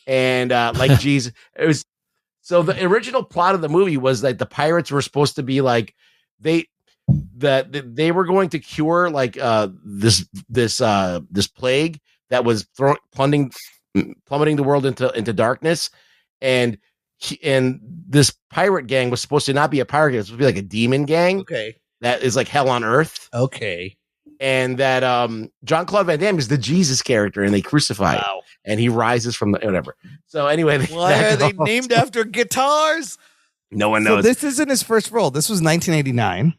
[SPEAKER 5] And like Jesus. It was... So the original plot of the movie was that the pirates were supposed to be like they were going to cure like this plague that was plummeting the world into darkness, and this pirate gang was supposed to not be a pirate gang, it was supposed to be like a demon gang.
[SPEAKER 1] Okay,
[SPEAKER 5] that is like hell on earth.
[SPEAKER 1] Okay,
[SPEAKER 5] and that Jean-Claude Van Damme is the Jesus character, and they crucify him. And he rises from the whatever. So anyway,
[SPEAKER 1] why are they named after guitars?
[SPEAKER 5] No one knows.
[SPEAKER 1] So this isn't his first role. This was 1989.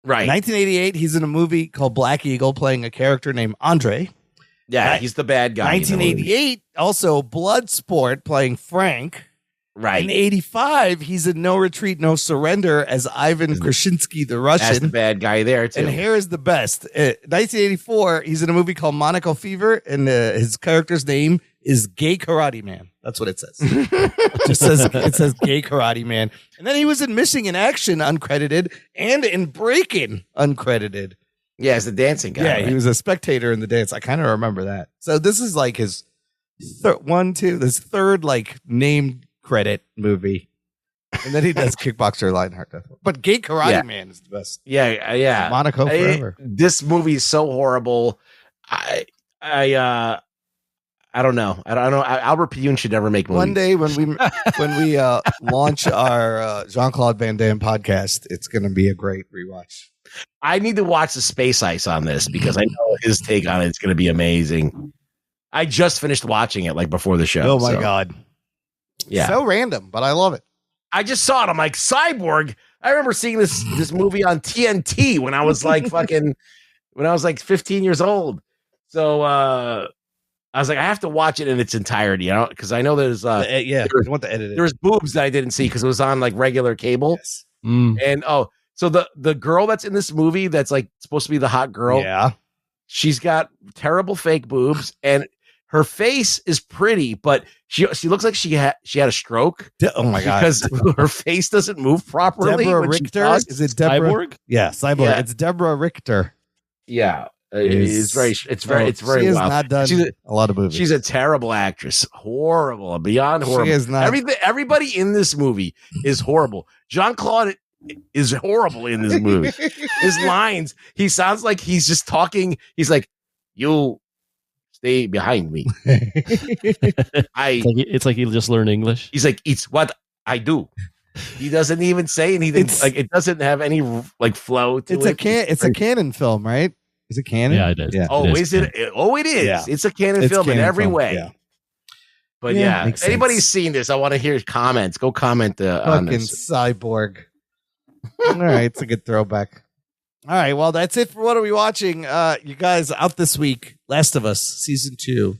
[SPEAKER 5] Right.
[SPEAKER 1] 1988, he's in a movie called Black Eagle playing a character named Andre.
[SPEAKER 5] Yeah, he's the bad guy.
[SPEAKER 1] 1988, also Bloodsport playing Frank.
[SPEAKER 5] Right.
[SPEAKER 1] In 85, he's in No Retreat, No Surrender as Ivan Krasinski, the Russian.
[SPEAKER 5] That's the bad guy there, too.
[SPEAKER 1] And here is the best. 1984, he's in a movie called Monaco Fever, and his character's name is Gay Karate Man. That's what it says. It says Gay Karate Man. And then he was in Missing in Action, uncredited, and in Breakin', uncredited.
[SPEAKER 5] Yeah, as the dancing guy.
[SPEAKER 1] Yeah,
[SPEAKER 5] right?
[SPEAKER 1] He was a spectator in the dance. I kind of remember that. So this is like his third like named credit movie, and then he does Kickboxer, Lionheart, Death. But Gay Karate Man is the best.
[SPEAKER 5] Yeah.
[SPEAKER 1] Monaco forever.
[SPEAKER 5] This movie is so horrible. I don't know. I don't know. Albert Pian should never make movies.
[SPEAKER 1] One day when we launch our Jean-Claude Van Damme podcast, it's going to be a great rewatch.
[SPEAKER 5] I need to watch the Space Ice on this because I know his take on it is going to be amazing. I just finished watching it like before the show.
[SPEAKER 1] Oh my God.
[SPEAKER 5] Yeah.
[SPEAKER 1] So random, but I love it.
[SPEAKER 5] I just saw it. I'm like, Cyborg. I remember seeing this movie on TNT when I was like 15 years old. So I was like, I have to watch it in its entirety, because I know there's
[SPEAKER 1] I want to edit it.
[SPEAKER 5] There's boobs that I didn't see because it was on like regular cable.
[SPEAKER 1] Yes.
[SPEAKER 5] And so the girl that's in this movie that's like supposed to be the hot girl.
[SPEAKER 1] Yeah.
[SPEAKER 5] She's got terrible fake boobs, and her face is pretty, but she looks like she had a stroke.
[SPEAKER 1] Oh my God.
[SPEAKER 5] Because her face doesn't move properly.
[SPEAKER 1] Deborah Richter? Is it Deborah?
[SPEAKER 4] Cyborg?
[SPEAKER 1] Yeah, Cyborg.
[SPEAKER 5] Yeah.
[SPEAKER 1] It's Deborah Richter.
[SPEAKER 5] Yeah. It's very
[SPEAKER 1] She
[SPEAKER 5] well.
[SPEAKER 1] has not done a lot of movies.
[SPEAKER 5] She's a terrible actress. Horrible. Beyond horrible.
[SPEAKER 1] She is not.
[SPEAKER 5] Everybody in this movie is horrible. Jean-Claude is horrible in this movie. His lines, he sounds like he's just talking. He's like, "You stay behind me."
[SPEAKER 4] It's like he just learned English.
[SPEAKER 5] He's like, "It's what I do." He doesn't even say anything. It doesn't have any flow to it.
[SPEAKER 1] It's a canon film, right? Is it canon?
[SPEAKER 4] Yeah, it is.
[SPEAKER 1] Yeah.
[SPEAKER 5] Oh, is it? Oh, it is.
[SPEAKER 1] Yeah.
[SPEAKER 5] It's a canon film in every way.
[SPEAKER 1] Yeah.
[SPEAKER 5] But if anybody's seen this, I want to hear comments. Go comment on
[SPEAKER 1] Fucking
[SPEAKER 5] this.
[SPEAKER 1] Cyborg. All right, it's a good throwback. All right, well, that's it for What Are We Watching? You guys, out this week, Last of Us Season 2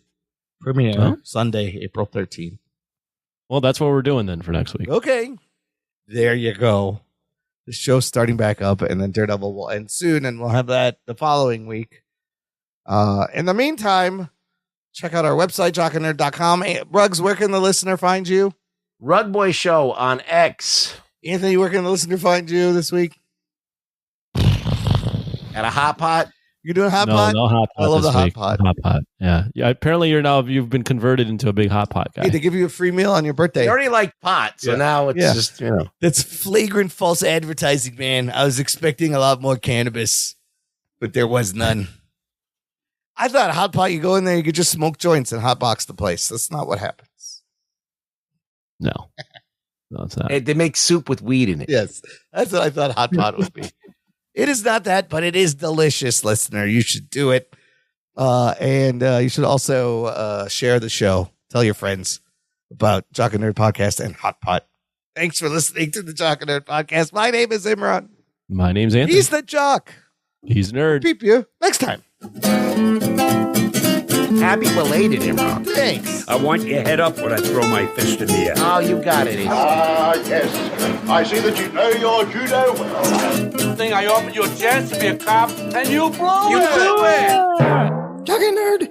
[SPEAKER 1] premiere Sunday, April 13th.
[SPEAKER 4] Well, that's what we're doing then for next week.
[SPEAKER 1] Okay. There you go. The show's starting back up, and then Daredevil will end soon, and we'll have that the following week. In the meantime, check out our website, jockandnerd.com. Hey, Ruggs, where can the listener find you?
[SPEAKER 5] Rug Boy Show on X.
[SPEAKER 1] Anthony, where can the listener find you this week?
[SPEAKER 5] At a hot pot.
[SPEAKER 1] You doing hot pot?
[SPEAKER 4] No hot pot.
[SPEAKER 1] I love the hot
[SPEAKER 4] week.
[SPEAKER 1] pot.
[SPEAKER 4] Hot pot. Yeah. Apparently, you've been converted into a big hot pot guy.
[SPEAKER 1] Hey, they give you a free meal on your birthday.
[SPEAKER 5] They already like pot, so now it's just
[SPEAKER 1] That's flagrant false advertising, man. I was expecting a lot more cannabis, but there was none. I thought hot pot, you go in there, you could just smoke joints and hot box the place. That's not what happens.
[SPEAKER 4] No, it's not.
[SPEAKER 5] They make soup with weed in it.
[SPEAKER 1] Yes, that's what I thought hot pot would be. It is not that, but it is delicious, listener. You should do it. And you should also share the show. Tell your friends about Jock and Nerd Podcast and Hot Pot. Thanks for listening to the Jock and Nerd Podcast. My name is Imran.
[SPEAKER 4] My name's Anthony.
[SPEAKER 1] He's the Jock.
[SPEAKER 4] He's Nerd.
[SPEAKER 1] Peep you next time.
[SPEAKER 5] Happy belated, Imran.
[SPEAKER 1] Thanks.
[SPEAKER 6] I want your head up when I throw my fist in the air.
[SPEAKER 5] Oh, you got it.
[SPEAKER 6] Yes. I see that you know your judo well.
[SPEAKER 13] Thing I offered you a chance to be a cop, and you blew it.
[SPEAKER 5] Jock and Nerd.